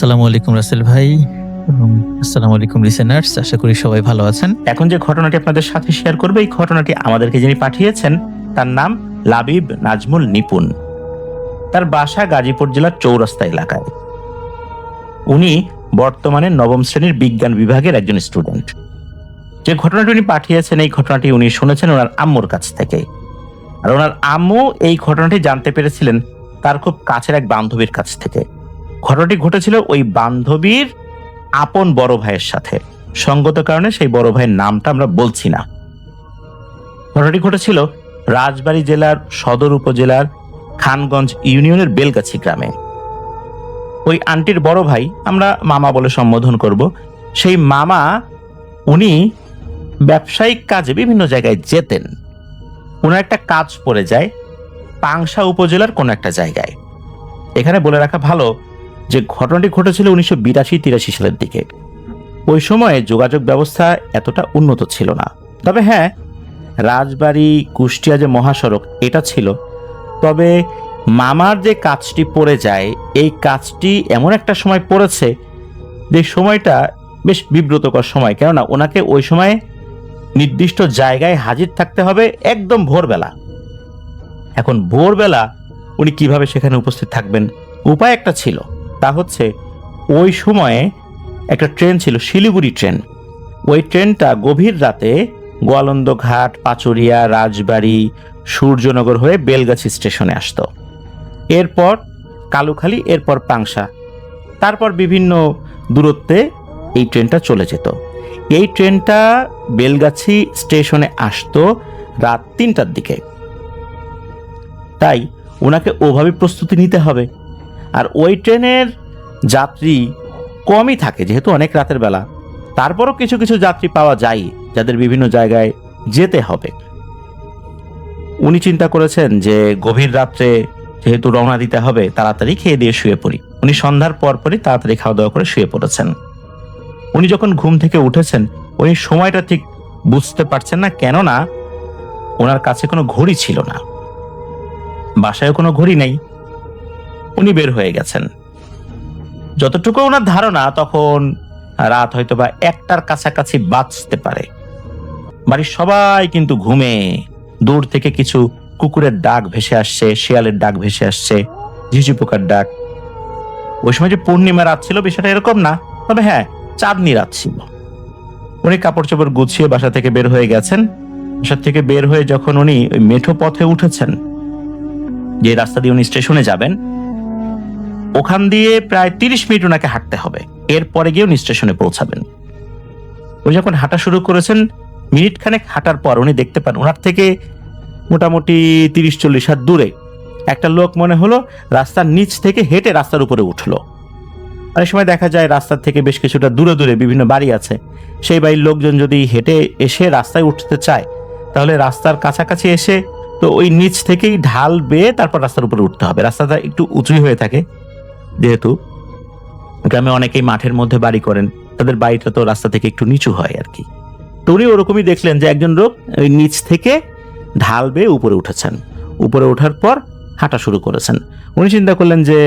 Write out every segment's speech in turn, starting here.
আসসালামু আলাইকুম রাসেল ভাই এবং আসসালামু আলাইকুম লিসেনার্স। আশা করি সবাই ভালো আছেন। এখন যে ঘটনাটি আপনাদের সাথে শেয়ার করবে, এই ঘটনাটি আমাদেরকে যিনি পাঠিয়েছেন তার নাম লাবিব নাজমুল নিপুণ। তার বাসা গাজীপুর জেলার চৌরাস্তা এলাকায়। উনি বর্তমানে নবম শ্রেণীর বিজ্ঞান বিভাগের একজন স্টুডেন্ট। যে ঘটনাটি উনি পাঠিয়েছেন, এই ঘটনাটি উনি শুনেছেন ওনার আম্মুর কাছ থেকে। আর ওনার আম্মু এই ঘটনাটি জানতে পেরেছিলেন তার খুব কাছের এক বান্ধবীর কাছ থেকে। ঘটনাটি ঘটেছিল ওই বান্ধবীর আপন বড় ভাইয়ের সাথে। সঙ্গত কারণে সেই বড় ভাইয়ের নামটা আমরা বলছি না। ঘটনাটি ঘটেছিল রাজবাড়ী জেলার সদর উপজেলার খানগঞ্জ ইউনিয়নের বেলগাছি গ্রামে। ওই আন্টির বড় ভাই, আমরা মামা বলে সম্বোধন করব, সেই মামা উনি ব্যবসায়িক কাজে বিভিন্ন জায়গায় যেতেন। ওনার একটা কাজ পড়ে যায় পাংশা উপজেলার কোন একটা জায়গায়। এখানে বলে রাখা ভালো যে ঘটনাটি ঘটেছিল 1982-83 সালের দিকে। ওই সময়ে যোগাযোগ ব্যবস্থা এতটা উন্নত ছিল না। তবে হ্যাঁ, রাজবাড়ী কুষ্টিয়া যে মহাসড়ক এটা ছিল। তবে মামার যে কাজটি পড়ে যায়, এই কাজটি এমন একটা সময় পড়েছে যে সময়টা বেশ বিব্রতকর সময়। কেননা ওনাকে ওই সময় নির্দিষ্ট জায়গায় হাজির থাকতে হবে একদম ভোরবেলা। এখন ভোরবেলা উনি কিভাবে সেখানে উপস্থিত থাকবেন? উপায় একটা ছিল, তা হচ্ছে ওই সময়ে একটা ট্রেন ছিল, শিলিগুড়ি ট্রেন। ওই ট্রেনটা গভীর রাতে গোয়ালন্দ ঘাট, পাচুরিয়া, রাজবাড়ী, সূর্যনগর হয়ে বেলগাছি স্টেশনে আসতো। এরপর কালুখালী, এরপর পাংশা, তারপর বিভিন্ন দূরত্বে এই ট্রেনটা চলে যেত। এই ট্রেনটা বেলগাছি স্টেশনে আসতো রাত 3টার দিকে। তাই ওনাকে ওভাবে প্রস্তুতি নিতে হবে। আর ওই ট্রেনের যাত্রী কমই থাকে যেহেতু অনেক রাতের বেলা। তারপরও কিছু কিছু যাত্রী পাওয়া যায় যাদের বিভিন্ন জায়গায় যেতে হবে। উনি চিন্তা করেছেন যে গভীর রাত্রে যেহেতু রওনা দিতে হবে, তাড়াতাড়ি খেয়ে দিয়ে শুয়ে পড়ি। উনি সন্ধ্যার পরপরই তাড়াতাড়ি খাওয়া দাওয়া করে শুয়ে পড়েছেন। উনি যখন ঘুম থেকে উঠেছেন, উনি সময়টা ঠিক বুঝতে পারছেন না, কেননা ওনার কাছে কোনো ঘড়ি ছিল না, বাসায় কোনো ঘড়ি নেই। উনি বের হয়ে গেছেন। যতটুকু ওনার ধারণা, তখন রাত হয়তো বা 1টার কাছাকাছি বাজতে পারে। বাড়ির সবাই কিন্তু ঘুমে। দূর থেকে কিছু কুকুরের ডাক ভেসে আসছে, শিয়ালের ডাক ভেসে আসছে, ঝিঝি পোকার ডাক। ওই সময় যে পূর্ণিমা রাত ছিল বিষয়টা এরকম না, তবে হ্যাঁ চাঁদনি রাত ছিল। উনি কাপড় চোপড় গুছিয়ে বাসা থেকে বের হয়ে গেছেন। বাসা থেকে বের হয়ে যখন উনি ওই মেঠো পথে উঠেছেন, যে রাস্তা দিয়ে উনি স্টেশনে যাবেন, ওখান দিয়ে প্রায় 30 মিনিট ওনাকে হাঁটতে হবে। এরপরে গিয়ে উনি স্টেশনে পৌঁছাবেন। উনি যখন হাঁটা শুরু করেছেন, মিনিট খানেক হাঁটার পর উনি দেখতে পান ওনার থেকে মোটামুটি 30-40 হাত দূরে একটা লোক মনে হলো রাস্তার নিচ থেকে হেঁটে রাস্তার উপরে উঠলো। অনেক সময় দেখা যায় রাস্তার থেকে বেশ কিছুটা দূরে দূরে বিভিন্ন বাড়ি আছে, সেই বাড়ির লোকজন যদি হেঁটে এসে রাস্তায় উঠতে চায়, তাহলে রাস্তার কাছাকাছি এসে তো ওই নিচ থেকেই ঢাল বেয়ে তারপর রাস্তার উপরে উঠতে হবে। রাস্তাটা একটু উঁচুই হয়ে থাকে, যেহেতু গ্রামে অনেকেই মাঠের মধ্যে বাড়ি করেন, তাদের বাড়িটা তো রাস্তা থেকে একটু নিচু হয় আর কি। তো উনি ওরকমই দেখলেন যে একজন লোক ওই নিচ থেকে ঢাল বেয়ে উপরে উঠেছেন। উপরে ওঠার পর হাঁটা শুরু করেছেন। উনি চিন্তা করলেন যে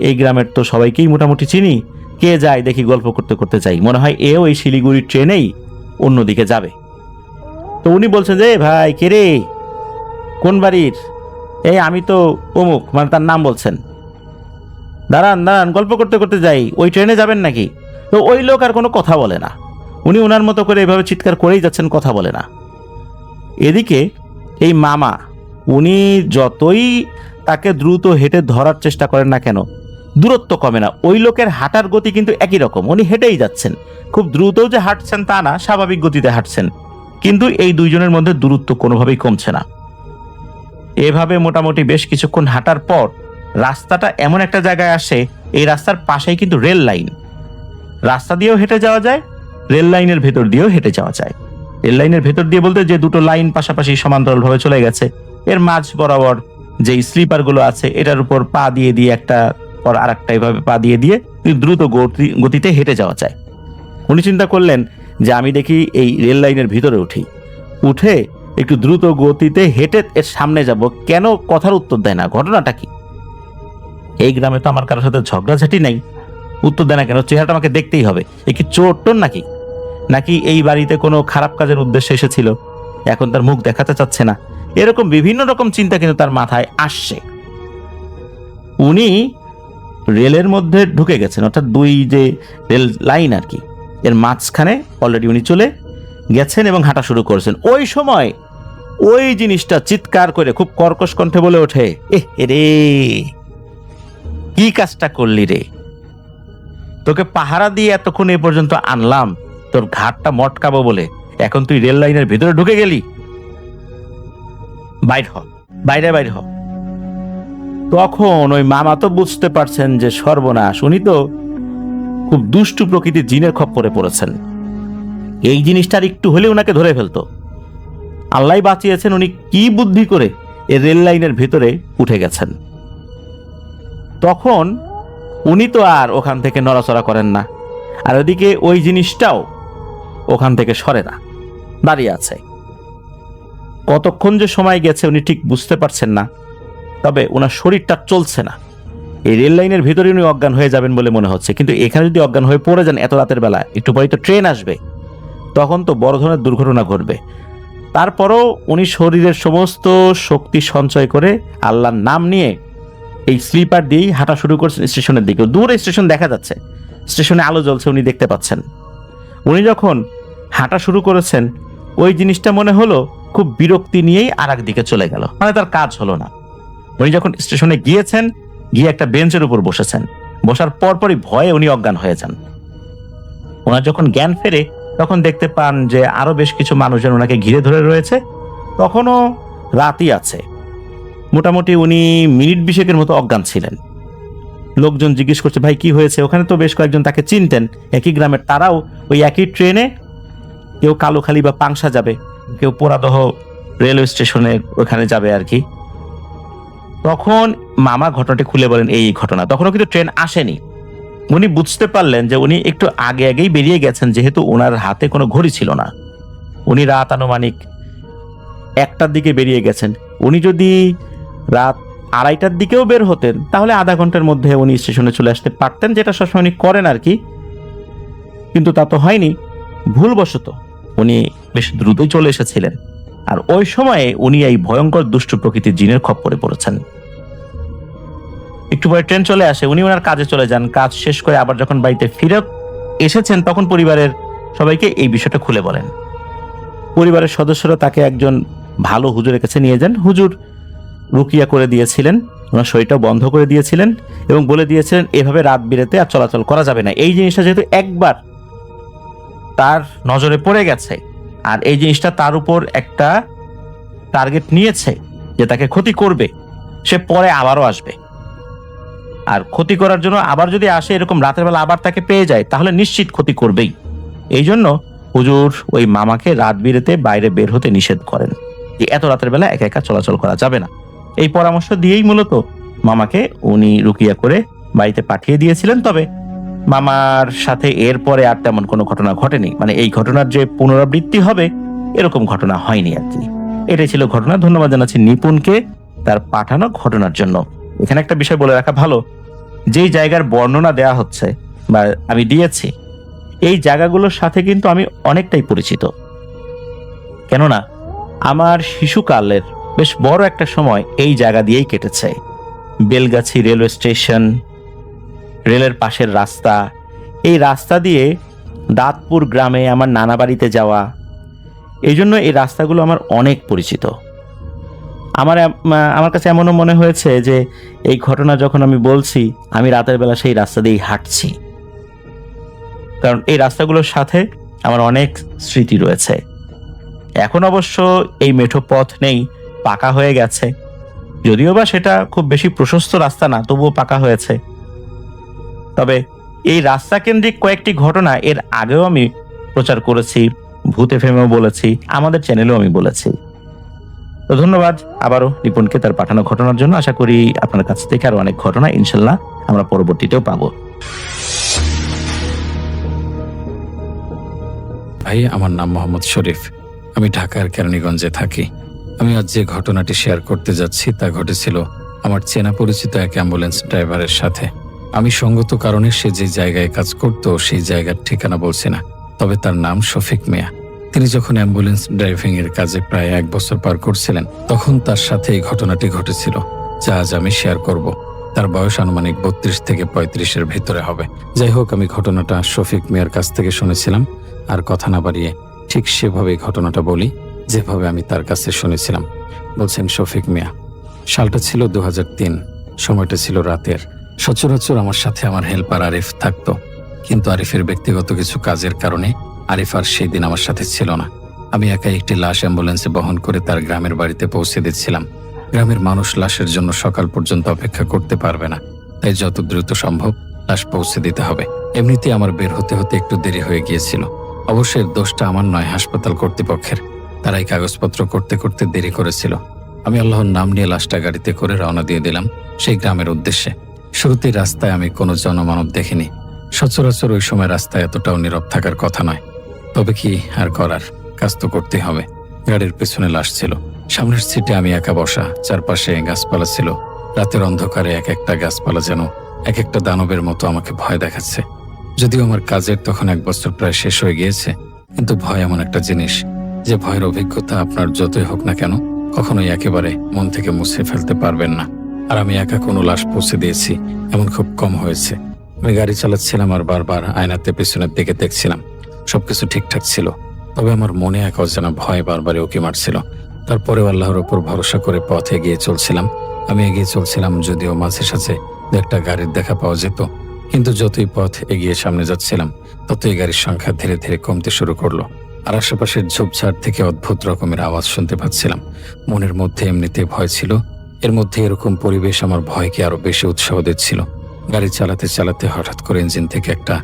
এই গ্রামের তো সবাইকেই মোটামুটি চিনি, কে যায় দেখি, গল্প করতে করতে যাই, মনে হয় এও এই শিলিগুড়ি ট্রেনেই অন্যদিকে যাবে। তো উনি বলছেন যে ভাই কে রে, কোন বাড়ির? এই আমি তো অমুক, মানে তার নাম বলছেন। দাঁড়ান দাঁড়ান, গল্প করতে করতে যাই, ওই ট্রেনে যাবেন নাকি? তো ওই লোক আর কোনো কথা বলে না। উনি ওনার মতো করে এভাবে চিৎকার করেই যাচ্ছেন, কথা বলে না। এদিকে এই মামা, উনি যতই তাকে দ্রুত হেঁটে ধরার চেষ্টা করেন না কেন, দূরত্ব কমে না। ওই লোকের হাঁটার গতি কিন্তু একই রকম, উনি হেঁটেই যাচ্ছেন। খুব দ্রুতও যে হাঁটছেন তা না, স্বাভাবিক গতিতে হাঁটছেন, কিন্তু এই দুইজনের মধ্যে দূরত্ব কোনোভাবেই কমছে না। এভাবে মোটামুটি বেশ কিছুক্ষণ হাঁটার পর রাস্তাটা এমন একটা জায়গায় আসে, এই রাস্তার পাশেই কিন্তু রেল লাইন। রাস্তা দিয়েও হেঁটে যাওয়া যায়, রেল লাইনের ভেতর দিয়েও হেঁটে যাওয়া যায়। রেল লাইনের ভেতর দিয়ে বলতে যে দুটো লাইন পাশাপাশি সমান্তরালভাবে চলে গেছে, এর মাঝ বরাবর যে স্লিপার গুলো আছে, এটার উপর পা দিয়ে দিয়ে একটা পর আর একটা এভাবে পা দিয়ে দিয়ে দ্রুত গতিতে হেঁটে যাওয়া যায়। উনি চিন্তা করলেন যে আমি দেখি এই রেল লাইনের ভিতরে উঠে একটু দ্রুত গতিতে হেঁটে এর সামনে যাব। কেন কথার উত্তর দেয় না, ঘটনাটা কি? এই গ্রামে তো আমার কারোর সাথে ঝগড়াঝাটি নাই, উত্তর দেয় না কেন? চেহারাটা আমাকে দেখতেই হবে। এ কি চোর টোর নাকি? নাকি এই বাড়িতে কোনো খারাপ কাজের উদ্দেশ্যে এসেছিল, এখন তার মুখ দেখাতে চাচ্ছে না? এরকম বিভিন্ন রকম চিন্তা কিন্তু তার মাথায় আসছে। উনি রেলের মধ্যে ঢুকে গেছেন, অর্থাৎ দুই যে রেল লাইন আর কি, এর মাঝখানে অলরেডি উনি চলে গেছেন এবং হাঁটা শুরু করেছেন। ওই সময় ওই জিনিসটা চিৎকার করে খুব কর্কশ কণ্ঠে বলে ওঠে, রে কি কাজটা করলি রে? তোকে পাহারা দিয়ে এতক্ষণ এ পর্যন্ত আনলাম তোর ঘাটটা মটকাবো বলে, এখন তুই রেল লাইনের ভিতরে ঢুকে গেলি? বাইর হ, বাইরে বাইর হ। তখন ওই মামা তো বুঝতে পারছেন যে সর্বনাশ, উনি তো খুব দুষ্টু প্রকৃতির জিনের খপ্পরে পড়েছেন। এই জিনিসটার একটু হলে ওনাকে ধরে ফেলতো। আল্লাহ বাঁচিয়েছেন, উনি কি বুদ্ধি করে এই রেল লাইনের ভিতরে উঠে গেছেন। তখন উনি তো আর ওখান থেকে নড়াচড়া করেন না, আর ওদিকে ওই জিনিসটাও ওখান থেকে সরে না, দাঁড়িয়ে আছে। কতক্ষণ যে সময় গেছে উনি ঠিক বুঝতে পারছেন না, তবে ওনার শরীরটা চলছে না। এই রেল লাইনের ভিতরে উনি অজ্ঞান হয়ে যাবেন বলে মনে হচ্ছে, কিন্তু এখানে যদি অজ্ঞান হয়ে পড়ে যান এত রাতের বেলা, একটু পরেই তো ট্রেন আসবে, তখন তো বড় ধরনের দুর্ঘটনা ঘটবে। তারপরও উনি শরীরের সমস্ত শক্তি সঞ্চয় করে আল্লাহর নাম নিয়ে এই স্লিপার দিয়েই হাঁটা শুরু করছেন স্টেশনের দিকে। দূরে স্টেশন দেখা যাচ্ছে, স্টেশনে আলো জ্বলছে, উনি দেখতে পাচ্ছেন। উনি যখন হাঁটা শুরু করেছেন, ওই জিনিসটা মনে হলো খুব বিরক্তি নিয়েই আর এক দিকে চলে গেল, মানে তার কাজ হলো না। উনি যখন স্টেশনে গিয়েছেন, গিয়ে একটা বেঞ্চের উপর বসেছেন, বসার পরপরই ভয়ে উনি অজ্ঞান হয়ে যান। ওনার যখন জ্ঞান ফেরে তখন দেখতে পান যে আরো বেশ কিছু মানুষজন ওনাকে ঘিরে ধরে রয়েছে। তখনও রাতই আছে, মোটামুটি উনি মিনিট 20 মতো অজ্ঞান ছিলেন। লোকজন জিজ্ঞেস করছে, ভাই কি হয়েছে? ওখানে তো বেশ কয়েকজন তাকে চিনতেন, একই গ্রামের, তারাও ওই একই ট্রেনে, কেউ কালোখালী বা পাংশা যাবে, কেউ পোড়াদহ রেলওয়ে স্টেশনের ওখানে যাবে আর কি। তখন মামা ঘটনাটি খুলে বলেন এই ঘটনা। তখনও কিন্তু ট্রেন আসেনি। উনি বুঝতে পারলেন যে উনি একটু আগে আগেই বেরিয়ে গেছেন, যেহেতু ওনার হাতে কোনো ঘড়ি ছিল না। উনি রাত আনুমানিক 1টার দিকে বেরিয়ে গেছেন। উনি যদি রাত 2:30টার দিকেও বের হতেন তাহলে আধা ঘন্টার মধ্যে উনি স্টেশনে চলে আসতে পারতেন, যেটা সবসময় উনি করেন আর কি। কিন্তু তা তো হয়নি, ভুলবশত উনি বেশ দ্রুতই চলে এসেছিলেন। আর ওই সময়ে উনি এই ভয়ঙ্কর দুষ্ট প্রকৃতির জিনের খপ্পরে পড়েছেন। একটু পরে ট্রেন চলে আসে, উনি ওনার কাজে চলে যান। কাজ শেষ করে আবার যখন বাড়িতে ফিরে এসেছেন, তখন পরিবারের সবাইকে এই বিষয়টা খুলে বলেন। পরিবারের সদস্যরা তাকে একজন ভালো হুজুরের কাছে নিয়ে যান। হুজুর রুকিয়া করে দিয়েছিলেন, ওনার শরীরটা বন্ধ করে দিয়েছিলেন এবং বলে দিয়েছিলেন এভাবে রাত বিরেতে আর চলাচল করা যাবে না। এই জিনিসটা যেহেতু একবার তার নজরে পড়ে গেছে, আর এই জিনিসটা তার উপর একটা টার্গেট নিয়েছে যে তাকে ক্ষতি করবে, সে পরে আবারও আসবে। আর ক্ষতি করার জন্য আবার যদি আসে, এরকম রাতের বেলা আবার তাকে পেয়ে যায়, তাহলে নিশ্চিত ক্ষতি করবেই। এই জন্য হুজুর ওই মামাকে রাত বিরেতে বাইরে বের হতে নিষেধ করেন, যে এত রাতের বেলা একা একা চলাচল করা যাবে না। এই পরামর্শ দিয়েই মূলত মামাকে উনি রুকিয়া করে বাড়িতে পাঠিয়ে দিয়েছিলেন। তবে মামার সাথে এরপরে আর তেমন কোনো ঘটনা ঘটেনি, মানে এই ঘটনার যে পুনরাবৃত্তি হবে এরকম ঘটনা হয়নি আর কি। এটাই ছিল ঘটনা। ধন্যবাদ জানাচ্ছি নিপুণকে তার পাঠানো ঘটনার জন্য। এখানে একটা বিষয় বলে রাখা ভালো, যেই জায়গার বর্ণনা দেয়া হচ্ছে বা আমি দিয়েছি, এই জায়গাগুলোর সাথে কিন্তু আমি অনেকটাই পরিচিত। কেননা আমার শিশুকালের বেশ বড় একটা সময় এই জায়গা দিয়েই কেটেছে। বেলগাছি রেলওয়ে স্টেশন, রেলের পাশের রাস্তা, এই রাস্তা দিয়ে দাঁতপুর গ্রামে আমার নানা বাড়িতে যাওয়া, এই জন্য এই রাস্তাগুলো আমার অনেক পরিচিত। আমার কাছে এমনও মনে হয়েছে যে এই ঘটনা যখন আমি বলছি, আমি রাতের বেলা সেই রাস্তা দিয়েই হাঁটছি, কারণ এই রাস্তাগুলোর সাথে আমার অনেক স্মৃতি রয়েছে। এখন অবশ্য এই মেঠো পথ নেই, পাকা হয়ে গেছে, যদিও বা সেটা খুব বেশি প্রশস্ত রাস্তা না, তবুও পাকা হয়েছে। তবে এই রাস্তা কেন্দ্রিক কয়েকটি ঘটনা এর আগেও আমি প্রচার করেছি, ভূত এফএমও বলেছি, আমাদের চ্যানেলেও আমি বলেছি। তো ধন্যবাদ আবারও নিপুণকে তার পাঠানো ঘটনার জন্য। আশা করি আপনার কাছ থেকে আরো অনেক ঘটনা ইনশাল্লাহ আমরা পরবর্তীতেও পাবো। ভাই, আমার নাম মোহাম্মদ শরীফ, আমি ঢাকার কেরানীগঞ্জে থাকি। আমি আজ যে ঘটনাটি শেয়ার করতে যাচ্ছি তা ঘটেছিল আমার চেনা পরিচিত এক অ্যাম্বুলেন্স ড্রাইভারের সাথে। আমি সঙ্গত কারণে সে যে জায়গায় কাজ করত সেই জায়গার ঠিকানা বলছি না, তবে তার নাম শফিক মিয়া। তিনি যখন অ্যাম্বুলেন্স ড্রাইভিং এর কাজে প্রায় 1 বছর পার করছিলেন, তখন তার সাথে এই ঘটনাটি ঘটেছিল, যা আজ আমি শেয়ার করব। তার বয়স আনুমানিক 32 থেকে 35-এর ভিতরে হবে। যাই হোক, আমি ঘটনাটা শফিক মিয়ার কাছ থেকে শুনেছিলাম, আর কথা না বাড়িয়ে ঠিক সেভাবেই ঘটনাটা বলি যেভাবে আমি তার কাছে শুনেছিলাম। বলছেন শফিক মিয়া, সালটা ছিল 2003, সময়টা ছিল রাতের। সচরাচর আমার সাথে আমার হেল্পার আরিফ থাকতো, কিন্তু আরিফের ব্যক্তিগত কিছু কাজের কারণে আরিফ আর সেই দিন আমার সাথে ছিল না। আমি একাই একটি লাশ অ্যাম্বুলেন্সে বহন করে তার গ্রামের বাড়িতে পৌঁছে দিচ্ছিলাম। গ্রামের মানুষ লাশের জন্য সকাল পর্যন্ত অপেক্ষা করতে পারবে না, তাই যত দ্রুত সম্ভব লাশ পৌঁছে দিতে হবে। এমনিতেই আমার বের হতে হতে একটু দেরি হয়ে গিয়েছিল। অবশ্যই দোষটা আমার নয়, হাসপাতাল কর্তৃপক্ষের। তারাই কাগজপত্র করতে করতে দেরি করেছিল। আমি আল্লাহর নাম নিয়ে লাশটা গাড়িতে করে রওনা দিয়ে দিলাম সেই গ্রামের উদ্দেশ্যে। শুরুতেই রাস্তায় আমি কোনো জনমানব দেখিনি। সচরাচর ওই সময় রাস্তায় এতটাও নীরব থাকার কথা নয়, তবে কি আর করার, কাজ তো করতেই হবে। গাড়ির পেছনে লাশ ছিল, সামনের সিটে আমি একা বসা, চারপাশে গাছপালা ছিল। রাতের অন্ধকারে এক একটা গাছপালা যেন এক একটা দানবের মতো আমাকে ভয় দেখাচ্ছে। যদিও আমার কাজের তখন 1 বছর প্রায় শেষ হয়ে গিয়েছে, কিন্তু ভয় এমন একটা জিনিস যে ভয়ের অভিজ্ঞতা আপনার যতই হোক না কেন কখনোই একেবারে মন থেকে মুছে ফেলতে পারবেন না। আর আমি একা কোনো লাশ পৌঁছে দিয়েছি এমন খুব কম হয়েছে। আমি গাড়ি চালাচ্ছিলাম আর বারবার আয়নাতে পেছনের দিকে দেখছিলাম। সবকিছু ঠিকঠাক ছিল, তবে আমার মনে এক অজানা ভয় বারবার উকি মারছিল। তারপরেও আল্লাহর ওপর ভরসা করে পথে এগিয়ে চলছিলাম। আমি এগিয়ে চলছিলাম, যদিও মাঝে সাঝে একটা গাড়ির দেখা পাওয়া যেত, কিন্তু যতই পথ এগিয়ে সামনে যাচ্ছিলাম ততই গাড়ির সংখ্যা ধীরে ধীরে কমতে শুরু করলো। আর আশেপাশের ঝোপঝাড় থেকে অদ্ভুত রকমের আওয়াজ শুনতে পাচ্ছিলাম। মনের মধ্যে এমনিতে ভয় ছিল, এর মধ্যে এরকম পরিবেশ আমার ভয়কে আরো বেশি উৎসাহ দিচ্ছিল। গাড়ি চালাতে চালাতে হঠাৎ করে ইঞ্জিন থেকে একটা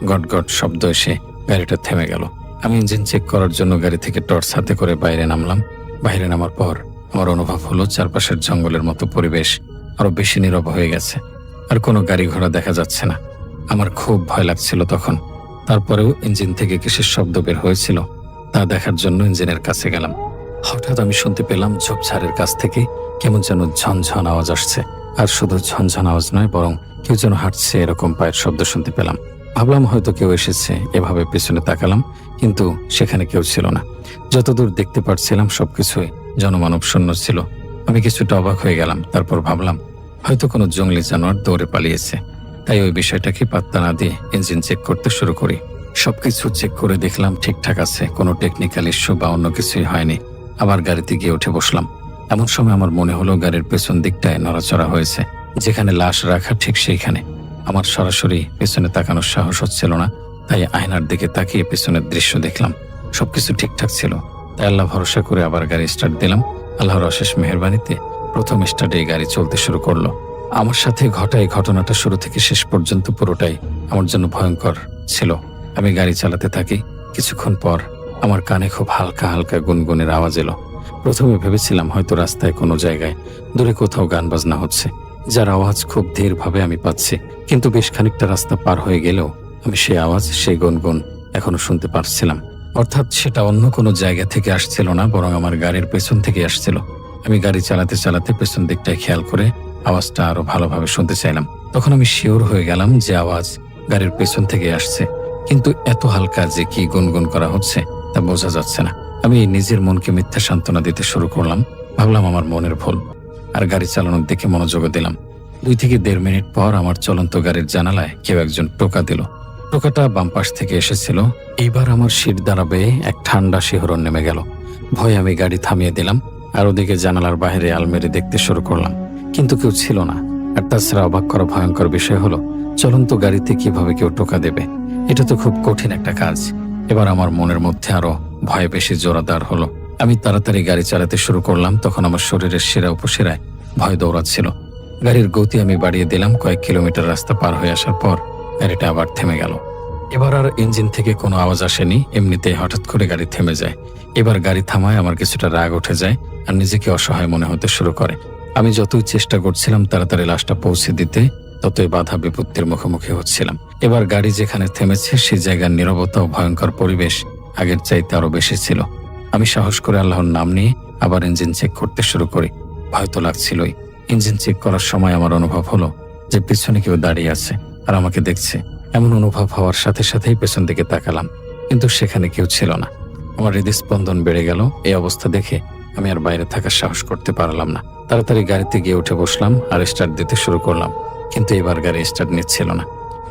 গটগট শব্দ এসে গাড়িটা থেমে গেল। আমি ইঞ্জিন চেক করার জন্য গাড়ি থেকে টর্চ হাতে করে বাইরে নামলাম। বাইরে নামার পর আমার অনুভব হলো চারপাশের জঙ্গলের মতো পরিবেশ আরো বেশি নীরব হয়ে গেছে, আর কোনো গাড়ি ঘোড়া দেখা যাচ্ছে না। আমার খুব ভয় লাগছিল তখন। তারপরেও ইঞ্জিন থেকে কিসের শব্দ বের হয়েছিল তা দেখার জন্য ইঞ্জিনের কাছে গেলাম। হঠাৎ আমি শুনতে পেলাম ঝোপঝাড়ের কাছ থেকে কেমন যেন ঝনঝন আওয়াজ আসছে। আর শুধু ঝনঝন আওয়াজ নয়, বরং কেউ যেন হাঁটছে এরকম পায়ের শব্দ শুনতে পেলাম। ভাবলাম হয়তো কেউ এসেছে, এভাবে পেছনে তাকালাম, কিন্তু সেখানে কেউ ছিল না। যতদূর দেখতে পারছিলাম সবকিছুই জনমানব শূন্য ছিল। আমি কিছুটা অবাক হয়ে গেলাম। তারপর ভাবলাম হয়তো কোনো জঙ্গলি জানোয়ার দৌড়ে পালিয়েছে, তাই ওই বিষয়টাকে পাত্তা না দিয়ে ইঞ্জিন চেক করতে শুরু করি। সবকিছু চেক করে দেখলাম ঠিকঠাক আছে, কোনো টেকনিক্যাল ইস্যু বা অন্য কিছুই হয়নি। আবার গাড়িতে গিয়ে উঠে বসলাম। এমন সময় আমার মনে হলো গাড়ির পেছন দিকটায় নড়াচড়া হয়েছে, যেখানে লাশ রাখা ঠিক সেইখানে। আমার সরাসরি পেছনে তাকানোর সাহস হচ্ছিল না, তাই আয়নার দিকে তাকিয়ে পেছনের দৃশ্য দেখলাম। সবকিছু ঠিকঠাক ছিল, তাই আল্লাহ ভরসা করে আবার গাড়ি স্টার্ট দিলাম। আল্লাহর অশেষ মেহেরবানিতে প্রথম স্টার্টে গাড়ি চলতে শুরু করলো। আমার সাথে ঘটা এই ঘটনাটা শুরু থেকে শেষ পর্যন্ত পুরোটাই আমার জন্য ভয়ঙ্কর ছিল। আমি গাড়ি চালাতে থাকি। কিছুক্ষণ পর আমার কানে খুব হালকা হালকা গুনগুনের আওয়াজ এলো। প্রথমে ভেবেছিলাম হয়তো রাস্তায় কোনো জায়গায় দূরে কোথাও গান বাজনা হচ্ছে, যার আওয়াজ খুব ধীরভাবে আমি পাচ্ছি। কিন্তু বেশ খানিকটা রাস্তা পার হয়ে গেলেও আমি সেই আওয়াজ, সেই গুনগুন এখনো শুনতে পারছিলাম। অর্থাৎ সেটা অন্য কোনো জায়গা থেকে আসছিল না, বরং আমার গাড়ির পেছন থেকে আসছিল। আমি গাড়ি চালাতে চালাতে পেছন দিকটায় খেয়াল করে আওয়াজটা আরো ভালোভাবে শুনতে চাইলাম। তখন আমি শিওর হয়ে গেলাম যে আওয়াজ গাড়ির পেছন থেকে আসছে, কিন্তু এত হালকা যে কি গুনগুন করা হচ্ছে তা বোঝা যাচ্ছে না। আমি নিজের মনকে মিথ্যা সান্ত্বনা দিতে শুরু করলাম। ভাবলাম আমার মনের ভুল, আর গাড়ি চালানোর দিকে মনোযোগ দিলাম। 2 থেকে 1.5 মিনিট পর আমার চলন্ত গাড়ির জানালায় কেউ একজন টোকা দিল। টোকাটা বাম পাশ থেকে এসেছিল। এইবার আমার শির দ্বারা বেয়ে এক ঠান্ডা শিহরণ নেমে গেল। ভয়ে আমি গাড়ি থামিয়ে দিলাম, আর ওদিকে জানালার বাইরে আলমারি দেখতে শুরু করলাম, কিন্তু কেউ ছিল না। আর তাছাড়া অবাক করা ভয়ঙ্কর বিষয় হলো, চলন্ত গাড়িতে কিভাবে কেউ টোকা দেবে? এটা তো খুব কঠিন একটা কাজ। এবার আমার মনের মধ্যে আরো ভয় বেশি জোরাদার হলো। আমি তাড়াতাড়ি গাড়ি চালাতে শুরু করলাম। তখন আমার শরীরের শিরা উপশিরায় ভয় দৌড়াচ্ছিল। গাড়ির গতি আমি বাড়িয়ে দিলাম। কয়েক কিলোমিটার রাস্তা পার হয়ে আসার পর গাড়িটা আবার থেমে গেল। এবার আর ইঞ্জিন থেকে কোনো আওয়াজ আসেনি, এমনিতেই হঠাৎ করে গাড়ি থেমে যায়। এবার গাড়ি থামায় আমার কিছুটা রাগ উঠে যায়, আর নিজেকে অসহায় মনে হতে শুরু করে। আমি যতই চেষ্টা করছিলাম তাড়াতাড়ি লাশটা পৌঁছে দিতে, ততই বাধা বিপত্তির মুখোমুখি হচ্ছিলাম। এবার গাড়ি যেখানে থেমেছে সেই জায়গার নীরবতা ও ভয়ঙ্কর পরিবেশ আগের চাইতে আরো বেশি ছিল। আমি সাহস করে আল্লাহর নাম নিয়ে আবার ইঞ্জিন চেক করতে শুরু করি। ভয় তো লাগছিলই। ইঞ্জিন চেক করার সময় আমার অনুভব হলো যে পিছনে কেউ দাঁড়িয়ে আছে আর আমাকে দেখছে। এমন অনুভব হওয়ার সাথে সাথেই পেছন দিকে তাকালাম, কিন্তু সেখানে কেউ ছিল না। আমার হৃদস্পন্দন বেড়ে গেল। এই অবস্থা দেখে আমি আর বাইরে থাকার সাহস করতে পারলাম না। তাড়াতাড়ি গাড়িতে গিয়ে উঠে বসলাম আর স্টার্ট দিতে শুরু করলাম, কিন্তু এবার গাড়ি স্টার্ট নিচ্ছিল না।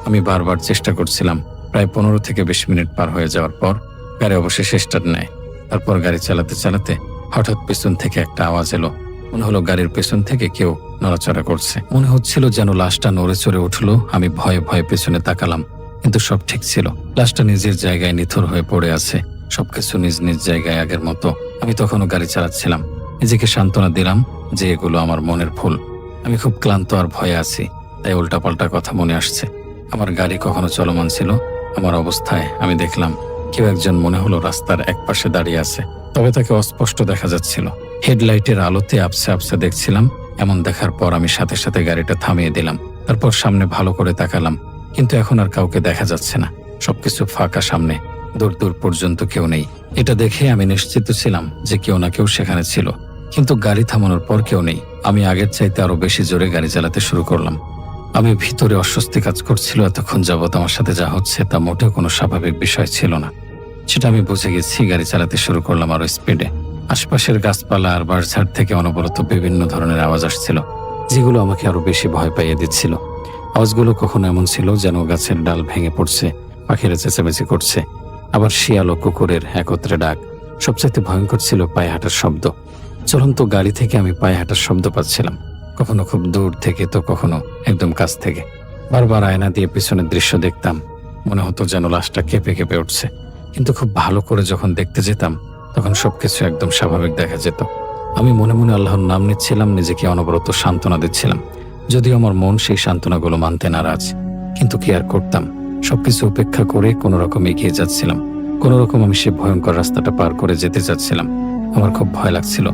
আমি বারবার চেষ্টা করছিলাম। প্রায় 15 থেকে 20 মিনিট পার হয়ে যাওয়ার পর গাড়ি অবশেষে স্টার্ট নেয়। তারপর গাড়ি চালাতে চালাতে হঠাৎ পেছন থেকে একটা আওয়াজ এলো। মনে হলো গাড়ির পেছন থেকে কেউ নড়াচড়া করছে। মনে হচ্ছিল যেন লাশটা নড়ে চড়ে উঠলো। আমি ভয়ে ভয়ে পেছনে তাকালাম, কিন্তু সব ঠিক ছিল। লাশটা নিজের জায়গায় নিথর হয়ে পড়ে আছে, সবকিছু নিজ নিজ জায়গায় আগের মতো। আমি তখনও গাড়ি চালাচ্ছিলাম, নিজেকে সান্ত্বনা দিলাম যে এগুলো আমার মনের ভুল। আমি খুব ক্লান্ত আর ভয়ে আছি, তাই উল্টাপাল্টা কথা মনে আসছে। আমার গাড়ি কখনো চলমান ছিল। আমার অবস্থায় আমি দেখলাম কেউ একজন মনে হলো রাস্তার একপাশে দাঁড়িয়ে আছে, তবে তাকে অস্পষ্ট দেখা যাচ্ছিল। হেডলাইটের আলোতে আবছা আবছা দেখছিলাম। এমন দেখার পর আমি সাথে সাথে গাড়িটা থামিয়ে দিলাম। তারপর সামনে ভালো করে তাকালাম, কিন্তু এখন আর কাউকে দেখা যাচ্ছে না। সবকিছু ফাঁকা, সামনে দূর দূর পর্যন্ত কেউ নেই। এটা দেখে আমি নিশ্চিত ছিলাম যে কেউ না কেউ সেখানে ছিল, কিন্তু গাড়ি থামানোর পর কেউ নেই। আমি আগের চাইতে আরো বেশি জোরে গাড়ি চালাতে শুরু করলাম। আমি ভিতরে অস্বস্তি কাজ করছিল। এতক্ষণ যাবৎ আমার সাথে যা হচ্ছে তা মোটেও কোনো স্বাভাবিক বিষয় ছিল না, সেটা আমি বুঝে গেছি। গাড়ি চালাতে শুরু করলাম আরো স্পিডে। আশপাশের গাছপালা আর বাঁশঝাড় থেকে অনবরত বিভিন্ন ধরনের আওয়াজ আসছিল, যেগুলো আমাকে আরো বেশি ভয় পাইয়ে দিচ্ছিল। আওয়াজগুলো কখনো এমন ছিল যেন গাছের ডাল ভেঙে পড়ছে, পাখিরা চেঁচামেচি করছে, আবার শিয়াল ও কুকুরের একত্রে ডাক। সবচাইতে ভয়ঙ্কর ছিল পায়ে হাঁটার শব্দ। চলন্ত গাড়ি থেকে আমি পায়ে হাঁটার শব্দ পাচ্ছিলাম, কখনো খুব দূর থেকে তো কখনো একদম কাছ থেকে। বারবার আয়না দিয়ে পিছনের দৃশ্য দেখতাম, মনে হতো যেন লাশটা কেঁপে কেঁপে উঠছে। কিন্তু খুব ভালো করে যখন দেখতে যেতাম তখন সবকিছু একদম স্বাভাবিক দেখা যেত। আমি মনে মনে আল্লাহর নাম নিচ্ছিলাম, নিজেকে অনবরত সান্ত্বনা দিচ্ছিলাম, যদিও আমার মন সেই সান্ত্বনাগুলো মানতে নারাজ। কিন্তু কি আর করতাম, সবকিছু উপেক্ষা করে কোনো রকম এগিয়ে যাচ্ছিলাম। কোনো রকম আমি সে ভয়ঙ্কর রাস্তাটা পার করে যেতে চাচ্ছিলাম। আমার খুব ভয় লাগছিল।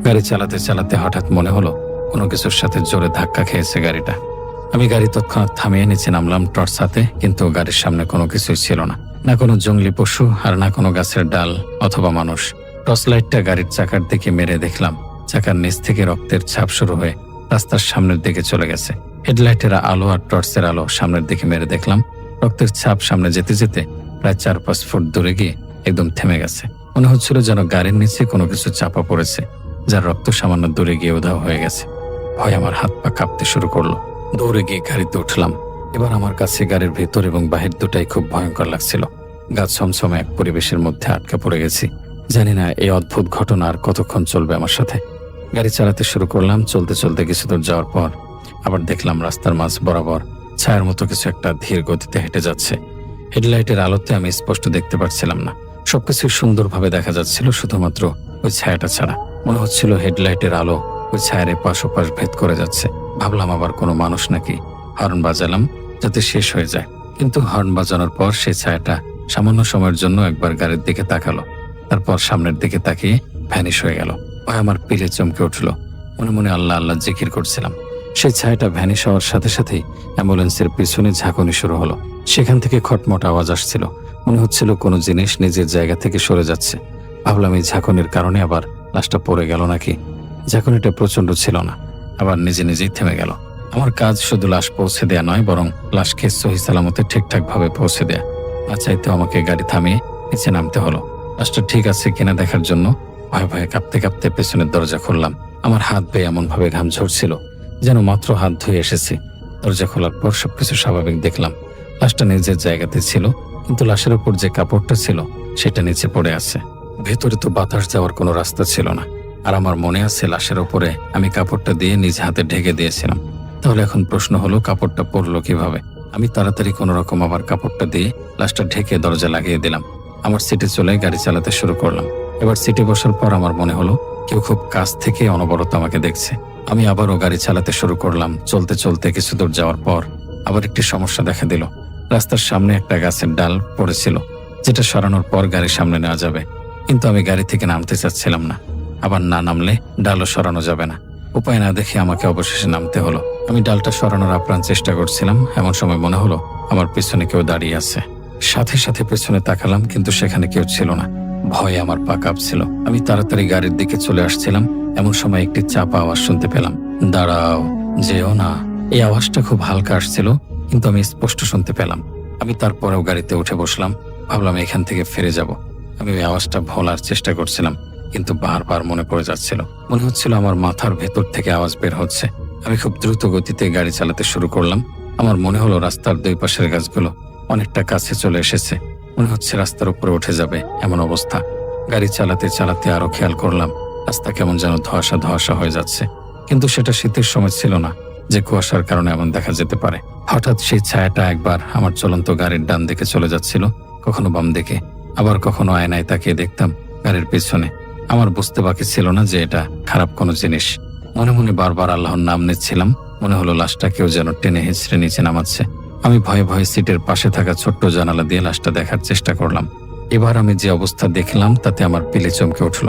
গাড়ি চালাতে চালাতে হঠাৎ মনে হলো কোনো কিছুর সাথে জোরে ধাক্কা খেয়েছে গাড়িটা। আমি গাড়ি তৎক্ষণাৎ থামিয়ে নিচে নামলাম টর্চ হাতে, কিন্তু গাড়ির সামনে কোনো কিছুই ছিল না, না কোনো জঙ্গলি পশু আর না কোনো গাছের ডাল অথবা মানুষ। টর্চ লাইটটা গাড়ির চাকার দিকে মেরে দেখলাম চাকার নিচ থেকে রক্তের ছাপ শুরু হয়ে রাস্তার সামনের দিকে চলে গেছে। হেডলাইটের আলো আর টর্চের আলো সামনের দিকে মেরে দেখলাম রক্তের ছাপ সামনে যেতে যেতে প্রায় 4-5 ফুট দূরে গিয়ে একদম থেমে গেছে। মনে হচ্ছিল যেন গাড়ির নিচে কোনো কিছু চাপা পড়েছে, যার রক্ত সামান্য দূরে গিয়ে উধাও হয়ে গেছে। ভয় আমার হাত পা কাঁপতে শুরু করলো। দৌড়ে গিয়ে গাড়িতে উঠলাম। এবার আমার কাছে গাড়ির ভেতর এবং বাহির দুটাই খুব ভয়ঙ্কর লাগছিল। গা ছমছমে এক পরিবেশের মধ্যে আটকা পড়ে গেছি। জানি না এই অদ্ভুত ঘটনা আর কতক্ষণ চলবে আমার সাথে। গাড়ি চালাতে শুরু করলাম। চলতে চলতে কিছু দূর যাওয়ার পর আবার দেখলাম রাস্তার মাঝ বরাবর ছায়ার মতো কিছু একটা ধীর গতিতে হেঁটে যাচ্ছে। হেডলাইটের আলোতে আমি স্পষ্ট দেখতে পাচ্ছিলাম না, সবকিছু সুন্দরভাবে দেখা যাচ্ছিল, শুধুমাত্র ওই ছায়াটা ছাড়া। মনে হচ্ছিল হেডলাইটের আলো ওই ছায়ার এপাশ ওপাশ ভেদ করে যাচ্ছে। ভাবলাম আবার কোনো মানুষ নাকি। হর্ন বাজালাম যাতে শেষ হয়ে যায়, কিন্তু হর্ন বাজানোর পর সেই ছায়াটা সামান্য সময়ের জন্য একবার গাড়ির দিকে তাকালো, তারপর সামনের দিকে তাকিয়ে ভ্যানিশ হয়ে গেল। ভয় আমার পিলে চমকে উঠল। মনে মনে আল্লাহ আল্লাহ জিকির করছিলাম। সেই ছায়াটা ভ্যানিশ হওয়ার সাথে সাথেই অ্যাম্বুলেন্সের পিছনে ঝাঁকুনি শুরু হলো। সেখান থেকে খটমট আওয়াজ আসছিল, মনে হচ্ছিল কোনো জিনিস নিজের জায়গা থেকে সরে যাচ্ছে। ভাবলাম এই ঝাঁকুনির কারণে আবার লাশটা পড়ে গেল নাকি। ঝাঁকুনিটা প্রচন্ড ছিল না, আবার নিজে নিজেই থেমে গেল। আমার কাজ শুধু লাশ পৌঁছে দেয়া নয়, বরং লাশকে সহি সালামতে ঠিকঠাক ভাবে পৌঁছে দেয়া। না চাইতেও আমাকে গাড়ি থামিয়ে নিচে নামতে হলো লাশটা ঠিক আছে কিনা দেখার জন্য। ভয়ে ভয়ে কাঁপতে কাঁপতে পেছনের দরজা খুললাম। আমার হাত বেয়ে এমন ভাবে ঘাম ঝরছিল যেন মাত্র হাত ধুয়ে এসেছি। দরজা খোলার পর সবকিছু স্বাভাবিক দেখলাম। লাশটা নিজের জায়গাতে ছিল, কিন্তু লাশের উপর যে কাপড়টা ছিল সেটা নিচে পড়ে আছে। ভেতরে তো বাতাস যাওয়ার কোনো রাস্তা ছিল না। আর আমার মনে আছে লাশের উপরে আমি কাপড়টা দিয়ে নিজ হাতে ঢেকে দিয়েছিলাম। তাহলে এখন প্রশ্ন হলো কাপড়টা পরলো কিভাবে? আমি তাড়াতাড়ি কোনো রকম আবার কাপড়টা দিয়ে লাশটা ঢেকে দরজা লাগিয়ে দিলাম। আমার সিটে চলে গাড়ি চালাতে শুরু করলাম। এবার সিটে বসার পর আমার মনে হলো কেউ খুব কাছ থেকে অনবরত আমাকে দেখছে। আমি আবারও গাড়ি চালাতে শুরু করলাম। চলতে চলতে কিছু দূর যাওয়ার পর আবার একটি সমস্যা দেখা দিল। রাস্তার সামনে একটা গাছের ডাল পড়েছিল, যেটা সরানোর পর গাড়ির সামনে নেওয়া যাবে, কিন্তু আমি গাড়ি থেকে নামতে চাচ্ছিলাম না। আবার না নামলে ডালও সরানো যাবে না। উপায় না দেখে আমাকে অবশেষে নামতে হলো। আমি ডালটা সরানোর আপ্রাণ চেষ্টা করছিলাম। এমন সময় মনে হলো আমার পেছনে কেউ দাঁড়িয়ে আছে। সাথে সাথে পেছনে তাকালাম, কিন্তু সেখানে কেউ ছিল না। ভয়ে আমার পা কাঁপছিল। আমি তাড়াতাড়ি গাড়ির দিকে চলে আসছিলাম। এমন সময় একটি চাপা আওয়াজ শুনতে পেলাম, দাঁড়াও, যেও না। এই আওয়াজটা খুব হালকা আসছিল, কিন্তু আমি স্পষ্ট শুনতে পেলাম। আমি তারপরেও গাড়িতে উঠে বসলাম, ভাবলাম এখান থেকে ফিরে যাব। আমি ওই আওয়াজটা ভোলার চেষ্টা করছিলাম, কিন্তু বারবার মনে পড়ে যাচ্ছিল। মনে হচ্ছিল আমার মাথার ভেতর থেকে আওয়াজ বের হচ্ছে। আমি খুব দ্রুত গতিতে গাড়ি চালাতে শুরু করলাম। আমার মনে হলো রাস্তার দুই পাশের গাছগুলো অনেকটা কাছে চলে এসেছে, মনে হচ্ছে রাস্তার উপরে উঠে যাবে এমন অবস্থা। গাড়ি চালাতে চালাতে আরো খেয়াল করলাম রাস্তা কেমন যেন ধোঁয়াশা ধোঁয়াশা হয়ে যাচ্ছে, কিন্তু সেটা শীতের সময় ছিল না যে কুয়াশার কারণে এমন দেখা যেতে পারে। হঠাৎ সেই ছায়াটা একবার আমার চলন্ত গাড়ির ডান দিকে চলে যাচ্ছিল, কখনো বাম দিকে, আবার কখনো আয়নায় তাকিয়ে দেখতাম গাড়ির পেছনে। আমার বুঝতে বাকি ছিল না যে এটা খারাপ কোনো জিনিস। মনে মনে বারবার আল্লাহর নাম নিচ্ছিলাম। মনে হলো লাশটা কেউ যেন টেনে হিঁচড়ে নিচে নামাচ্ছে। আমি ভয়ে ভয়ে সিটের পাশে থাকা ছোট্ট জানালা দিয়ে লাশটা দেখার চেষ্টা করলাম। এবার আমি যে অবস্থা দেখলাম তাতে আমার পিলে চমকে উঠল।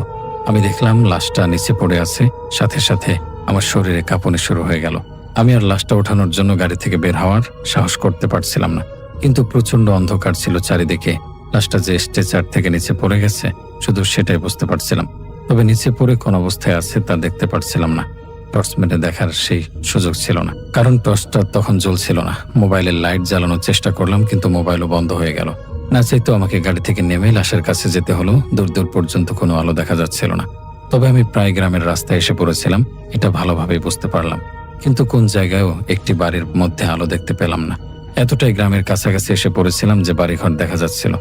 আমি দেখলাম লাশটা নিচে পড়ে আছে, সাথে সাথে আমার শরীরে কাঁপুনি শুরু হয়ে গেল। আমি আর লাশটা ওঠানোর জন্য গাড়ি থেকে বের হওয়ার সাহস করতে পারছিলাম না, কিন্তু প্রচন্ড অন্ধকার ছিল চারিদিকে। লাশটা যে স্ট্রেচার থেকে নিচে পড়ে গেছে শুধু সেটাই বুঝতে পারছিলাম, তবে নিচে পড়ে কোন অবস্থায় আছে তা দেখতে পারছিলাম না। টর্চ মেরে দেখার সেই সুযোগ ছিল না, কারণ টর্চটা তখন জ্বলছিল না। মোবাইলের লাইট জ্বালানোর চেষ্টা করলাম, কিন্তু মোবাইলও বন্ধ হয়ে গেল। না চাইতো আমাকে গাড়ি থেকে নেমে লাশের কাছে যেতে হলো। দূর দূর পর্যন্ত কোনো আলো দেখা যাচ্ছিল না। তবে আমি প্রায় গ্রামের রাস্তায় এসে পড়েছিলাম, এটা ভালোভাবেই বুঝতে পারলাম, কিন্তু কোন জায়গায়ও একটি বাড়ির মধ্যে আলো দেখতে পেলাম না। এতটাই গ্রামের কাছাকাছি এসে পড়েছিলাম যে বাড়িঘর দেখা যাচ্ছিল।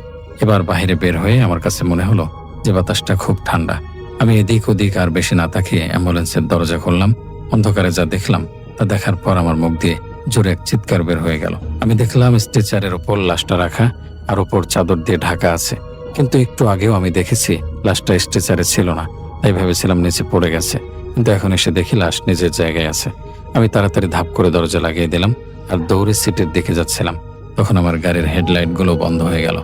এবার বাইরে বের হয়ে আমার কাছে মনে হলো যে বাতাসটা খুব ঠান্ডা। আমি এদিক ওদিক আর বেশি না তাকিয়ে অ্যাম্বুলেন্সের দরজা খুললাম। অন্ধকারে যা দেখলাম তা দেখার পর আমার মুখ দিয়ে জোরে এক চিৎকার বের হয়ে গেল। আমি দেখলাম স্ট্রেচারের ওপর লাশটা রাখা, আর ওপর চাদর দিয়ে ঢাকা আছে, কিন্তু একটু আগেও আমি দেখেছি লাশটা স্ট্রেচারে ছিল না, তাই ভেবেছিলাম নিচে পড়ে গেছে, কিন্তু এখন এসে দেখি লাশ নিজের জায়গায় আছে। আমি তাড়াতাড়ি ধাপ করে দরজা লাগিয়ে দিলাম আর দৌড়ে সিটের দিকে যাচ্ছিলাম। তখন আমার গাড়ির হেডলাইটগুলো বন্ধ হয়ে গেল,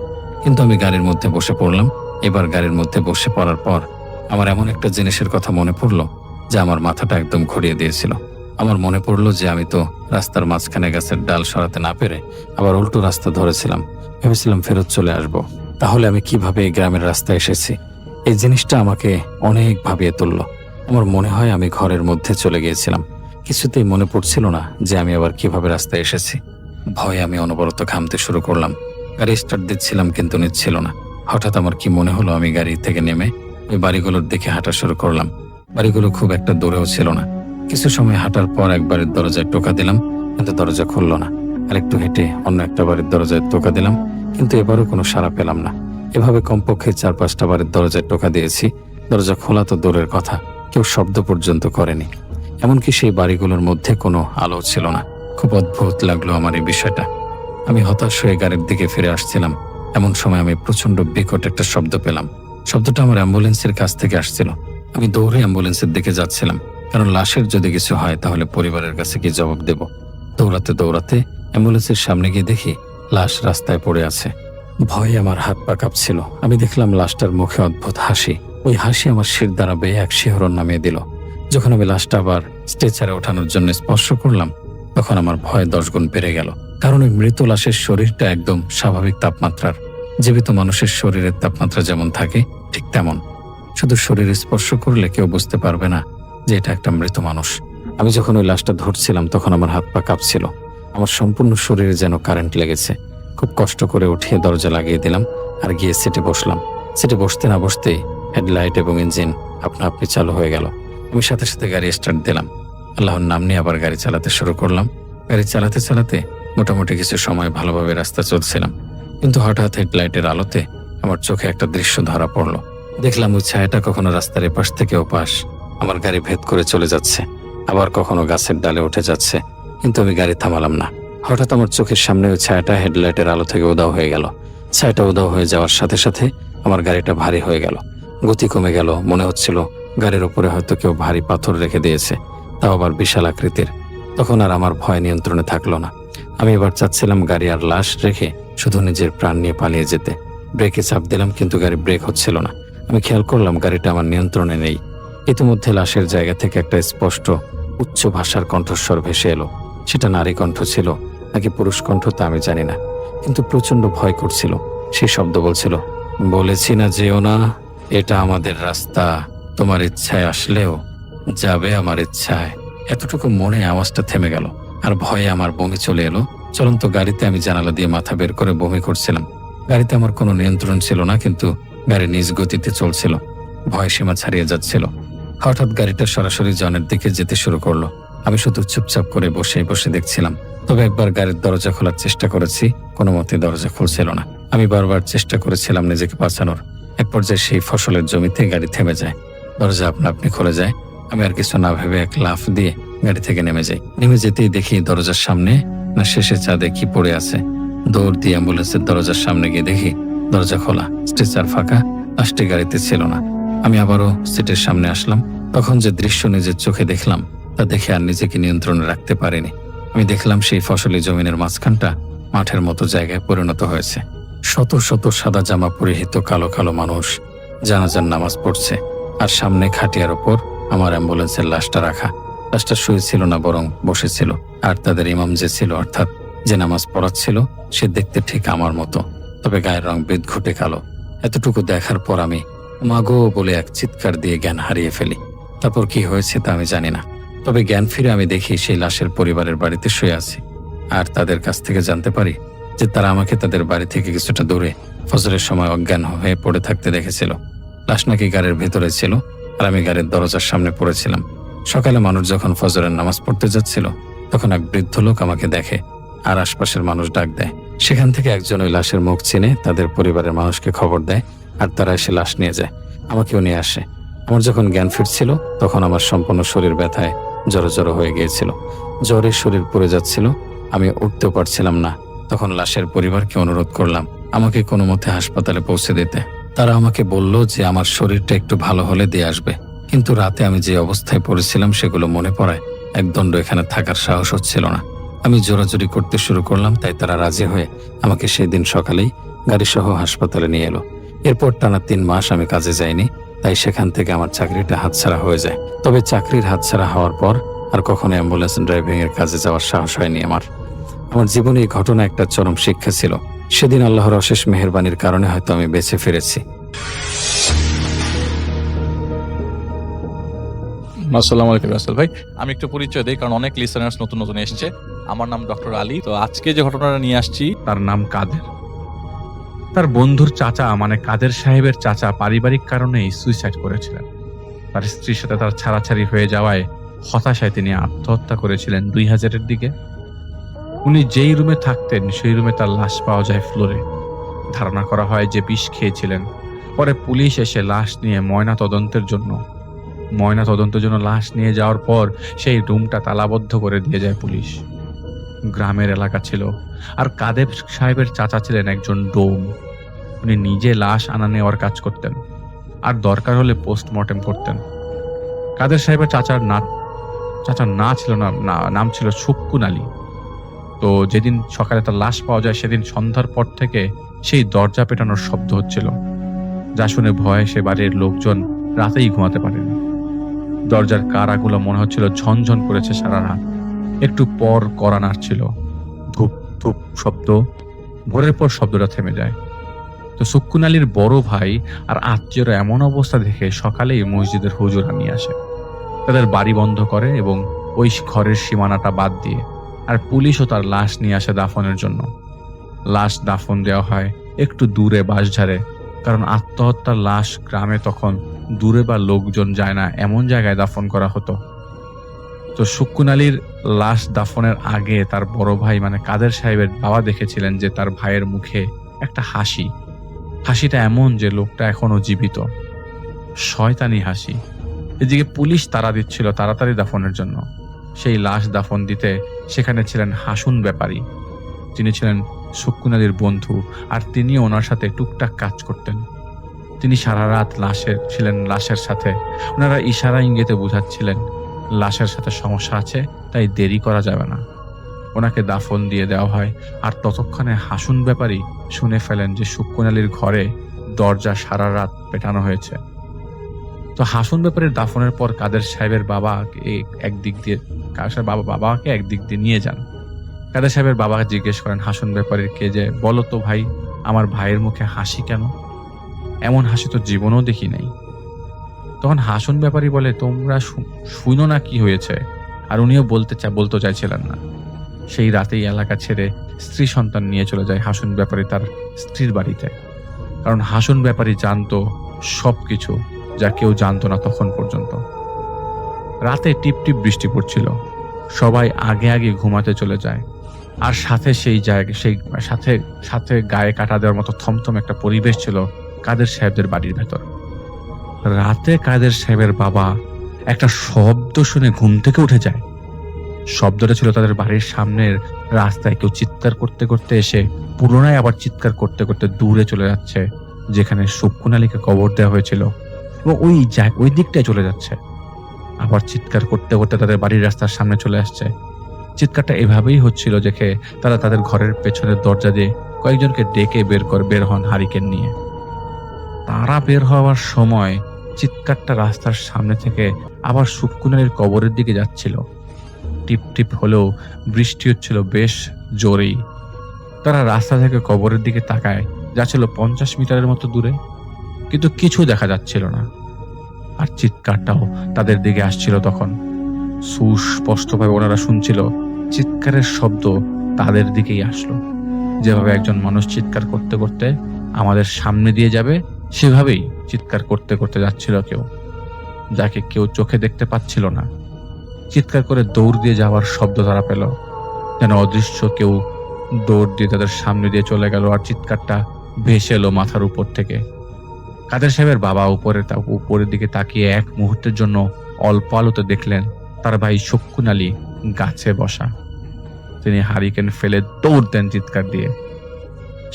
কিন্তু আমি গাড়ির মধ্যে বসে পড়লাম। এবার গাড়ির মধ্যে বসে পড়ার পর আমার এমন একটা জিনিসের কথা মনে পড়লো যে আমার মাথাটা একদম ঘুরিয়ে দিয়েছিল। আমার মনে পড়লো যে আমি তো রাস্তার মাঝখানে গাছের ডাল সরাতে না পেরে আবার উল্টো রাস্তা ধরেছিলাম। ভেবেছিলাম ফেরত চলে আসব। তাহলে আমি কিভাবে এই গ্রামের রাস্তায় এসেছি? এই জিনিসটা আমাকে অনেক ভাবিয়ে তুললো। আমার মনে হয় আমি ঘরের মধ্যে চলে গিয়েছিলাম। কিছুতেই মনে পড়ছিল না যে আমি আবার কিভাবে রাস্তায় এসেছি। ভয়ে আমি অনবরত ঘামতে শুরু করলাম। গাড়ি স্টার্ট দিচ্ছিলাম, কিন্তু নিচ্ছিল না। হঠাৎ আমার কি মনে হলো আমি গাড়ি থেকে নেমে ওই বাড়িগুলোর দিকে হাঁটা শুরু করলাম। বাড়িগুলো খুব একটা দূরেও ছিল না। কিছু সময় হাঁটার পর এক বাড়ির দরজায় টোকা দিলাম, কিন্তু দরজা খুলল না। আর একটু হেঁটে অন্য একটা বাড়ির দরজায় টোকা দিলাম, কিন্তু এবারও কোনো সাড়া পেলাম না। এভাবে কমপক্ষে 4-5টা বাড়ির দরজায় টোকা দিয়েছি। দরজা খোলা তো দূরের কথা, কেউ শব্দ পর্যন্ত করেনি। এমনকি সেই বাড়িগুলোর মধ্যে কোনো আলো ছিল না। খুব অদ্ভুত লাগলো আমার এই বিষয়টা। আমি হতাশ হয়ে গাড়ির দিকে ফিরে আসছিলাম। এমন সময় আমি প্রচন্ড বিকট একটা শব্দ পেলাম। শব্দটা আমার অ্যাম্বুলেন্সের কাছ থেকে আসছিল। আমি দৌড়ে অ্যাম্বুলেন্সের দিকে যাচ্ছিলাম, কারণ লাশের যদি কিছু হয় তাহলে পরিবারের কাছে কি জবাব দেব। দৌড়াতে দৌড়াতে অ্যাম্বুলেন্সের সামনে গিয়ে দেখি লাশ রাস্তায় পড়ে আছে। ভয়ে আমার হাত পা কাঁপছিল। আমি দেখলাম লাশটার মুখে অদ্ভুত হাসি। ওই হাসি আমার শির দ্বারা বেয়ে এক শিহরণ নামিয়ে দিল। যখন আমি লাশটা আবার স্ট্রেচারে ওঠানোর জন্য স্পর্শ করলাম, তখন আমার ভয় 10 গুণ বেড়ে গেল। কারণ ওই মৃত লাশের শরীরটা একদম স্বাভাবিক তাপমাত্রার। জীবিত মানুষের শরীরের তাপমাত্রা যেমন থাকে ঠিক তেমন, শুধু শরীরে স্পর্শ করলে কেউ বুঝতে পারবে না যে এটা একটা মৃত মানুষ। আমি যখন ওই লাশটা ধরছিলাম তখন আমার হাত পা কাঁপছিল। আমার সম্পূর্ণ শরীরে যেন কারেন্ট লেগেছে। খুব কষ্ট করে উঠিয়ে দরজা লাগিয়ে দিলাম আর গিয়ে সিটে বসলাম। সিটে বসতে না বসতেই হেডলাইট এবং ইঞ্জিন আপনা আপনি চালু হয়ে গেল। আমি সাথে সাথে গাড়ি স্টার্ট দিলাম। আল্লাহর নাম নিয়ে আবার গাড়ি চালাতে শুরু করলাম। গাড়ি চালাতে চালাতে মোটামুটি কিছু সময় ভালোভাবে রাস্তা চলছিলাম, কিন্তু হঠাৎ হেডলাইটের আলোতে আমার চোখে একটা দৃশ্য ধরা পড়লো। দেখলাম ওই ছায়াটা কখনো রাস্তার এপাশ থেকে ওপাশ আমার গাড়ি ভেদ করে চলে যাচ্ছে, আবার কখনো গাছের ডালে উঠে যাচ্ছে, কিন্তু আমি গাড়ি থামালাম না। হঠাৎ আমার চোখের সামনে ওই ছায়াটা হেডলাইটের আলো থেকে উধাও হয়ে গেল। ছায়াটা উধাও হয়ে যাওয়ার সাথে সাথে আমার গাড়িটা ভারী হয়ে গেল। গতি কমে গেল। মনে হচ্ছিল গাড়ির উপরে হয়তো কেউ ভারী পাথর রেখে দিয়েছে, তাও আবার বিশাল আকৃতির। তখন আর আমার ভয় নিয়ন্ত্রণে থাকলো না। আমি এবার চাচ্ছিলাম গাড়ি আর লাশ রেখে শুধু নিজের প্রাণ নিয়ে পালিয়ে যেতে। ব্রেকে চাপ দিলাম, কিন্তু গাড়ি ব্রেক হচ্ছিল না। আমি খেয়াল করলাম গাড়িটা আমার নিয়ন্ত্রণে নেই। ইতিমধ্যে লাশের জায়গা থেকে একটা স্পষ্ট উচ্চ ভাষার কণ্ঠস্বর ভেসে এলো। সেটা নারী কণ্ঠ ছিল নাকি পুরুষ কণ্ঠ তা আমি জানি না, কিন্তু প্রচন্ড ভয় করছিল। সেই শব্দ বলছিল, বলেছি না যেও না, এটা আমাদের রাস্তা, তোমার ইচ্ছায় আসলেও যাবে আমার ইচ্ছায়। এতটুকু মনে আওয়াজটা থেমে গেল। আর ভয়ে আমার বমি চলে এলো। চলন্ত গাড়িতে আমি জানালা দিয়ে মাথা বের করে বমি করছিলাম। গাড়িতে আমার কোনো নিয়ন্ত্রণ ছিল না, কিন্তু গাড়ি নিজ গতিতে চলছিল। ভয় সীমা ছাড়িয়ে যাচ্ছিল। হঠাৎ গাড়িটা সরাসরি জনের দিকে যেতে শুরু করলো। আমি শুধু চুপচাপ করে বসে বসে দেখছিলাম। তবে একবার গাড়ির দরজা খোলার চেষ্টা করেছি, কোনো মতে দরজা খুলছিল না। আমি বারবার চেষ্টা করেছিলাম নিজেকে বাঁচানোর। এক পর্যায়ে সেই ফসলের জমিতে গাড়ি থেমে যায়, দরজা আপনা আপনি খুলে যায়। আমি আর কিছু না ভেবে এক লাফ দিয়ে গাড়ি থেকে নেমে যাই। নেমে যেতেই দেখি দরজার সামনে না শেষে চাঁদে কি পড়ে আছে। দৌড় দিয়ে অ্যাম্বুলেন্সের দরজার সামনে গিয়ে দেখি দরজা খোলা, স্ট্রেচার ফাঁকা, লাশটি গাড়িতে ছিল না। আমি আবারও সিটের সামনে আসলাম। তখন যে দৃশ্য নিজের চোখে দেখলাম তা দেখে আর নিজেকে নিয়ন্ত্রণে রাখতে পারিনি। আমি দেখলাম সেই ফসলি জমিনের মাঝখানটা মাঠের মতো জায়গায় পরিণত হয়েছে। শত শত সাদা জামা পরিহিত কালো কালো মানুষ জানাজার নামাজ পড়ছে, আর সামনে খাটিয়ার ওপর আমার অ্যাম্বুলেন্সের লাশটা রাখা। লাশটা শুয়েছিল না, বরং বসেছিল। আর তাদের ইমাম যে ছিল, অর্থাৎ যে নামাজ পড়াচ্ছিল, সে দেখতে ঠিক আমার মতো, তবে গায়ের রং বিদঘুটে কালো। এতটুকু দেখার পর আমি মাগো বলে এক চিৎকার দিয়ে জ্ঞান হারিয়ে ফেলি। তারপর কি হয়েছে তা আমি জানি না, তবে জ্ঞান ফিরে আমি দেখি সেই লাশের পরিবারের বাড়িতে শুয়ে আছি। আর তাদের কাছ থেকে জানতে পারি যে তারা আমাকে তাদের বাড়ি থেকে কিছুটা দূরে ফজরের সময় অজ্ঞান হয়ে পড়ে থাকতে দেখেছিল। লাশ নাকি গাড়ির ভেতরে ছিল, আর আমি গাড়ির দরজার সামনে পড়েছিলাম। সকালে মানুষ যখন ফজরের নামাজ পড়তে যাচ্ছিল, তখন এক বৃদ্ধ লোক আমাকে দেখে আর আশপাশের মানুষ ডাক দেয়। সেখান থেকে একজন ওই লাশের মুখ চিনে তাদের পরিবারের মানুষকে খবর দেয়, আর তারা এসে লাশ নিয়ে যায়। আমাকেও নিয়ে আসে। আমার যখন জ্ঞান ফিরছিল, তখন আমার সম্পূর্ণ শরীর ব্যথায় জড়ো জড়ো হয়ে গিয়েছিল। জ্বরে শরীর পুড়ে যাচ্ছিল, আমি উঠতেও পারছিলাম না। তখন লাশের পরিবারকে অনুরোধ করলাম আমাকে কোনো মতে হাসপাতালে পৌঁছে দিতে। তারা আমাকে বলল যে আমার শরীরটা একটু ভালো হলে দিয়ে আসবে, কিন্তু রাতে আমি যে অবস্থায় পড়েছিলাম সেগুলো মনে পড়ায় একদণ্ড এখানে থাকার সাহস হচ্ছিল না। আমি জোরাজুরি করতে শুরু করলাম, তাই তারা রাজি হয়ে আমাকে সেই দিন সকালেই গাড়িসহ হাসপাতালে নিয়ে এলো। এরপর টানা 3 মাস আমি কাজে যাইনি, তাই সেখান থেকে আমার চাকরিটা হাতছাড়া হয়ে যায়। তবে চাকরির হাতছাড়া হওয়ার পর আর কখনো অ্যাম্বুলেন্স ড্রাইভিং এর কাজে যাওয়ার সাহস হয়নি আমার। আমার জীবনে এই ঘটনা একটা চরম শিক্ষা ছিল। সেদিন আল্লাহর অশেষ মেহেরবানির কারণে হয়তো আমি বেঁচে ফিরেছি। আসসালামু আলাইকুম রাসেল ভাই, আমি একটু পরিচয় দিই কারণ অনেক লিসেনার্স নতুন নতুন এসেছে। আমার নাম ডক্টর আলী। তো আজকে যে ঘটনাটা নিয়ে আসছি, তার নাম কাদের। তার বন্ধুর চাচা মানে কাদের সাহেবের চাচা পারিবারিক কারণেই সুইসাইড করেছিলেন। তার স্ত্রীর সাথে তার ছাড়াছাড়ি হয়ে যাওয়ায় হতাশায় তিনি আত্মহত্যা করেছিলেন 2000-এর দিকে। উনি যেই রুমে থাকতেন সেই রুমে তার লাশ পাওয়া যায় ফ্লোরে। ধারণা করা হয় যে বিষ খেয়েছিলেন। পরে পুলিশ এসে লাশ নিয়ে ময়না তদন্তের জন্য লাশ নিয়ে যাওয়ার পর সেই রুমটা তালাবদ্ধ করে দিয়ে যায় পুলিশ। গ্রামের এলাকা ছিল, আর কাদের সাহেবের চাচা ছিলেন একজন ডোম। উনি নিজে লাশ আনা নেওয়ার কাজ করতেন, আর দরকার হলে পোস্টমর্টেম করতেন। কাদের সাহেবের চাচার নাম ছিল সুক্কুন আলী। তো যেদিন সকালে তার লাশ পাওয়া যায় সেদিন সন্ধ্যার পর থেকে সেই দরজা পেটানোর শব্দ হচ্ছিল, যা শুনে ভয়ে সে বাড়ির লোকজন রাতেই ঘুমাতে পারেনি। দরজার কারাগুলো মনে হচ্ছিল ঝনঝন করেছে সারা রাত। একটু পর কড়া নাড়ছিল, ধূপ ধূপ শব্দ। ভোরের পর শব্দটা থেমে যায়। তো সুক্কুন আলীর বড় ভাই আর আত্মীয়রা এমন অবস্থা দেখে সকালেই মসজিদের হুজুরা নিয়ে আসে। তাদের বাড়ি বন্ধ করে এবং ওই ঘরের সীমানাটা বাদ দিয়ে, আর পুলিশও তার লাশ নিয়ে আসে দাফনের জন্য। লাশ দাফন দেওয়া হয় একটু দূরে বাঁশঝাড়ে, কারণ আত্মহত্যার লাশ গ্রামে তখন দূরে বা লোকজন যায় না এমন জায়গায় দাফন করা হতো। তো সুক্কুন আলীর লাশ দাফনের আগে তার বড় ভাই মানে কাদের সাহেবের বাবা দেখেছিলেন যে তার ভাইয়ের মুখে একটা হাসিটা এমন যে লোকটা এখনো জীবিত, শয়তানি হাসি। এদিকে পুলিশ তাড়া দিচ্ছিল তাড়াতাড়ি দাফনের জন্য। সেই লাশ দাফন দিতে সেখানে ছিলেন হাসুন ব্যাপারী, যিনি ছিলেন সুক্কুন আলীর বন্ধু, আর তিনি ওনার সাথে টুকটাক কাজ করতেন। তিনি সারা রাত লাশের সাথে। ওনারা ইশারা ইঙ্গিতে বুঝাচ্ছিলেন লাশের সাথে সমস্যা আছে, তাই দেরি করা যাবে না। ওনাকে দাফন দিয়ে দেওয়া হয়, আর ততক্ষণে হাসুন ব্যাপারী শুনে ফেলেন যে সুক্কুন আলীর ঘরে দরজা সারা রাত পেটানো হয়েছে। তো হাসুন ব্যাপারীর দাফনের পর কাদের সাহেবের বাবাকে একদিক দিয়ে নিয়ে যান। কাদের সাহেবের বাবা জিজ্ঞেস করেন হাসুন ব্যাপারীকে যে, বলো তো ভাই, আমার ভাইয়ের মুখে হাসি কেন? এমন হাসি তো জীবনেও দেখি নাই। তখন হাসুন ব্যাপারী বলে, তোমরা শুনো না কি হয়েছে? আর উনিও বলতে চাইছিলেন না। সেই রাতেই এলাকা ছেড়ে স্ত্রী সন্তান নিয়ে চলে যায় হাসুন ব্যাপারী তার স্ত্রীর বাড়িতে। কারণ হাসুন ব্যাপারী জানতো সবকিছু যা কেউ জানতো না তখন পর্যন্ত। রাতে টিপ টিপ বৃষ্টি পড়ছিল, সবাই আগে আগে ঘুমাতে চলে যায়। আর সাথে সেই সাথে গায়ে কাটা দেওয়ার মতো থমথম একটা পরিবেশ ছিল কাদের সাহেবদের বাড়ির ভেতর। রাতে কাদের সাহেবের বাবা একটা শব্দ শুনে ঘুম থেকে উঠে যায়। শব্দটা ছিল তাদের বাড়ির সামনের রাস্তায় কেউ চিৎকার করতে করতে এসে পুনরায় আবার চিৎকার করতে করতে দূরে চলে যাচ্ছে, যেখানে সুক্কুন আলীকে কবর দেওয়া হয়েছিল, এবং ওই দিকটায় চলে যাচ্ছে। আবার চিৎকার করতে করতে তাদের বাড়ির রাস্তার সামনে চলে আসছে। চিৎকারটা এভাবেই হচ্ছিল দেখে তারা তাদের ঘরের পেছনের দরজা দিয়ে কয়েকজনকে ডেকে বের হন হারিকেন নিয়ে। তারা বের হওয়ার সময় চিৎকারটা রাস্তার সামনে থেকে আবার সুক্কুন আলীর কবরের দিকে যাচ্ছিল। টিপ টিপ হলেও বৃষ্টি হচ্ছিল বেশ জোরেই। তারা রাস্তা থেকে কবরের দিকে তাকায়, যা ছিল 50 মিটারের মতো দূরে, কিন্তু কিছু দেখা যাচ্ছিল না। আর চিৎকারটাও তাদের দিকে আসছিল তখন। সুস্পষ্টভাবে ওনারা শুনছিল চিৎকারের শব্দ তাদের দিকেই আসলো। যেভাবে একজন মানুষ চিৎকার করতে করতে আমাদের সামনে দিয়ে যাবে, সেভাবেই চিৎকার করতে করতে যাচ্ছিল কেউ, যাকে কেউ চোখে দেখতে পাচ্ছিল না। চিৎকার করে দৌড় দিয়ে যাওয়ার শব্দ তারা পেল, যেন অদৃশ্য কেউ দৌড় দিয়ে তাদের সামনে দিয়ে চলে গেল। আর চিৎকারটা ভেসে এলো মাথার উপর থেকে। কাদের সাহেবের বাবা উপরের দিকে তাকিয়ে এক মুহূর্তের জন্য অল্প আলোতে দেখলেন তার ভাই সুক্কুন আলী গাছে বসা। তিনি হারিকেন ফেলে দৌড় দেন চিৎকার দিয়ে।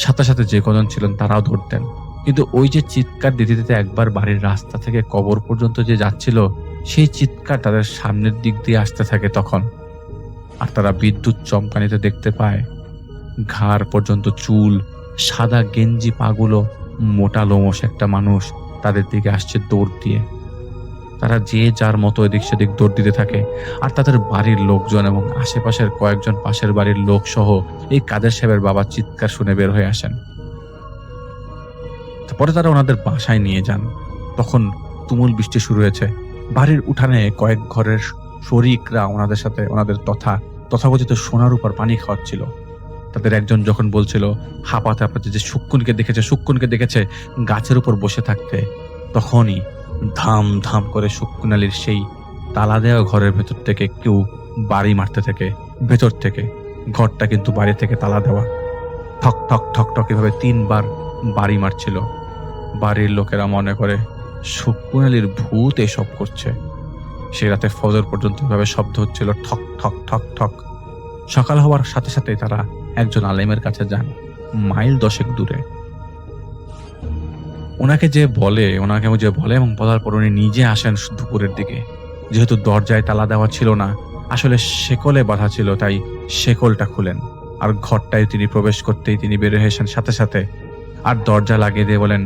সাথে সাথে যে কজন ছিলেন তারাও দৌড় দেন। কিন্তু ওই যে চিৎকার দিতে দিতে একবার বাড়ির রাস্তা থেকে কবর পর্যন্ত যে যাচ্ছিল, সেই চিৎকার তাদের সামনের দিক দিয়ে আসতে থাকে তখন। আর তারা বিদ্যুৎ চমকানিতে দেখতে পায় ঘাড় পর্যন্ত চুল, সাদা গেঞ্জি পাগুলো, মোটা লোমশ একটা মানুষ তাদের দিকে আসছে দৌড় দিয়ে। তারা যে যার মতো এদিক সেদিক দৌড় দিতে থাকে। আর তাদের বাড়ির লোকজন এবং আশেপাশের কয়েকজন পাশের বাড়ির লোক সহ এই কাদের সাহেবের বাবা চিৎকার শুনে বের হয়ে আসেন। তারপরে তারা ওনাদের বাসায় নিয়ে যান। তখন তুমুল বৃষ্টি শুরু হয়েছে। বাড়ির উঠানে কয়েক ঘরের শরিকরা ওনাদের সাথে ওনাদের তথাকথিত সোনার উপর পানি খাওয়াচ্ছিল। তাদের একজন যখন বলছিল হাঁপাতে হাঁপাতে যে সুক্কুনকে দেখেছে গাছের উপর বসে থাকতে, তখনই ধাম ধাম করে সুক্কুন আলীর সেই তালা দেওয়া ঘরের ভেতর থেকে কেউ বাড়ি মারতে থাকে। ভেতর থেকে, ঘরটা কিন্তু বাড়ি থেকে তালা দেওয়া। ঠক ঠক ঠক ঠক এভাবে 3 বার বাড়ি মারছিল। বাড়ির লোকেরা মনে করে সুক্কুন আলীর ভূত এসব করছে। সে রাতে ফজর পর্যন্ত এভাবে শব্দ হচ্ছিল, ঠক ঠক ঠক ঠক। সকাল হওয়ার সাথে সাথে তারা একজন আলেমের কাছে যান, মাইল 10 দূরে। ওনাকে যে বলে এবং বলার পর উনি নিজে আসেন দুপুরের দিকে। যেহেতু দরজায় তালা দেওয়া ছিল না, আসলে শেকলে বাঁধা ছিল, তাই শেকলটা খুলেন। আর ঘরটায় তিনি প্রবেশ করতেই তিনি বের হয়ে এসেন সাথে সাথে। আর দরজা লাগিয়ে দিয়ে বলেন,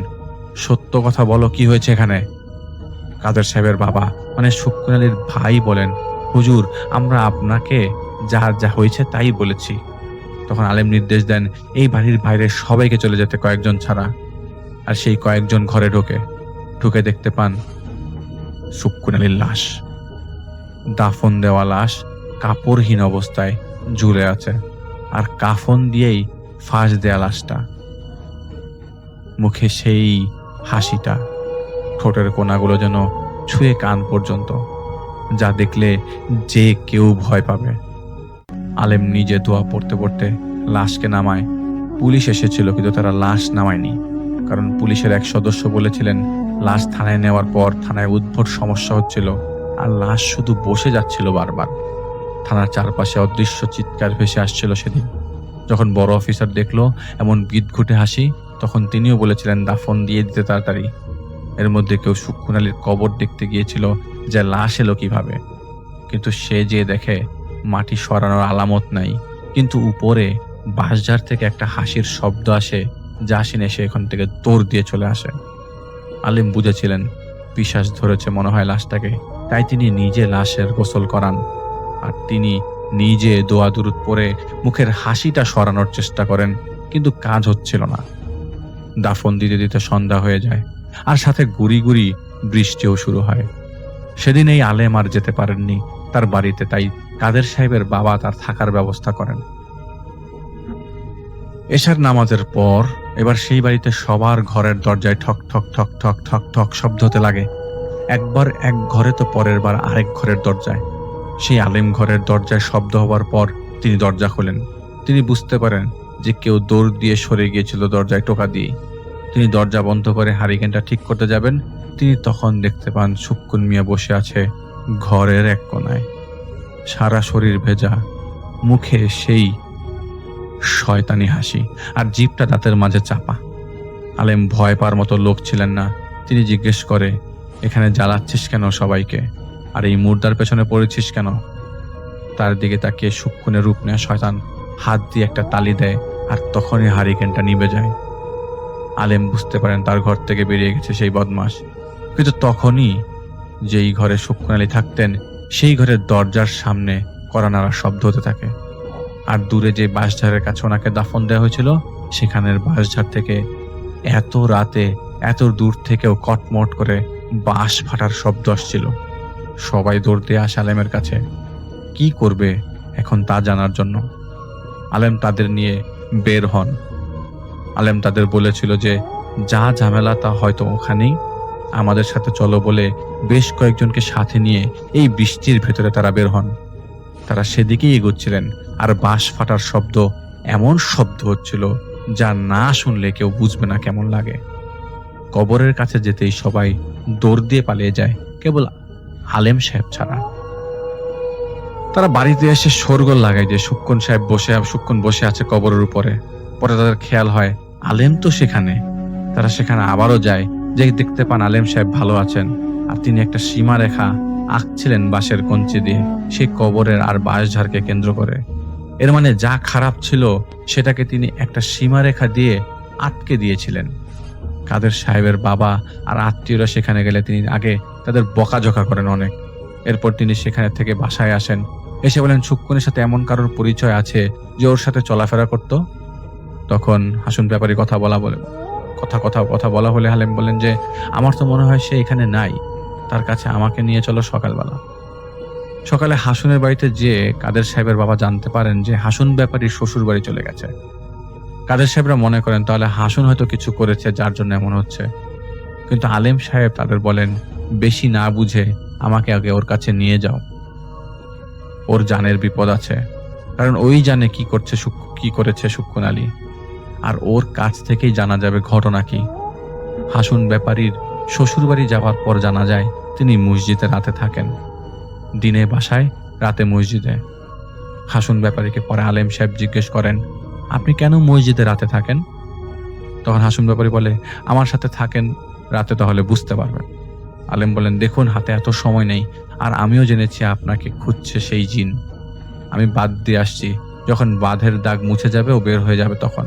সত্য কথা বলো, কি হয়েছে এখানে? কাদের সাহেবের বাবা মানে সুক্কুন আলীর ভাই বলেন, হুজুর, আমরা আপনাকে যা যা হয়েছে তাই বলেছি। তখন আলেম নির্দেশ দেন এই বাড়ির বাইরে সবাইকে চলে যেতে, কয়েকজন ছাড়া। আর সেই কয়েকজন ঘরে ঢুকে দেখতে পান সুক্কুন আলীর লাশ, দাফন দেওয়া লাশ, কাপড়হীন অবস্থায় ঝুলে আছে। আর কাফন দিয়েই ফাঁস দেয়া লাশটা। মুখে সেই হাসিটা, ঠোঁটের কোনাগুলো যেন ছুঁয়ে কান পর্যন্ত, যা দেখলে যে কেউ ভয় পাবে। আলেম নিজে দোয়া পড়তে পড়তে লাশকে নামায়। পুলিশ এসেছিল, কিন্তু তারা লাশ নামায়নি, কারণ পুলিশের এক সদস্য বলেছিলেন লাশ থানায় নেওয়ার পর থানায় উদ্ভট সমস্যা হচ্ছিল, আর লাশ শুধু বসে যাচ্ছিল বারবার। থানার চারপাশে অদৃশ্য চিৎকার ভেসে আসছিল সেদিন। যখন বড় অফিসার দেখলো এমন বিদঘুটে হাসি, তখন তিনিও বলেছিলেন দাফন দিয়ে দিতে তাড়াতাড়ি। এর মধ্যে কেউ সুক্কুন আলীর কবর দেখতে গিয়েছিল, যে লাশ এলো কিভাবে, কিন্তু সে যে দেখে মাটি সরানোর আলামত নাই, কিন্তু উপরে বাঁশঝাড় থেকে একটা হাসির শব্দ আসে, যা শুনে সে এখান থেকে দৌড় দিয়ে চলে আসে। আলিম বুঝেছিলেন পিশাচ ধরেছে মনে হয় লাশটাকে, তাই তিনি নিজে লাশের গোসল করান। আর তিনি নিজে দোয়া দুরুদ পড়ে মুখের হাসিটা সরানোর চেষ্টা করেন, কিন্তু কাজ হচ্ছিল না। দাফন দিতে দিতে সন্ধ্যা হয়ে যায়, আর সাথে গুড়ি গুড়ি বৃষ্টিও শুরু হয়। সেদিন এই আলেম আর যেতে পারেননি তার বাড়িতে, তাই কাদের সাহেবের বাবা তার থাকার ব্যবস্থা করেন। এশার নামাজের পর এবার সেই বাড়িতে সবার ঘরের দরজায় ঠক ঠক ঠক ঠক ঠক ঠক শব্দ হতে লাগে। একবার এক ঘরে তো পরের বার আরেক ঘরের দরজায়। সেই আলেম ঘরের দরজায় শব্দ হওয়ার পর তিনি দরজা খোলেন। তিনি বুঝতে পারেন যে কেউ দৌড় দিয়ে সরে গিয়েছিল দরজায় টোকা দিয়ে। তিনি দরজা বন্ধ করে হারিকেনটা ঠিক করতে যাবেন, তিনি তখন দেখতে পান শুক্কুন মিয়া বসে আছে ঘরের এক কোনায়, সারা শরীর ভেজা, মুখে সেই শয়তানি হাসি আর জিভটা দাঁতের মাঝে চাপা। আলেম ভয় পাওয়ার মতো লোক ছিলেন না। তিনি জিজ্ঞেস করে, এখানে জ্বালাচ্ছিস কেন সবাইকে, আর এই মুর্দার পেছনে পড়েছিস কেন? তার দিকে তাকিয়ে শুক্কুনের রূপ নেয়া শয়তান হাত দিয়ে একটা তালি দেয়, আর তখনই হারিকেনটা নিভে যায়। আলেম বুঝতে পারেন তার ঘর থেকে বেরিয়ে গেছে সেই বদমাশ। কিন্তু তখনই যেই ঘরে শুক্কুন আলী থাকতেন সেই ঘরের দরজার সামনে কড়া নাড়ার শব্দ হতে থাকে, আর দূরে যে বাঁশঝাড়ের কাছে ওনাকে দাফন দেওয়া হয়েছিল সেখানের বাঁশঝাড় থেকে এত রাতে এত দূর থেকেও কটমট করে বাঁশ ফাটার শব্দ আসছিল। সবাই দৌড় দিয়ে আসে আলেমের কাছে, কি করবে এখন তা জানার জন্য। আলেম তাদের নিয়ে বের হন। আলেম তাদের বলেছিল যে যা ঝামেলা তা হয়তো ওখানেই, আমাদের সাথে চলো বলে বেশ কয়েকজনকে সাথে নিয়ে এই বৃষ্টির ভেতরে তারা বের হন। তারা সেদিকেই এগোচ্ছিলেন, আর বাঁশ ফাটার শব্দ এমন শব্দ হচ্ছিল যা না শুনলে কেউ বুঝবে না কেমন লাগে। কবরের কাছে যেতেই সবাই দৌড় দিয়ে পালিয়ে যায়, কেবল আলেম সাহেব ছাড়া। তারা বাড়িতে এসে শোরগোল লাগায় যে শুক্কুন বসে আছে কবরের উপরে। পরে তাদের খেয়াল হয় আলেম তো সেখানে। তারা সেখানে আবারও যায়, যে দেখতে পান আলেম সাহেব ভালো আছেন, আর তিনি একটা সীমারেখা আঁকছিলেন বাঁশের কঞ্চি দিয়ে সেই কবরের আর বাঁশঝাড়কে কেন্দ্র করে। এর মানে যা খারাপ ছিল সেটাকে তিনি একটা সীমারেখা দিয়ে আটকে দিয়েছিলেন। কাদের সাহেবের বাবা আর আত্মীয়রা সেখানে গেলে তিনি আগে তাদের বকাঝকা করেন অনেক। এরপর তিনি সেখানে থেকে বাসায় আসেন, এসে বলেন শুক্কুনের সাথে এমন কারোর পরিচয় আছে যে ওর সাথে চলাফেরা করত। তখন হাসুন ব্যাপারী কথা বলা হলে আলেম বলেন যে আমার তো মনে হয় সে এখানে নাই, তার কাছে আমাকে নিয়ে চলো সকালে হাসুনের বাড়িতে যে কাদের সাহেবের বাবা জানতে পারেন যে হাসুন ব্যাপারীর শ্বশুর বাড়ি চলে গেছে। কাদের সাহেবরা মনে করেন তাহলে হাসুন হয়তো কিছু করেছে যার জন্য এমন হচ্ছে। কিন্তু আলেম সাহেব তাদের বলেন বেশি না বুঝে আমাকে আগে ওর কাছে নিয়ে যাও, ওর জানের বিপদ আছে, কারণ ওই জানে কি করেছে শুক্কুন আলী, আর ওর কাছ থেকেই জানা যাবে ঘটনা কি। হাসুন ব্যাপারীর শ্বশুর বাড়ি যাওয়ার পর জানা যায় তিনি মসজিদে রাতে থাকেন, দিনে বাসায় রাতে মসজিদে। হাসুন ব্যাপারীকে পরে আলেম সাহেব জিজ্ঞেস করেন, আপনি কেন মসজিদে রাতে থাকেন? তখন হাসুন ব্যাপারী বলে, আমার সাথে থাকেন রাতে তাহলে বুঝতে পারবেন। আলেম বলেন, দেখুন হাতে এত সময় নেই, আর আমিও জেনেছি আপনাকে খুঁজছে সেই জিন। আমি বাদ দিয়ে আসছি, যখন বাঁধের দাগ মুছে যাবে ও বের হয়ে যাবে তখন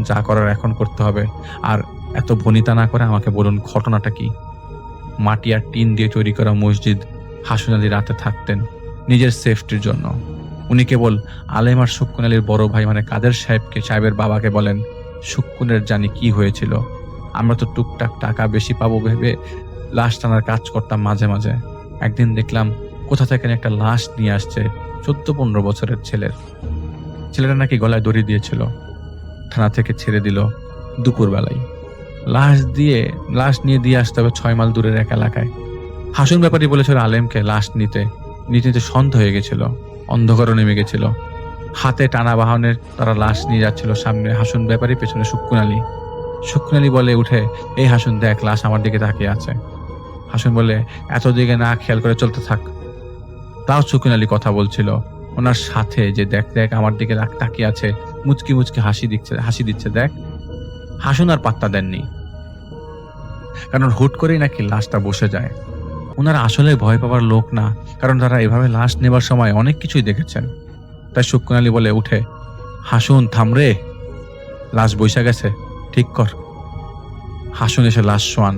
যা করার এখন করতে হবে। আর এত ভনিতা না করে আমাকে বলুন ঘটনাটা কি। মাটি আর টিন দিয়ে তৈরি করা মসজিদ হাসুন আলী রাতে থাকতেন নিজের সেফটির জন্য। উনি কেবল আলেম আর শুক্কুন আলীর বড় ভাই মানে কাদের সাহেবের বাবাকে বলেন, শুক্কুনের জানি কি হয়েছিল, আমরা তো টুকটাক টাকা বেশি পাবো ভেবে লাশ টানার কাজ করতাম মাঝে মাঝে। একদিন দেখলাম কোথা থেকে একটা লাশ নিয়ে আসছে 14-15 বছরের ছেলেটা নাকি গলায় দড়ি দিয়েছিল, থানা থেকে ছেড়ে দিল দুপুরবেলায়। লাশ নিয়ে দিয়ে আসতে হবে 6 মাইল দূরের এক এলাকায়। হাসুন ব্যাপারী বলেছিল আলেমকে লাশ নিতে সন্দেহ হয়ে গেছিল, অন্ধকারও নেমে গেছিল। হাতে টানা বাহনের তারা লাশ নিয়ে যাচ্ছিল, সামনে হাসুন ব্যাপারী, পেছনে শুক্কুন আলী বলে উঠে, এই হাসুন দেখ লাশ আমার দিকে তাকিয়ে আছে। হাসুন বলে, এত দিকে না খেয়াল করে চলতে থাক। তাও শুক্কুন আলী কথা বলছিল ওনার সাথে যে দেখ আমার দিকে তাকিয়ে আছে, মুচকি হাসি দিচ্ছে দেখ। হাসুন আর পাত্তা দেননি, কারণ হুট করেই নাকি লাশটা বসে যায়। ওনারা আসলে ভয় পাওয়ার লোক না, কারণ তারা এভাবে লাশ নেবার সময় অনেক কিছুই দেখেছেন। তাই শুক্কুন আলী বলে উঠে, হাসুন থামরে, লাশ বসে গেছে, ঠিক কর। হাসুন এসে লাশ শোয়ান।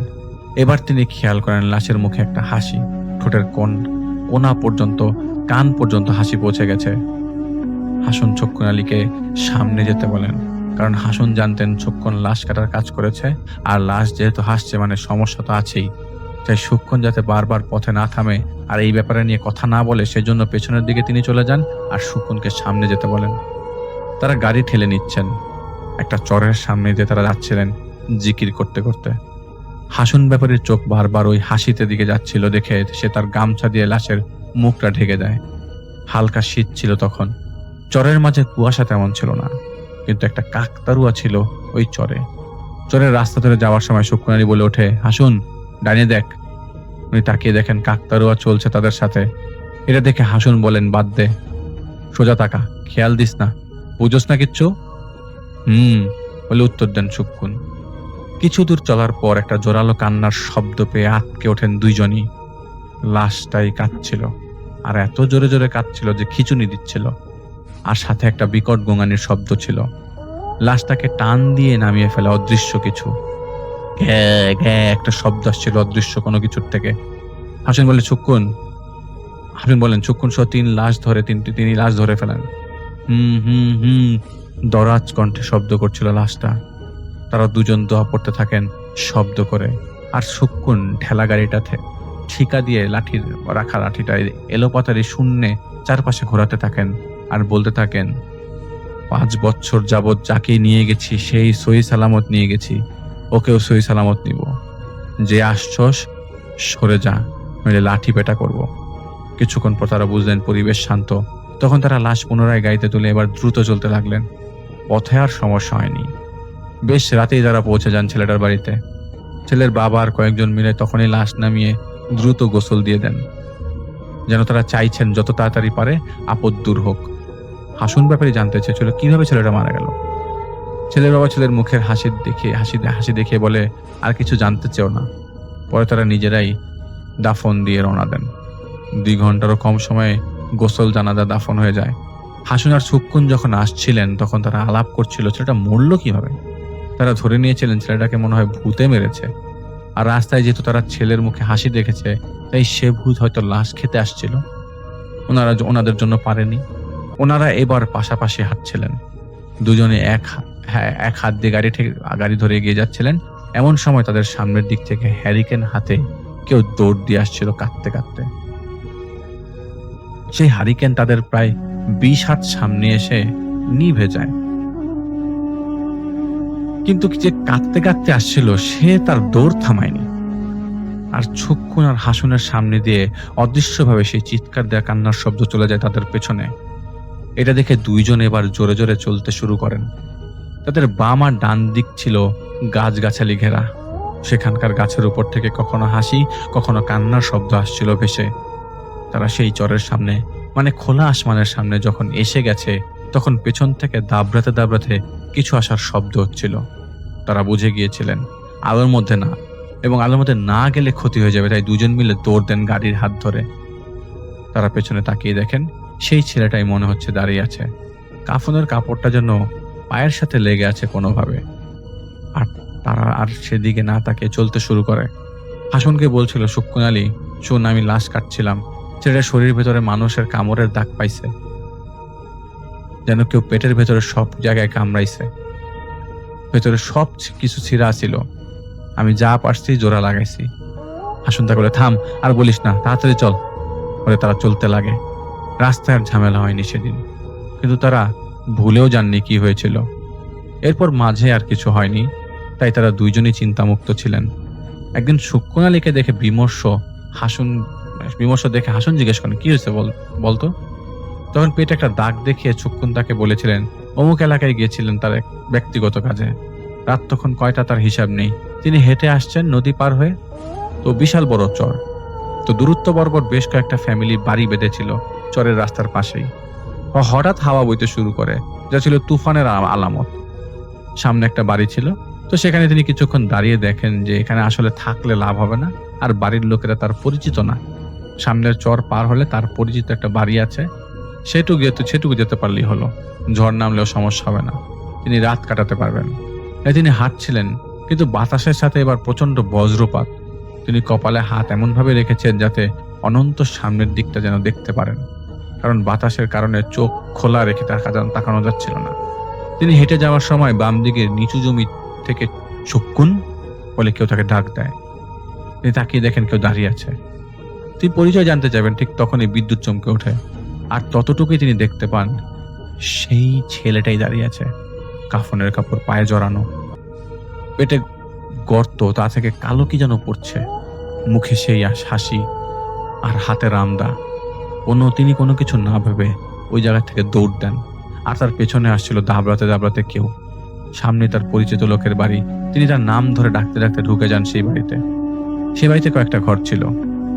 এবার তিনি খেয়াল করেন লাশের মুখে একটা হাসি, ঠোঁটের কোনা পর্যন্ত, কান পর্যন্ত হাসি পৌঁছে গেছে। হাসুন শুক্কুন আলীকে সামনে যেতে বলেন, কারণ হাসুন জানতেন শুক্কুন লাশ কাটার কাজ করেছে, আর লাশ যেহেতু হাসছে মানে সমস্যা তো আছেই। চাই সুক্ষণ যাতে বারবার পথে না থামে আর এই ব্যাপারে নিয়ে কথা না বলে, সেজন্য পেছনের দিকে তিনি চলে যান আর সুক্ষণকে সামনে যেতে বলেন। তারা গাড়ি ঠেলে নিচ্ছেন। একটা চরের সামনে দিয়ে তারা যাচ্ছিলেন জিকির করতে করতে। হাসুন ব্যাপারীর চোখ বারবার ওই হাসিতে দিকে যাচ্ছিল দেখে সে তার গামছা দিয়ে লাশের মুখটা ঢেকে দেয়। হালকা শীত ছিল তখন। চরের মাঝে কুয়াশা তেমন ছিল না, কিন্তু একটা কাকতারুয়া ছিল ওই চরে। চরের রাস্তা ধরে যাওয়ার সময় সুক্ষণ আলী বলে ওঠে, হাসুন ডাইনে দেখ। উনি তাকিয়ে দেখেন কাকতারুয়া চলছে তাদের সাথে। এটা দেখে হাসুন বলেন, বাদ দে, সোজা তাকা, খেয়াল দিস না, বুঝোস না কিচ্ছু? বলে উত্তর দেন সুক্ষণ। কিছু দূর চলার পর একটা জোরালো কান্নার শব্দ পেয়ে আটকে ওঠেন দুইজনই। লাশটাই কাঁদছিল, আর এত জোরে জোরে কাঁদছিল যে খিচুনি দিচ্ছিল, আর সাথে একটা বিকট গোঙানির শব্দ ছিল। লাশটাকে টান দিয়ে নামিয়ে ফেলা অদৃশ্য কিছু। ঘ্যাঁ ঘ্যাঁ একটা শব্দ আসছিল অদৃশ্য কোনো কিছুর থেকে। হাসিন বলেন সুক্ষণ সহ তিনি লাশ ধরে ফেলেন। দরাজ কণ্ঠে শব্দ করছিল লাশটা। তারা দুজন দোয়া পড়তে থাকেন শব্দ করে, আর সুক্ষণ ঠেলা গাড়িটাতে ঠিকা দিয়ে লাঠিটা এলোপাতারি শূন্যে চারপাশে ঘোরাতে থাকেন আর বলতে থাকেন, 5 বছর যাবৎ যাকে নিয়ে গেছি সেই সহি সালামত নিয়ে গেছি, ওকেও সহি সালামত নিব। যে আসছস সরে যা, নইলে লাঠি পেটা করব। কিছুক্ষণ পর তারা বুঝলেন পরিবেশ শান্ত। তখন তারা লাশ পুনরায় গাড়িতে তুলে এবার দ্রুত চলতে লাগলেন। পথে আর সমস্যা হয়নি। বেশ রাতেই তারা পৌঁছে যান ছেলেটার বাড়িতে। ছেলের বাবা আর কয়েকজন মিলে তখনই লাশ নামিয়ে দ্রুত গোসল দিয়ে দেন, যেন তারা চাইছেন যত তাড়াতাড়ি পারে আপদ দূর হোক। হাসুন ব্যাপারে জানতে চেয়েছিল কিভাবে ছেলেটা মারা গেল। ছেলের বাবা ছেলের মুখের হাসি দেখে বলে, আর কিছু জানতে চেও না। পরে তারা নিজেরাই দাফন দিয়ে রওনা দেন। 2 ঘন্টারও কম সময়ে গোসল জানাজা দাফন হয়ে যায়। হাসুন আর সুক্ষণ যখন আসছিলেন তখন তারা আলাপ করছিল ছেলেটা মরল কিভাবে। তারা ধরে নিয়েছিলেন ছেলেটাকে মনে হয় ভূতে মেরেছে, আর রাস্তায় যেহেতু তারা ছেলের মুখে হাসি দেখেছে তাই সে ভূত হয়তো লাশ খেতে আসছিল। ওনাদের জন্য পারেনি। ওনারা এবার পাশাপাশি হাঁটছিলেন, দুজনে এক হাত দিয়ে গাড়ি ধরে এগিয়ে যাচ্ছিলেন। এমন সময় তাদের সামনের দিক থেকে হ্যারিকেন হাতে কেউ দৌড় দিয়ে আসছিল কাঁদতে কাঁদতে। সেই হ্যারিকেন তাদের প্রায় 20 হাত সামনে এসে নিভে যায়। কিন্তু যে কাঁদতে কাঁদতে আসছিল সে তার দৌড় থামায়নি, আর সুক্ষণ আর হাসুনের সামনে দিয়ে অদৃশ্যভাবে সেই চিৎকার দেয়া কান্নার শব্দ চলে যায় তাদের পেছনে। এটা দেখে দুইজন এবার জোরে জোরে চলতে শুরু করেন। তাদের বাম আর ডান দিক ছিল গাছগাছালি ঘেরা। সেখানকার গাছের উপর থেকে কখনো হাসি কখনো কান্নার শব্দ আসছিল ভেসে। তারা সেই চরের সামনে, মানে খোলা আসমানের সামনে যখন এসে গেছে তখন পেছন থেকে দাবড়াতে দাবড়াতে কিছু আসার শব্দ হচ্ছিল। তারা বুঝে গিয়েছিলেন আলোর মধ্যে না, এবং আলোর মধ্যে না গেলে ক্ষতি হয়ে যাবে, তাই দুজন মিলে দৌড় দেন গাড়ির হাত ধরে। তারা পেছনে তাকিয়ে দেখেন সেই ছেলেটাই মনে হচ্ছে দাঁড়িয়ে আছে। কাফনের কাপড়টা যেন পায়ের সাথে লেগে আছে কোনোভাবে, আর তারা আর সেদিকে না তাকিয়ে চলতে শুরু করে। হাসুনকে বলছিল, সুক্ষণ আলী শোন, আমি লাশ কাটছিলাম, ছেলেটার শরীরের ভেতরে মানুষের কামড়ের দাগ পাইছে, যেন কেউ পেটের ভেতরে সব জায়গায় কামড়াইছে, ভেতরে সব কিছু ছিঁড়া ছিল। আমি যা পারছি জোড়া লাগাইছি। হাসুন তা বলে, থাম, আর বলিস না, তাড়াতাড়ি চল। বলে তারা চলতে লাগে। রাস্তায় আর ঝামেলা হয়নি সেদিন, কিন্তু তারা ভুলেও জাননি কি হয়েছিল। এরপর মাঝে আর কিছু হয়নি, তাই তারা দুইজনই চিন্তামুক্ত ছিলেন। একদিন সুক্ষণ আলীকে দেখে বিমর্ষ দেখে হাসুন জিজ্ঞেস করেন, কি হয়েছে বলতো। তখন পেটে একটা দাগ দেখিয়ে সুক্ষণ তাকে বলেছিলেন অমুক এলাকায় গিয়েছিলেন তার এক ব্যক্তিগত কাজে। রাত তখন কয়টা তার হিসাব নেই। তিনি হেঁটে আসছেন নদী পার হয়ে। তো বিশাল বড় চর, তো দূরত্ব বরাবর বেশ কয়েকটা ফ্যামিলি বাড়ি বেঁধেছিল চরের রাস্তার পাশেই। হঠাৎ হাওয়া বইতে শুরু করে, যা ছিল তুফানের আলামত। সামনে একটা বাড়ি ছিল, তো সেখানে তিনি কিছুক্ষণ দাঁড়িয়ে দেখেন যে এখানে আসলে থাকলে লাভ হবে না, আর বাড়ির লোকেরা তার পরিচিত না। সামনের চর পার হলে তার পরিচিত একটা বাড়ি আছে, সেটুকু যেতে পারলেই হলো। ঝড় নামলেও সমস্যা হবে না, তিনি রাত কাটাতে পারবেন। তাই তিনি হাঁটছিলেন, কিন্তু বাতাসের সাথে এবার প্রচন্ড বজ্রপাত। তিনি কপালে হাত এমনভাবে রেখেছেন যাতে অনন্ত সামনের দিকটা যেন দেখতে পারেন, কারণ বাতাসের কারণে চোখ খোলা রেখে তাকানো যাচ্ছিল না। তিনি হেঁটে যাওয়ার সময় বাম দিকের নিচু জমি থেকে সুক্ষণ বলে কেউ তাকে ডাক দেয়। তিনি তাকিয়ে দেখেন কেউ দাঁড়িয়ে আছে। তিনি পরিচয় জানতে চাইবেন, ঠিক তখনই বিদ্যুৎ চমকে ওঠে। আর ততটুকুই তিনি দেখতে পান সেই ছেলেটাই দাঁড়িয়ে আছে, কাফনের কাপড় পায়ে জড়ানো, পেটে গর্ত, তা থেকে কালো কি যেন পড়ছে, মুখে সেই হাসি আর হাতে রামদা। তিনি কোনো কিছু না ভেবে ওই জায়গা থেকে দৌড় দেন। আর তার পেছনে আসছিল দাবড়াতে দাবড়াতে কেউ। সামনে তার পরিচিত লোকের বাড়ি। তিনি তার নাম ধরে ডাকতে ডাকতে ঢুকে যান সেই বাড়িতে। সেই বাড়িতে কয়েকটা ঘর ছিল,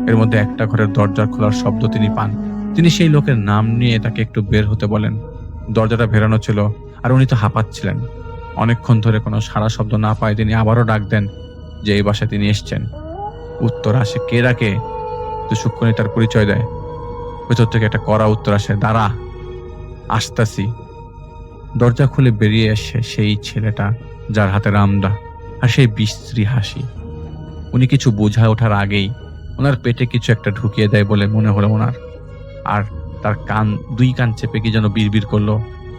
এর মধ্যে একটা ঘরের দরজা খোলার শব্দ তিনি পান। তিনি সেই লোকের নাম নিয়ে তাকে একটু বের হতে বলেন। দরজাটা ভেরানো ছিল আর উনি তো হাঁপাচ্ছিলেন। অনেকক্ষণ ধরে কোনো সাড়া শব্দ না পায় তিনি আবারও ডাক দেন যে এই বাসায় তিনি এসছেন। উত্তর আসে, কে ডাকে? তো শুক্কুনি তার পরিচয় দেয়। ভেতর থেকে একটা কড়া উত্তর আসে, দাঁড়া, আসতাছি। দরজা খুলে বেরিয়ে এসে সেই ছেলেটা, যার হাতে রামদা আর সেই বিশ্রী হাসি। উনি কিছু বোঝা ওঠার আগেই ওনার পেটে কিছু একটা ঢুকিয়ে দেয় বলে মনে হলো ওনার। আর তার দুই কান চেপে কি যেন বিড়বিড় করলো।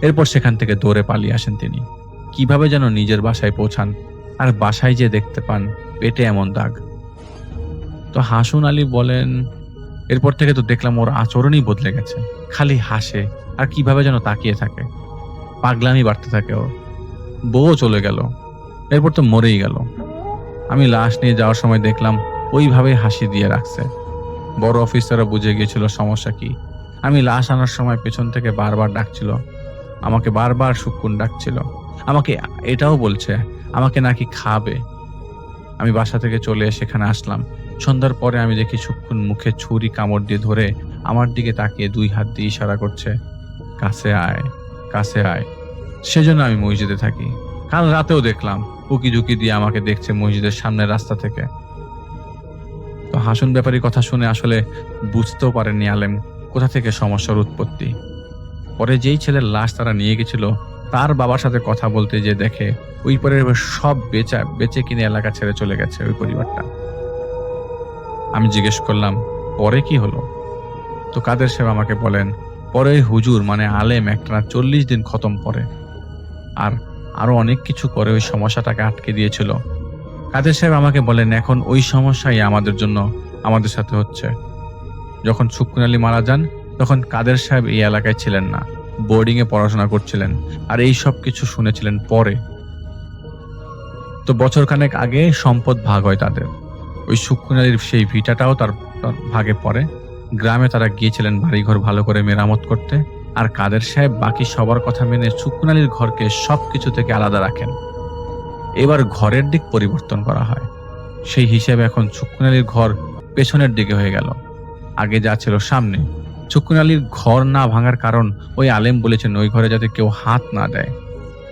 এরপর সেখান থেকে দৌড়ে পালিয়ে আসেন তিনি। কিভাবে যেন নিজের বাসায় পৌঁছান। আর বাসায় যে দেখতে পান পেটে এমন দাগ। তো হাসুন আলী বলেন, এরপর থেকে তো দেখলাম ওর আচরণই বদলে গেছে। খালি হাসে আর কিভাবে যেন তাকিয়ে থাকে। পাগলামি বাড়তে থাকে ওর। বউ চলে গেল, এরপর তো মরেই গেল। আমি লাশ নিয়ে যাওয়ার সময় দেখলাম ওইভাবেই হাসি দিয়ে রাখছে। বড় অফিসাররা বুঝে গিয়েছিল সমস্যা কি। আমি লাশ আনার সময় পেছন থেকে বারবার ডাকছিল, আমাকে বারবার শুক্কুন ডাকছিল। আমাকে এটাও বলছে আমাকে নাকি খাবে। আমি বাসা থেকে চলে সেখানে আসলাম। সন্ধ্যার পরে আমি দেখি শুক্কুন মুখে ছুরি কামড় দিয়ে ধরে আমার দিকে তাকিয়ে দুই হাত দিয়ে ইশারা করছে, কাছে আয়, কাছে আয়। সেজন্য আমি মসজিদে থাকি। কাল রাতেও দেখলাম উকি ঝুঁকি দিয়ে আমাকে দেখছে মসজিদের সামনের রাস্তা থেকে। তো হাসুন ব্যাপারীর কথা শুনে আসলে বুঝতেও পারেননি আলেম কোথা থেকে সমস্যার উৎপত্তি। পরে যেই ছেলের লাশ তারা নিয়ে গেছিল তার বাবার সাথে কথা বলতে যে দেখে ওই পরিবার সব বেচে কিনে এলাকা ছেড়ে চলে গেছে ওই পরিবারটা। আমি জিজ্ঞেস করলাম, পরে কি হলো? তো কাদের সাহেব আমাকে বলেন, পরে হুজুর মানে আলেম একটানা 40 দিন খতম পড়ে আর আরো অনেক কিছু করে ওই সমস্যাটাকে আটকে দিয়েছিল। কাদের সাহেব আমাকে বলেন, এখন ওই সমস্যাই আমাদের সাথে হচ্ছে। যখন শুক্কুন আলী মারা যান তখন কাদের সাহেব এই এলাকায় ছিলেন না, বোর্ডিং এ পড়াশোনা করছিলেন আর এই সব কিছু শুনেছিলেন পরে। তো বছরখানেক আগে সম্পদ ভাগ হয় তাদের। ওই শুক্কুন আলীর সেই ভিটাটাও তার ভাগে পড়ে। গ্রামে তারা গিয়েছিলেন বাড়িঘর ভালো করে মেরামত করতে। আর কাদের সাহেব বাকি সবার কথা মেনে শুক্কুন আলীর ঘরকে সবকিছু থেকে আলাদা রাখেন। এবার ঘরের দিক পরিবর্তন করা হয়। সেই হিসেবে এখন শুক্কুন আলীর ঘর পেছনের দিকে হয়ে গেল, আগে যা ছিল সামনে। শুক্কুন আলীর ঘর না ভাঙার কারণ ওই আলেম বলেছেন ওই ঘরে যাতে কেউ হাত না দেয়।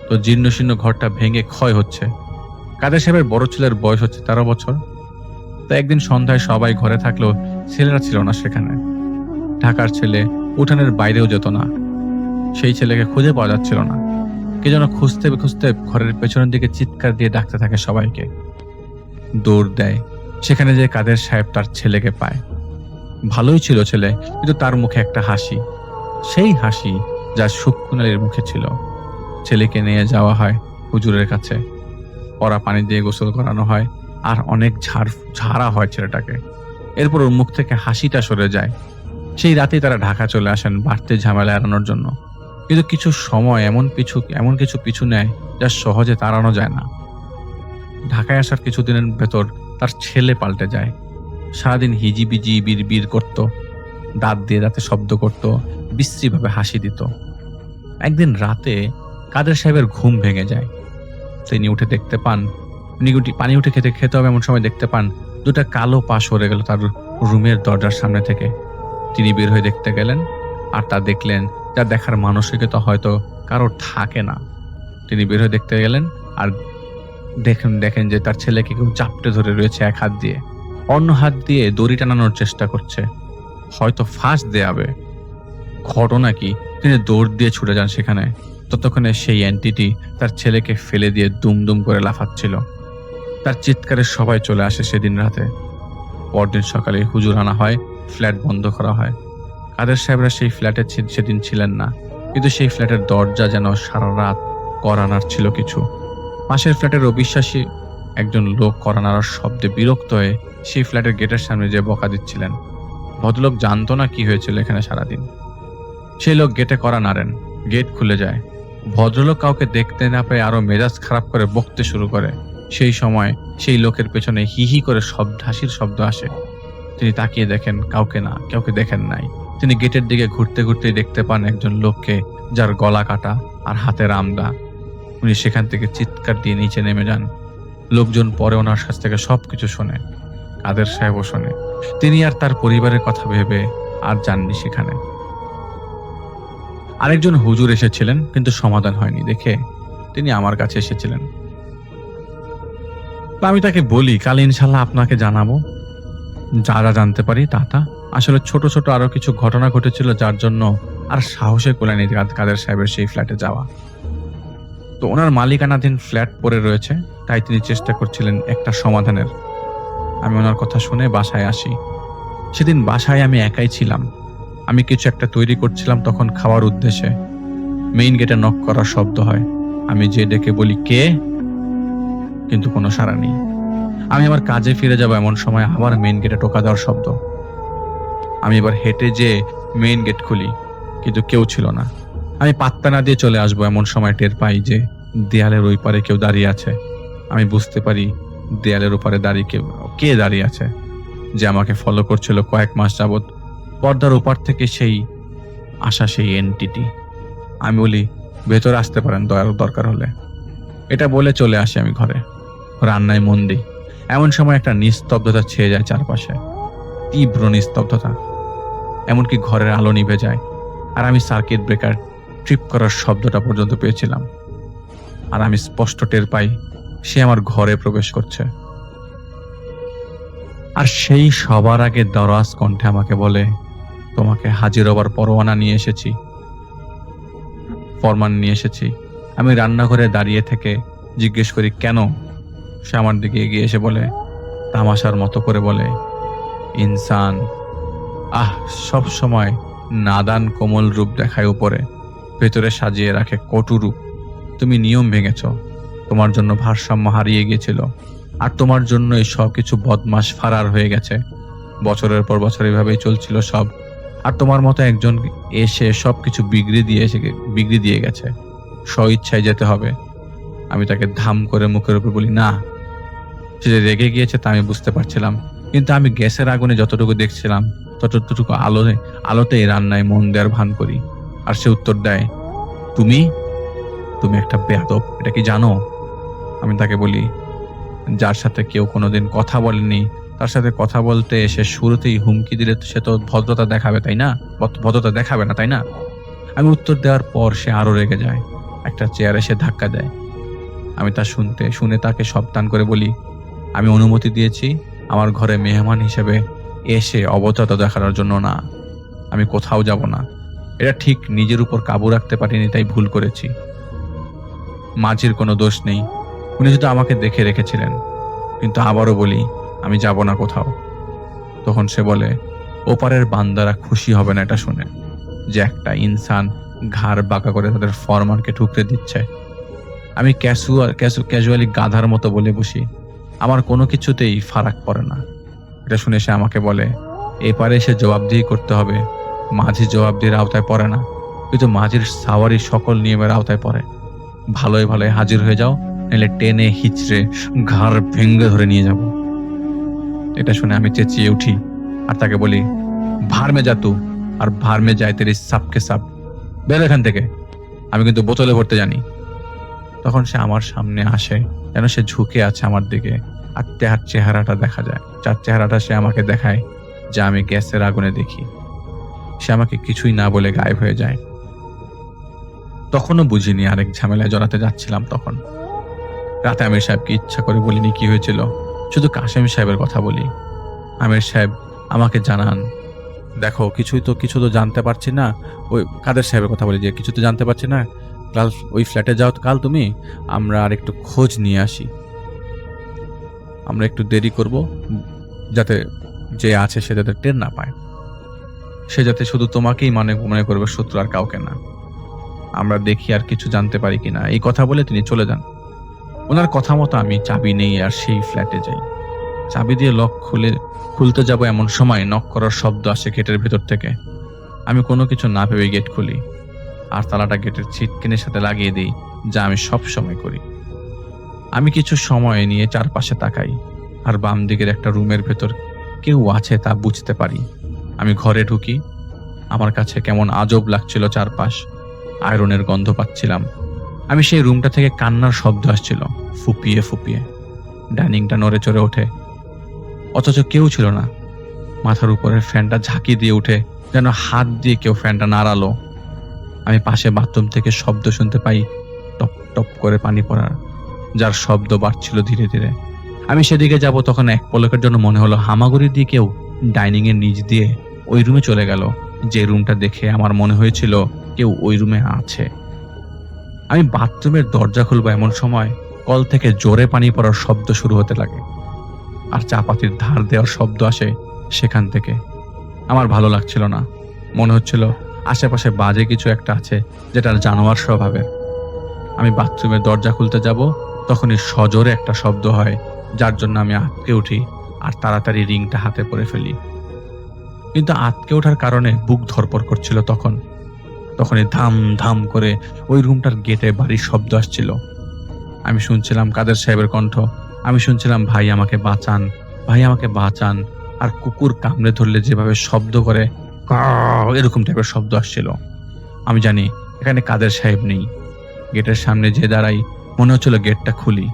তো জীর্ণশীর্ণ ঘরটা ভেঙে ক্ষয় হচ্ছে। কাদের সাহেবের বড় ছেলের বয়স হচ্ছে 13 বছর। তো একদিন সন্ধ্যায় সবাই ঘরে থাকলেও ছেলেরা ছিল না সেখানে। ঢাকার ছেলে উঠানের বাইরেও যেত না। সেই ছেলেকে খুঁজে পাওয়া যাচ্ছিল না। কে যেন খুঁজতে খুঁজতে ঘরের পেছনের দিকে চিৎকার দিয়ে ডাকতে থাকে সবাইকে। দৌড় দেয় সেখানে যে কাদের সাহেব তার ছেলেকে পায়। ভালোই ছিল ছেলে, কিন্তু তার মুখে একটা হাসি, সেই হাসি যা শুক্কুন আলীর মুখে ছিল। ছেলেকে নিয়ে যাওয়া হয় হুজুরের কাছে। পরা পানি দিয়ে গোসল করানো হয় আর অনেক ঝাড়া হয় ছেলেটাকে। এরপর ওর মুখ থেকে হাসিটা সরে যায়। সেই রাতেই তারা ঢাকা চলে আসেন বাড়তি ঝামেলা এড়ানোর জন্য। কিন্তু কিছু সময় এমন কিছু পিছু নেয় যা সহজে তাড়ানো যায় না। ঢাকায় আসার কিছুদিনের ভেতর তার ছেলে পাল্টে যায়। সারাদিন হিজিবিজি বিড়বিড় করত, দাঁত দিয়ে দাঁতে শব্দ করত, বিশ্রীভাবে হাসি দিত। একদিন রাতে কাদের সাহেবের ঘুম ভেঙে যায়। তিনি উঠে দেখতে পান, পানি উঠে খেতে হবে এমন সময় দেখতে পান দুটা কালো পা সরে গেল তার রুমের দরজার সামনে থেকে। তিনি বের হয়ে দেখতে গেলেন আর তা দেখলেন যা দেখার মানসিকতা হয়তো কারোর থাকে না। তিনি বের হয়ে দেখতে গেলেন আর দেখেন যে তার ছেলেকে কেউ চাপটে ধরে রয়েছে এক হাত দিয়ে, অন্য হাত দিয়ে দড়ি টানানোর চেষ্টা করছে, হয়তো ফাঁস দেয়াবে। ঘটনা কি, তিনি দৌড় দিয়ে ছুটে যান সেখানে। ততক্ষণে সেই এন্টিটি তার ছেলেকে ফেলে দিয়ে দুমদুম করে লাফাচ্ছিল। তার চিৎকারে সবাই চলে আসে সেদিন রাতে। পরদিন সকালে হুজুর আনা হয়, ফ্ল্যাট বন্ধ করা হয়। কাদের সাহেবরা সেই ফ্ল্যাটে সেদিন ছিলেন না, কিন্তু সেই ফ্ল্যাটের দরজা যেন সারা রাত করানার ছিল কিছু। পাশের ফ্ল্যাটের অবিশ্বাসী একজন লোক কড়া নাড়ার শব্দে বিরক্ত হয়ে সেই ফ্ল্যাটের গেটের সামনে যে বকা দিচ্ছিলেন। ভদ্রলোক জানতো না কি হয়েছিল এখানে সারাদিন। সেই লোক গেটে কড়া নাড়েন, গেট খুলে যায়। ভদ্রলোক কাউকে দেখতে না পেয়ে আরো মেজাজ খারাপ করে বকতে শুরু করে। সেই সময় সেই লোকের পেছনে হি হি করে হাসির শব্দ আসে। তিনি তাকিয়ে দেখেন, কাউকে দেখেন নাই। তিনি গেটের দিকে ঘুরতে ঘুরতে দেখতে পান একজন লোককে, যার গলা কাটা আর হাতে রামদা। উনি সেখান থেকে চিৎকার দিয়ে নিচে নেমে যান। লোকজন পরে ওনার কাছ থেকে সবকিছু শোনে। কাদের সাহেবও শোনে। তিনি আর তার পরিবারের কথা ভেবে আর যাননি সেখানে। আরেকজন হুজুর এসেছিলেন, কিন্তু সমাধান হয়নি দেখে তিনি আমার কাছে এসেছিলেন। আমি তাকে বলি, কাল ইনশাল্লাহ আপনাকে জানাবো যা যা জানতে পারি তা। আসলে ছোট ছোট আরো কিছু ঘটনা ঘটেছিল, যার জন্য আর সাহসে কোলায়নি কাদের সাহেবের সেই ফ্ল্যাটে যাওয়া। তো ওনার মালিকানাধীন ফ্ল্যাট পড়ে রয়েছে, তাই তিনি চেষ্টা করছিলেন একটা সমাধানের। আমি ওনার কথা শুনে বাসায় আসি। সেদিন বাসায় আমি একাই ছিলাম। আমি কিছু একটা তৈরি করছিলাম তখন খাওয়ার উদ্দেশ্যে। মেইন গেটে নক করার শব্দ হয়। আমি যে ডেকে বলি, কে? কিন্তু কোনো সাড়া নেই। আমি আবার কাজে ফিরে যাব এমন সময় আবার মেইন গেটে টোকা দেওয়ার শব্দ। আমি এবার হেঁটে যে মেইন গেট খুলি, কিন্তু কেউ ছিল না। আমি পাত্তা না দিয়ে চলে আসবো এমন সময় টের পাই যে দেয়ালের ওই পারে কেউ দাঁড়িয়ে আছে। আমি বুঝতে পারি দেয়ালের ওপারে দাঁড়িয়ে কে দাঁড়িয়ে আছে, যে আমাকে ফলো করছিল কয়েক মাস যাবত। পর্দার ওপার থেকে সেই এন্টিটি। আমি বলি, ভেতরে আসতে পারেন দরকার হলে। এটা বলে চলে আসি আমি ঘরে। রান্নায় মন দিই। এমন সময় একটা নিস্তব্ধতা ছেয়ে যায় চারপাশে, তীব্র নিস্তব্ধতা। এমনকি ঘরের আলো নিভে যায়। আর আমি সার্কিট ব্রেকার ট্রিপ করার শব্দটা পর্যন্ত পেয়েছিলাম। আর আমি স্পষ্ট টের পাই সে আমার ঘরে প্রবেশ করছে। আর সেই সবার আগে দরাজ কণ্ঠে আমাকে বলে, তোমাকে হাজির হবার পরোয়ানা নিয়ে এসেছি, ফরমান নিয়ে এসেছি। আমি রান্নাঘরে দাঁড়িয়ে থেকে জিজ্ঞেস করি, কেন? সে আমার দিকে এগিয়ে এসে বলে, তামাশার মতো করে বলে, ইনসান সব সময় নাদান কোমল রূপ দেখায় উপরে, ভেতরে সাজিয়ে রাখে কটু রূপ। তুমি নিয়ম ভেঙেছ, তোমার জন্য ভারসাম্য হারিয়ে গিয়েছিল, আর তোমার জন্য এই সব কিছু বদমাশ ফারার হয়ে গেছে। বছরের পর বছর এভাবেই চলছিল সব, আর তোমার মতো একজন এসে সবকিছু বিগড়ে দিয়ে গেছে। স্বইচ্ছায় যেতে হবে। আমি তাকে ধাম করে মুখের উপর বলি, না। সে যে রেগে গিয়েছে তা আমি বুঝতে পারছিলাম, কিন্তু আমি গ্যাসের আগুনে যতটুকু দেখছিলাম ততটুকু আলোতে রান্নায় মন দেওয়ার ভান করি। আর সে উত্তর দেয়, তুমি একটা বেয়াদব, এটা কি জানো? আমি তাকে বলি, যার সাথে কেউ কোনোদিন কথা বলেনি তার সাথে কথা বলতে এসে শুরুতেই হুমকি দিলে সে তো ভদ্রতা দেখাবে না, তাই না? আমি উত্তর দেওয়ার পর সে আরো রেগে যায়, একটা চেয়ারে সে ধাক্কা দেয়। আমি তা শুনে তাকে সাবধান করে বলি, আমি অনুমতি দিয়েছি আমার ঘরে মেহমান হিসেবে এসে অবচেতনতা দেখানোর জন্য না। আমি কোথাও যাব না। এটা ঠিক নিজের উপর কাবু রাখতে পারিনি, তাই ভুল করেছি। মাঝির কোনো দোষ নেই, উনি শুধু আমাকে দেখে রেখেছিলেন। কিন্তু আবারও বলি, আমি যাব না কোথাও। তখন সে বলে, ওপারের বান্দারা খুশি হবে না এটা শুনে, যে একটা ইনসান ঘাড় বাঁকা করে তাদের ফরমানকে ঠুকরে দিচ্ছে। আমি ক্যাজুয়ালি গাধার মতো বলে বসি, আমার কোনো কিছুতেই ফারাক পড়ে না। এটা শুনে সে আমাকে বলে, এপারে সে জবাবদিহি করতে হবে, মাঝি জবাবদিহির আওতায় পড়ে না, কিন্তু মাঝির সাওয়ারি সকল নিয়মের আওতায় পড়ে। ভালোই হাজির হয়ে যাও, নাহলে টেনে হিচড়ে ঘাড় ভেঙে ধরে নিয়ে যাব। এটা শুনে আমি চেঁচিয়ে উঠি আর তাকে বলি, ভার মে যা তু, আর ভার মে যায় তেরি সাপকে সাপ, বের এখান থেকে, আমি কিন্তু বোতলে ভরতে জানি। তখন সে আমার সামনে আসে, যেন সে ঝুঁকে আছে আমার দিকে, আর তার চেহারাটা দেখা যায়, যার চেহারাটা সে আমাকে দেখায় যা আমি গ্যাসের আগুনে দেখি। সে আমাকে কিছুই না বলে গায়েব হয়ে যায়। তখনও বুঝিনি আরেক ঝামেলায় জড়াতে যাচ্ছিলাম। তখন রাতে আমির সাহেবকে ইচ্ছা করে বলিনি কি হয়েছিল, শুধু কাশেম সাহেবের কথা বলি। আমির সাহেব আমাকে জানান, দেখো কিছু তো জানতে পারছি না। ওই কাদের সাহেবের কথা বলি, যে কিছু তো জানতে পারছি না, কাল ওই ফ্ল্যাটে যাও কাল তুমি, আমরা আর একটু খোঁজ নিয়ে আসি। আমরা একটু দেরি করব, যাতে যে আছে সে যাতে টের না পায়, সে যাতে শুধু তোমাকেই মনে করবে, শত্রু আর কাউকে না। আমরা দেখি আর কিছু জানতে পারি কিনা। এই কথা বলে তিনি চলে যান। ওনার কথা মতো আমি চাবি নেই আর সেই ফ্ল্যাটে যাই। চাবি দিয়ে লক খুলতে যাব এমন সময় নক করার শব্দ আসে গেটের ভেতর থেকে। আমি কোনো কিছু না ভেবে গেট খুলি আর তালাটা গেটের ছিটকিনের সাথে লাগিয়ে দিই, যা আমি সব সময় করি। আমি কিছু সময় নিয়ে চারপাশে তাকাই আর বাম দিকের একটা রুমের ভেতর কেউ আছে তা বুঝতে পারি। আমি ঘরে ঢুকি। আমার কাছে কেমন আজব লাগছিল চারপাশ, আয়রনের গন্ধ পাচ্ছিলাম। আমি সেই রুমটা থেকে কান্নার শব্দ আসছিল ফুপিয়ে ফুপিয়ে। ডাইনিংটা নড়ে চড়ে ওঠে, অথচ কেউ ছিল না। মাথার উপরের ফ্যানটা ঝাঁকি দিয়ে উঠে যেন হাত দিয়ে কেউ ফ্যানটা নাড়ালো। আমি পাশে বাথরুম থেকে শব্দ শুনতে পাই, টপ টপ করে পানি পড়ার, যার শব্দ বাড়ছিল ধীরে ধীরে। আমি সেদিকে যাব, তখন এক পলকের জন্য মনে হলো হামাগুড়ি দিয়ে কেউ ডাইনিং এর নিচ দিয়ে ওই রুমে চলে গেল, যে রুমটা দেখে আমার মনে হয়েছিল কেউ ওই রুমে আছে। আমি বাথরুমের দরজা খুলবো এমন সময় কল থেকে জোরে পানি পড়ার শব্দ শুরু হতে লাগে আর চাপাতির ধার দেওয়ার শব্দ আসে সেখান থেকে। আমার ভালো লাগছিল না, মনে হচ্ছিল আশেপাশে বাজে কিছু একটা আছে যেটা জানোয়ার স্বভাবের। আমি বাথরুমের দরজা খুলতে যাব, তখনই সজোরে একটা শব্দ হয়, যার জন্য আমি আটকে উঠি আর তাড়াতাড়ি রিংটা হাতে পরে ফেলি। কিন্তু আটকে ওঠার কারণে বুক ধরপড় করছিল। তখনই ধাম ধাম করে ওই রুমটার গেটে বাড়ির শব্দ আসছিল। আমি শুনছিলাম কাদের সাহেবের কণ্ঠ, আমি শুনছিলাম ভাই আমাকে বাঁচান, ভাই আমাকে বাঁচান। আর কুকুর কামড়ে ধরলে যেভাবে শব্দ করে এরকম টাইপের শব্দ আসছিল। আমি জানি এখানে কাদের সাহেব নেই। গেটের সামনে যে দাঁড়াই, মনে হচ্ছিল গেটটা খুলি।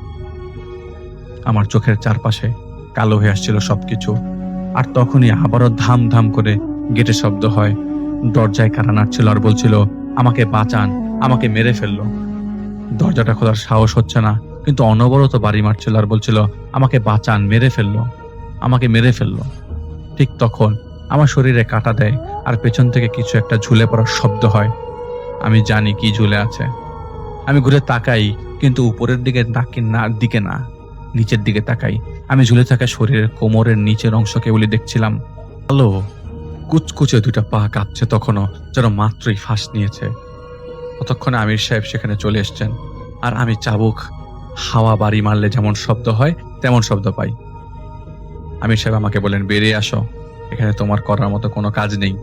আমার চোখের চারপাশে কালো হয়ে আসছিল সবকিছু। আর তখনই আবারও ধাম ধাম করে গেটে শব্দ হয়। দরজায় কারা নাড়ছিল আর বলছিল আমাকে বাঁচান, আমাকে মেরে ফেললো। দরজাটা খোলার সাহস হচ্ছে না, কিন্তু অনবরত বাড়ি মারছিল আর বলছিল আমাকে বাঁচান, মেরে ফেললো, আমাকে মেরে ফেললো। ঠিক তখন আমার শরীরে কাটা দেয় আর পেছন থেকে কিছু একটা ঝুলে পড়ার শব্দ হয়। আমি জানি কি ঝুলে আছে। আমি ঘুরে তাকাই, কিন্তু উপরের দিকে না, নিচের দিকে তাকাই। আমি ঝুলে থাকা শরীরের কোমরের নিচের অংশ কেবলই দেখছিলাম। হ্যালো, কুচকুচে দুইটা পা কাঁপছে তখনও, যেন মাত্রই ফাঁস নিয়েছে। ততক্ষণে আমির সাহেব সেখানে চলে এসছেন আর আমি চাবুক হাওয়া বাড়ি মারলে যেমন শব্দ হয় তেমন শব্দ পাই। আমির সাহেব আমাকে বলেন বেরিয়ে আসো, এখানে তোমার করার মতো কোনো কাজ নেই।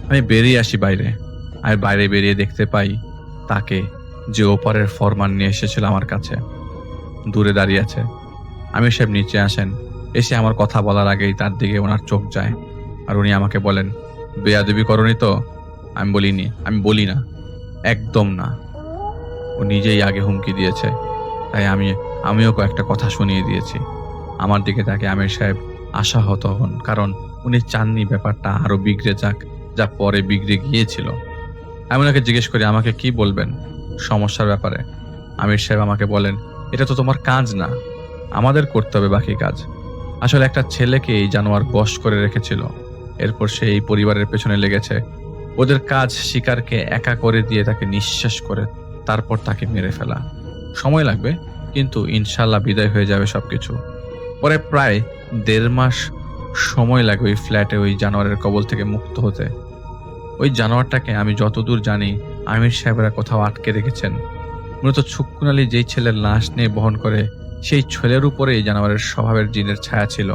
আমি বেরিয়ে আসি বাইরে, আর বাইরে বেরিয়ে দেখতে পাই তাকে, যে ওপারের ফরমান নিয়ে এসেছিল আমার কাছে, দূরে দাঁড়িয়ে আছে। আমির সাহেব নিচে আসেন, এসে আমার কথা বলার আগেই তার দিকে ওনার চোখ যায় আর উনি আমাকে বলেন বেয়াদবি করনি তো? আমি বলি না, একদম না। ও নিজেই আগে হুমকি দিয়েছে, তাই আমিও কয়েকটা কথা শুনিয়ে দিয়েছি। আমার দিকে তাকে আমির সাহেব আশাহত হন, কারণ উনি চাননি ব্যাপারটা আরো বিগড়ে যাক, যা পরে বিগড়ে গিয়েছিল। আমি ওনাকে জিজ্ঞেস করি আমাকে কি বলবেন সমস্যার ব্যাপারে। আমির সাহেব আমাকে বলেন এটা তো তোমার কাজ না, আমাদের করতে হবে বাকি কাজ। আসলে একটা ছেলেকে এই জানোয়ার বশ করে রেখেছিল, এরপর সে এই পরিবারের পেছনে লেগেছে। ওদের কাজ শিকারকে একা করে দিয়ে তাকে নিঃশেষ করে তারপর তাকে মেরে ফেলা। সময় লাগবে, কিন্তু ইনশাল্লাহ বিদায় হয়ে যাবে সবকিছু। পরে প্রায় 1.5 মাস সময় লাগে ওই ফ্ল্যাটে ওই জানোয়ারের কবল থেকে মুক্ত হতে। ওই জানোয়ারটাকে আমি যতদূর জানি আমির সাহেবরা কোথাও আটকে রেখেছেন। মূলত ছুক্কুন আলী যেই ছেলের লাশ নিয়ে বহন করে, সেই ছেলের উপরে এই জানোয়ারের স্বভাবের জিনের ছায়া ছিল।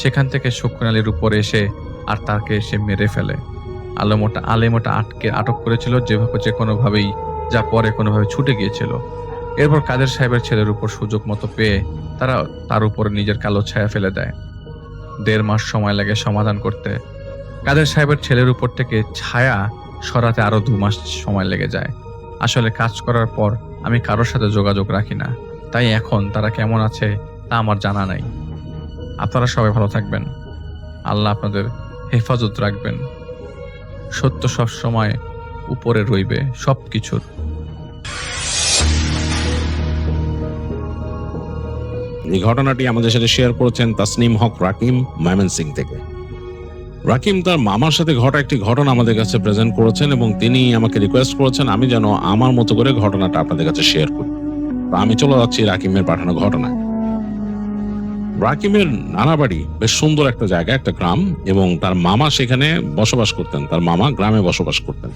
সেখান থেকে ছুক্কুন আলীর উপরে এসে আর তাকে এসে মেরে ফেলে। আলেমোটা আটক করেছিল যে কোনোভাবেই, যা পরে কোনোভাবে ছুটে গিয়েছিল। এরপর কাদের সাহেবের ছেলের উপর সুযোগ মতো পেয়ে তারা তার উপরে নিজের কালো ছায়া ফেলে দেয়। 1.5 মাস সময় লাগে সমাধান করতে। কাদের সাহেবের ছেলের উপর থেকে ছায়া সরাতে আরো 2 মাস সময় লেগে যায়। আসলে কাজ করার পর আমি কারোর সাথে যোগাযোগ রাখি না, তাই এখন তারা কেমন আছে তা আমার জানা নাই। আপনারা সবাই ভালো থাকবেন, আল্লাহ আপনাদের হেফাজত রাখবেন। সত্য সব সময় উপরে রইবে সবকিছুর। এই ঘটনাটি আমাদের সাথে শেয়ার করেছেন তাসনিম হক রাকিম, ময়মনসিংহ থেকে। রাকিম তার মামার সাথে ঘটা একটি ঘটনা আমাদের কাছে প্রেজেন্ট করেছেন এবং তিনি আমাকে রিকোয়েস্ট করেছেন আমি যেন আমার মতো করে ঘটনাটা আপনাদের কাছে শেয়ার করি। আমি চলে যাচ্ছি রাকিমের পাঠানো ঘটনায়। রাকিমের নানা বাড়ি বেশ সুন্দর একটা জায়গা, একটা গ্রাম, এবং তার মামা সেখানে বসবাস করতেন। তার মামা গ্রামে বসবাস করতেন।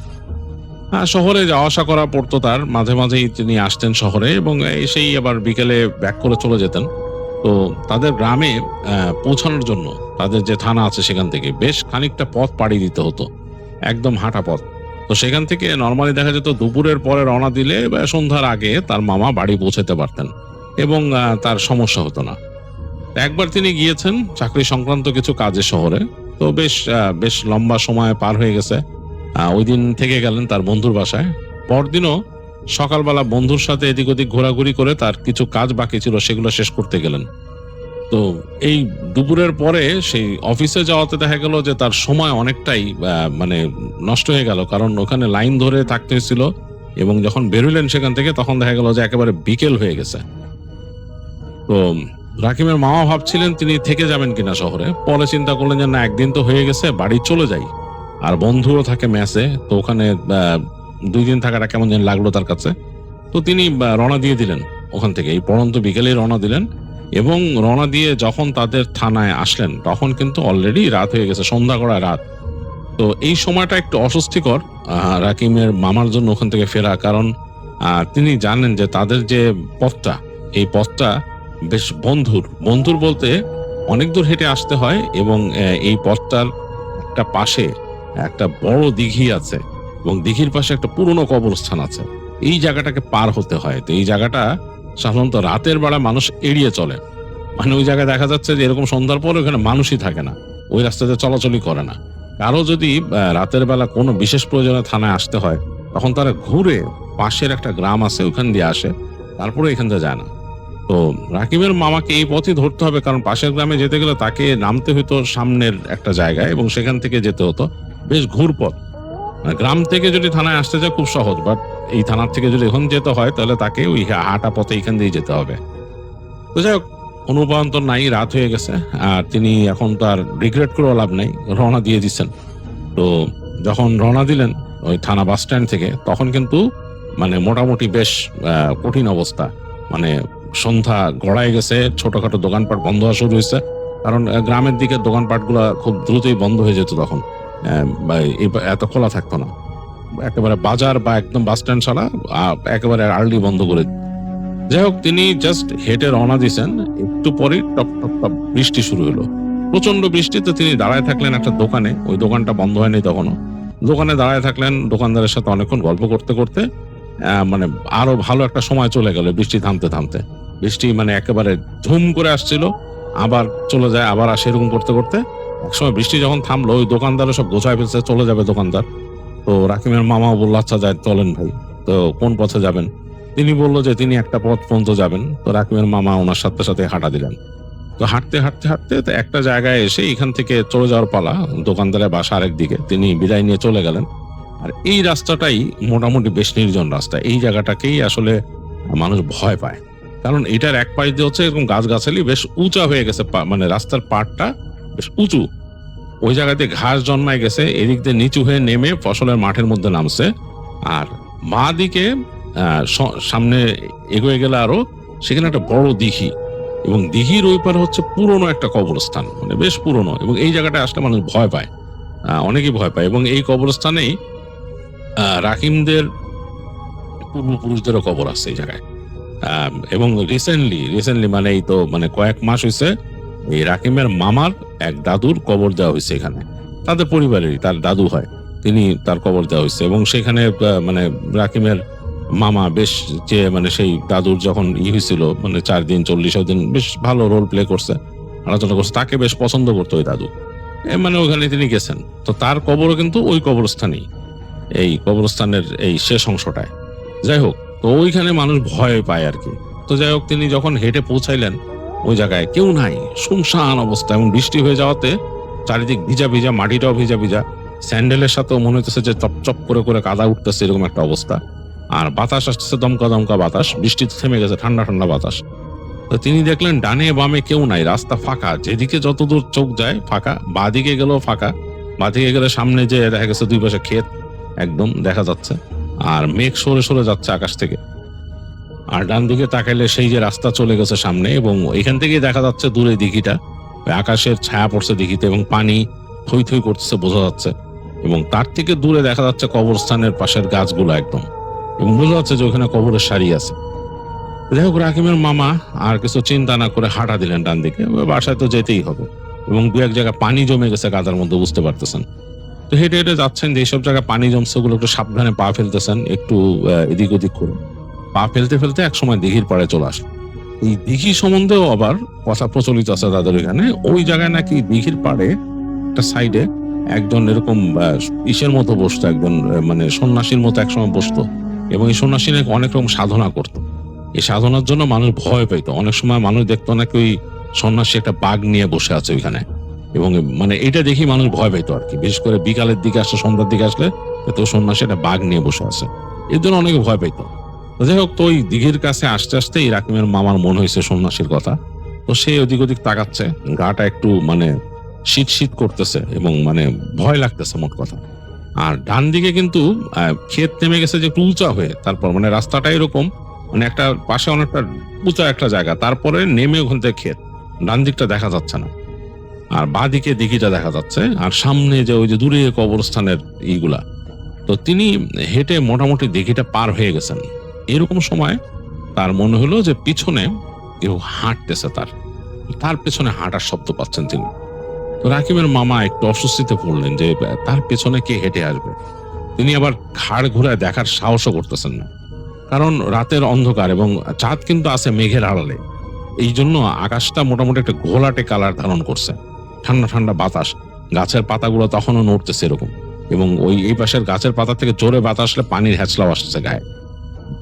শহরে যাওয়া আসা করা পড়তো তার, মাঝে মাঝেই তিনি আসতেন শহরে এবং এসেই আবার বিকেলে ব্যাক করে চলে যেতেন। তো তাদের গ্রামে পৌঁছানোর জন্য তাদের যে থানা আছে সেখান থেকে বেশ খানিকটা পথ পাড়ি দিতে হতো, একদম হাঁটা পথ। তো সেখান থেকে নর্মালি দেখা যেত দুপুরের পরে রওনা দিলে বা সন্ধ্যার আগে তার মামা বাড়ি পৌঁছাতে পারতেন এবং তার সমস্যা হতো না। একবার তিনি গিয়েছেন চাকরি সংক্রান্ত কিছু কাজে শহরে, তো বেশ লম্বা সময় পার হয়ে গেছে। ওই দিন থেকে গেলেন তার বন্ধুর বাসায়। পরদিনও সকালবেলা বন্ধুর সাথে এদিক ওদিক ঘোরাঘুরি করে তার কিছু কাজ বাকি ছিল সেগুলো শেষ করতে গেলেন। তো এই দুপুরের পরে সেই অফিসে যাওয়াতে দেখা গেল যে তার সময় অনেকটাই মানে নষ্ট হয়ে গেল, কারণ ওখানে লাইন ধরে থাকতে হয়েছিল এবং যখন বেরোলেন সেখান থেকে তখন দেখা গেল যে একেবারে বিকেল হয়ে গেছে। তো রাকিমের মামা ভাবছিলেন তিনি থেকে যাবেন কিনা শহরে, পরে চিন্তা করলেন যে না, একদিন তো হয়ে গেছে, বাড়ি চলে যাই। আর বন্ধুও থাকে মেসে, তো ওখানে 2 দিন থাকাটা কেমন যেন লাগলো তার কাছে। তো তিনি রওনা দিয়ে দিলেন ওখান থেকে, এই পড়ন্ত বিকেলেই রওনা দিলেন এবং রওনা দিয়ে যখন তাদের থানায় আসলেন তখন কিন্তু অলরেডি রাত হয়ে গেছে, সন্ধ্যা করা রাত। তো এই সময়টা একটু অস্বস্তিকর রাকিমের মামার জন্য ওখান থেকে ফেরা, কারণ তিনি জানেন যে তাদের যে পথটা, এই পথটা বেশ বন্ধুর বলতে অনেক দূর হেঁটে আসতে হয় এবং এই পথটার একটা পাশে একটা বড় দিঘি আছে এবং দিঘির পাশে একটা পুরনো কবরস্থান আছে। এই জায়গাটাকে পার হতে হয়। তো এই জায়গাটা সাধারণত রাতের বেলা মানুষ এড়িয়ে চলে, মানে ওই জায়গায় দেখা যাচ্ছে যে এরকম সন্ধ্যার পর ওখানে মানুষই থাকে না, ওই রাস্তাতে চলাচলই করে না। কারো যদি রাতের বেলা কোনো বিশেষ প্রয়োজনে থানায় আসতে হয় তখন তারা ঘুরে পাশের একটা গ্রাম আছে ওখান দিয়ে আসে, তারপরে এখান থেকে যায় না। তো রাকিবের মামাকে এই পথই ধরতে হবে, কারণ পাশের গ্রামে যেতে গেলে তাকে নামতে হতো সামনের একটা জায়গায় এবং সেখান থেকে যেতে হতো বেশ ঘুরপথ। গ্রাম থেকে যদি থানায় আসতে যায় খুব সহজ, বাট এই থানার থেকে যদি এখন যেতে হয় তাহলে তাকে ওই হাঁটা পথে এখান দিয়ে যেতে হবে। তো যাই হোক, কোনো উপায়ন্তর নাই, রাত হয়ে গেছে আর তিনি এখন তার রিগ্রেট করেও লাভ নাই, রওনা দিয়ে দিচ্ছেন। তো যখন রওনা দিলেন ওই থানা বাস স্ট্যান্ড থেকে তখন কিন্তু মানে মোটামুটি বেশ কঠিন অবস্থা, মানে সন্ধ্যা গড়ায় গেছে, ছোটখাটো দোকানপাট বন্ধ হওয়া শুরু হয়েছে, কারণ গ্রামের দিকে দোকানপাটগুলো খুব দ্রুতই বন্ধ হয়ে যেত তখন, এত খোলা থাকতো না। একেবারে বাজার বা একদম বাস স্ট্যান্ড ছাড়া একেবারে আর্লি বন্ধ করে। যাই হোক, তিনি জাস্ট হেঁটে রওনা দিয়েছেন, একটু পরে টপ টপ টপ বৃষ্টি শুরু হলো, প্রচন্ড বৃষ্টিতে তিনি দাঁড়ায় থাকলেন একটা দোকানে, ওই দোকানটা বন্ধ হয়নি তখনও। দোকানে দাঁড়ায় থাকলেন, দোকানদারের সাথে অনেকক্ষণ গল্প করতে করতে মানে আরো ভালো একটা সময় চলে গেল বৃষ্টি থামতে থামতে। বৃষ্টি মানে একেবারে ঝুম করে আসছিল, আবার চলে যায়, আবার আসে, এরকম করতে করতে একসময় বৃষ্টি যখন থামলো ওই দোকানদারও সব গোছায় ফেলছে, চলে যাবে দোকানদার। তো রাকিমের মামাও বললো আচ্ছা যাই, চলেন ভাই। তো কোন পথে যাবেন? তিনি বললো যে তিনি একটা পথ পর্যন্ত যাবেন। তো রাকিমের মামা ওনার সাথে সাথে হাঁটা দিলেন। তো হাঁটতে হাঁটতে হাঁটতে একটা জায়গায় এসে এখান থেকে চলে যাওয়ার পালা, দোকানদারের বাসা আরেক দিকে, তিনি বিদায় নিয়ে চলে গেলেন। আর এই রাস্তাটাই মোটামুটি বেশ নির্জন রাস্তা, এই জায়গাটাকেই আসলে মানুষ ভয় পায়, কারণ এটার এক পাশ দিয়ে হচ্ছে এরকম গাছগাছালি বেশ উঁচা হয়ে গেছে, মানে রাস্তার পাড়টা বেশ উঁচু, ওই জায়গাতে ঘাস জন্মায় গেছে, এদিক দিয়ে নিচু হয়ে নেমে ফসলের মাঠের মধ্যে নামছে। আর মা দিকে সামনে এগোয়ে গেলে আরো সেখানে একটা বড় দিঘি এবং দিঘির ওই পারে হচ্ছে পুরনো একটা কবরস্থান, মানে বেশ পুরনো, এবং এই জায়গাটা আসলে মানুষ ভয় পায়, অনেকেই ভয় পায়। এবং এই কবরস্থানেই রাকিমদের পূর্বপুরুষদেরও কবর আছে এই জায়গায়। এবং রিসেন্টলি মানে এই তো মানে কয়েক মাস হয়েছে এই রাকিমের মামার এক দাদুর কবর দেওয়া হয়েছে এখানে, তাদের পরিবারেরই, তার দাদু হয়, তিনি, তার কবর দেওয়া হয়েছে। এবং সেখানে মানে রাকিমের মামা বেশ যে মানে সেই দাদুর যখন হয়েছিল মানে 4 দিন 40 দিন বেশ ভালো রোল প্লে করছে, আলোচনা করছে, তাকে বেশ পছন্দ করতো ওই দাদু, মানে ওখানে তিনি গেছেন। তো তার কবরও কিন্তু ওই কবরস্থানেই, এই কবরস্থানের এই শেষ অংশটায়। যাই হোক, তো ওইখানে মানুষ ভয় পায় আর কি। তো যাই হোক, তিনি যখন হেঁটে পৌঁছাইলেন ওই জায়গায় কেউ নাই, শুনশান অবস্থা, এবং বৃষ্টি হয়ে যাওয়াতে চারিদিক ভিজা ভিজা, মাটিটাও ভিজা ভিজা, স্যান্ডেলের সাথেও মনে হইতেছে যে চপচপ করে করে কাদা উঠতেছে, এরকম একটা অবস্থা। আর বাতাস আসতেছে, দমকা দমকা বাতাস, বৃষ্টি থেমে গেছে, ঠান্ডা ঠান্ডা বাতাস। তো তিনি দেখলেন ডানে বামে কেউ নাই, রাস্তা ফাঁকা, যেদিকে যতদূর চোখ যায় ফাঁকা, বাদিকে গেলেও ফাঁকা, বাদিকে গেলে সামনে যে দেখা গেছে 2 পাশে ক্ষেত একদম দেখা যাচ্ছে, আর মেঘ সরে সরে যাচ্ছে আকাশ থেকে। আর ডান দিকে তাকাইলে সেই যে রাস্তা চলে গেছে সামনে, এবং এখান থেকেই দেখা যাচ্ছে দূরে দিঘিটা, আকাশের ছায়া পড়ছে দিঘিতে এবং পানি থই থই করতেছে বোঝা যাচ্ছে। এবং তার থেকে দূরে দেখা যাচ্ছে কবরস্থানের পাশের গাছগুলো একদম, এবং বোঝা যাচ্ছে যে ওখানে কবরের সারি আছে। যাই হোক, রাকিমের মামা আর কিছু চিন্তা না করে হাঁটা দিলেন ডান দিকে। বাসায় তো যেতেই হবে, এবং দু এক জায়গায় পানি জমে গেছে কাদার মধ্যে, বুঝতে পারতেছেন। তো হেঁটে হেঁটে যাচ্ছেন, যেসব জায়গায় পানি জমছে ওগুলো একটু সাবধানে পা ফেলতেছেন, একটু এদিক ওদিক করে পা ফেলতে ফেলতে একসময় দিঘির পাড়ে চলে আসলো। এই দিঘি সম্বন্ধেও আবার কথা প্রচলিত আছে তাদের এখানে। ওই জায়গায় নাকি দিঘির পাড়ে একটা সাইডে একজন এরকম ইসের মতো বসতো, একজন মানে সন্ন্যাসীর মতো একসময় বসতো, এবং এই সন্ন্যাসী নাকি অনেক রকম সাধনা করতো। এই সাধনার জন্য মানুষ ভয় পেত। অনেক সময় মানুষ দেখতো নাকি ওই সন্ন্যাসী একটা বাঘ নিয়ে বসে আছে ওইখানে, এবং মানে এটা দেখি মানুষ ভয় পেত আর কি। বিশেষ করে বিকালের দিকে আসলে, সন্ধ্যার দিকে আসলে তো সন্ন্যাসী একটা বাঘ নিয়ে বসে আছে, এর জন্য অনেকে ভয় পেত। যাই হোক, তো ওই দিঘির কাছে আসতে আসতে এই রাকিমের মামার মনে হয়েছে সন্ন্যাসীর কথা। তো সে ওদিক ওদিক তাকাচ্ছে, গাটা একটু মানে শীত শীত করতেছে এবং মানে ভয় লাগতেছে মোট কথা। আর ডান দিকে কিন্তু ক্ষেত নেমে গেছে যে একটু উঁচা হয়ে, তারপর মানে রাস্তাটা এরকম মানে একটা পাশে অনেকটা উঁচা একটা জায়গা, তারপরে নেমে ওখান থেকে ক্ষেত, ডান দিকটা দেখা যাচ্ছে না, আর বাঁ দিকে দিঘিটা দেখা যাচ্ছে, আর সামনে যে ওই যে দূরে কবরস্থানের এইগুলা। তো তিনি হেঁটে মোটামুটি দিঘিটা পার হয়ে গেছেন। এরকম সময় তার মনে হলো যে পিছনে কেউ হাঁটতেছে, তার পেছনে হাঁটার শব্দ পাচ্ছেন তিনি। তো রাকিমের মামা একটু অস্বস্তিতে পড়লেন যে তার পেছনে কে হেঁটে আসবে। তিনি আবার ঘাড় ঘুরায় দেখার সাহসও করতেছেন না, কারণ রাতের অন্ধকার এবং চাঁদ কিন্তু আছে মেঘের আড়ালে। এই জন্য আকাশটা মোটামুটি একটা ঘোলাটে কালার ধারণ করছে, ঠান্ডা ঠান্ডা বাতাস, গাছের পাতাগুলো তখনও নড়তেছে এরকম, এবং ওই এই পাশের গাছের পাতা থেকে জোরে বাতাস আসলে পানির হ্যাঁচলাও আসছে গায়ে।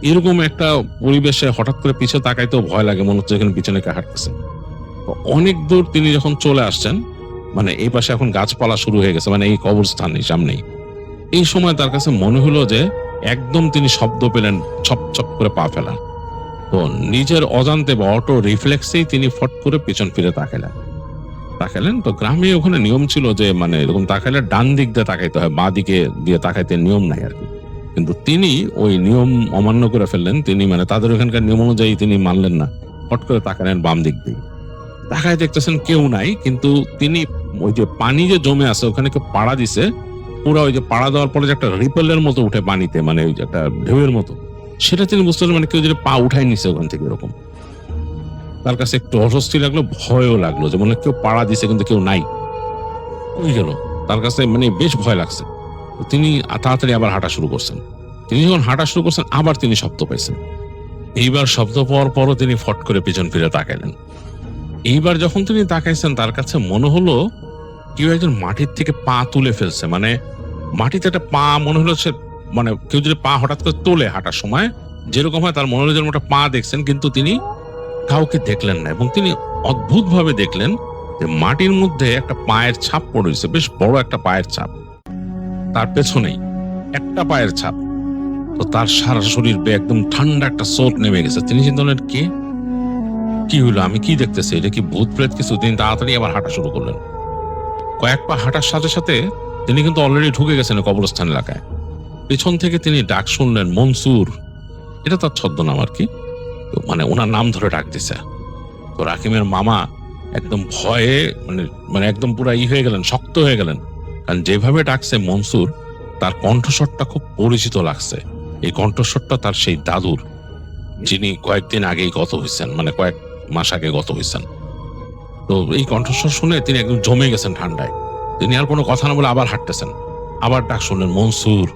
এরকম একটা পরিবেশে হঠাৎ করে পিছনে তাকাইতেও ভয় লাগে, মনে হচ্ছে এখানে পিছনে কে হাঁটতেছে। অনেক দূর তিনি যখন চলে আসছেন, মানে এই পাশে এখন গাছপালা শুরু হয়ে গেছে, মানে এই কবরস্থান সামনেই। এই সময় তার কাছে মনে হলো যে একদম তিনি শব্দ পেলেন ছপ ছপ করে পা ফেলা। তো নিজের অজান্তে বা অটো রিফ্লেক্সেই তিনি ফট করে পিছন ফিরে তাকালেন। তো গ্রামে ওখানে নিয়ম ছিল যে মানে এরকম তাকাইলে ডান দিক দিয়ে তাকাইতে হয়, বাঁ দিকে দিয়ে তাকাইতে নিয়ম নাই আর কি। কিন্তু তিনি ওই নিয়ম অমান্য করে ফেললেন। তিনি মানে তাদের ওখানকার নিয়ম অনুযায়ী তিনি মানলেন না, ফট করে তাকালেন বাম দিক দিয়ে। তাকায় দেখতেছেন কেউ নাই, কিন্তু তিনি ওই যে পানি যে জমে আছে ওখানে কেউ পাড়া দিছে, পুরো ওই যে পাড়া দেওয়ার পরে যে একটা রিপেলের মতো উঠে পানিতে, মানে ওই যে একটা ঢেউয়ের মতো, সেটা তিনি বুঝতে পারলেন, মানে কেউ যদি পা উঠাই নিছে ওখান থেকে এরকম। তার কাছে একটু অস্বস্তি লাগলো, ভয়ও লাগলো, যে মনে কেউ পাড়া দিছে কিন্তু কেউ নাই, কই গেল। তার কাছে মানে বেশ ভয় লাগছে। তিনি তাড়াতাড়ি আবার হাঁটা শুরু করছেন। তিনি যখন হাঁটা শুরু করছেন আবার তিনি শব্দ পাইছেন। এইবার শব্দ পাওয়ার পরও তিনি ফট করে পিছন ফিরে তাকাইলেন। এইবার যখন তিনি তাকাইছেন তার কাছে মনে হলো কেউ একজন মাটির থেকে পা তুলে ফেলছে, মানে মাটিতে একটা পা মনে হলো সে, মানে কেউ যদি পা হঠাৎ করে তোলে হাঁটার সময় যেরকম হয়, তার মনে হলো যেরকম একটা পা দেখছেন, কিন্তু তিনি কাউকে দেখলেন না। এবং তিনি অদ্ভুত ভাবে দেখলেন যে মাটির মধ্যে একটা পায়ের ছাপ পড়েছে, বেশ বড় একটা পায়ের ছাপ, তার পেছনেই একটা পায়ের ছাপ। তো তার সারা শরীর একদম ঠান্ডা একটা স্রোত নেমে গেছে। তিনি চিন্তা করলেন কি হলো, আমি কি দেখতেছি, এটা কি ভূত প্রেত কিছু? তিনি তাড়াতাড়ি আবার হাঁটা শুরু করলেন। কয়েক পা হাঁটার সাথে সাথে তিনি কিন্তু অলরেডি ঢুকে গেছেন কবরস্থান এলাকায়। পেছন থেকে তিনি ডাক শুনলেন, মনসুর। এটা তার ছদ্মনাম আর কি, মানে ওনার নাম ধরে ডাক দিছে। তো রাকিমের মামা একদম ভয়ে মানে একদম পুরা হয়ে গেলেন, শক্ত হয়ে গেলেন, কারণ যেভাবে ডাকছে মনসুর, তার কণ্ঠস্বরটা খুব পরিচিত লাগছে। এই কণ্ঠস্বরটা তার সেই দাদুর, যিনি কয়েকদিন আগেই গত হয়েছেন, মানে কয়েক মাস আগে গত হয়েছেন। তো এই কণ্ঠস্বর শুনে তিনি একদম জমে গেছেন ঠান্ডায়। তিনি আর কোনো কথা না বলে আবার হাঁটতেছেন। আবার ডাক শুনলেন, মনসুর।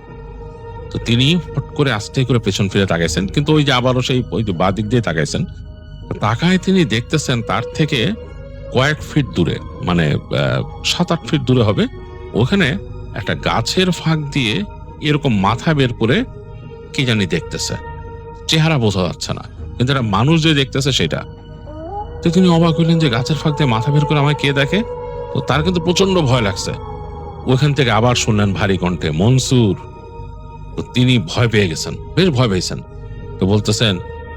তো তিনি ফট করে আস্তে করে পেছন ফিরে তাকাইছেন, কিন্তু ওই যে আবারও সেই ওই যে বাঁ দিক দিয়ে তাকাইছেন। তাকায় তিনি দেখতেছেন তার থেকে কয়েক ফিট দূরে, মানে 7-8 ফিট দূরে হবে, ওখানে একটা গাছের ফাঁক দিয়ে এরকম মাথা বের করে কি জানি দেখতেছে। চেহারা বোঝা যাচ্ছে না, কিন্তু একটা মানুষ যে দেখতেছে সেটা। তো তিনি অবাক হইলেন যে গাছের ফাঁক দিয়ে মাথা বের করে আমায় কে দেখে। তো তার কিন্তু প্রচন্ড ভয় লাগছে। ওখান থেকে আবার শুনলেন ভারী কণ্ঠে, মনসুর। তো তিনি ভয় পেয়ে গেছেন, বেশ ভয় পেয়েছেন। তো বলতেছেন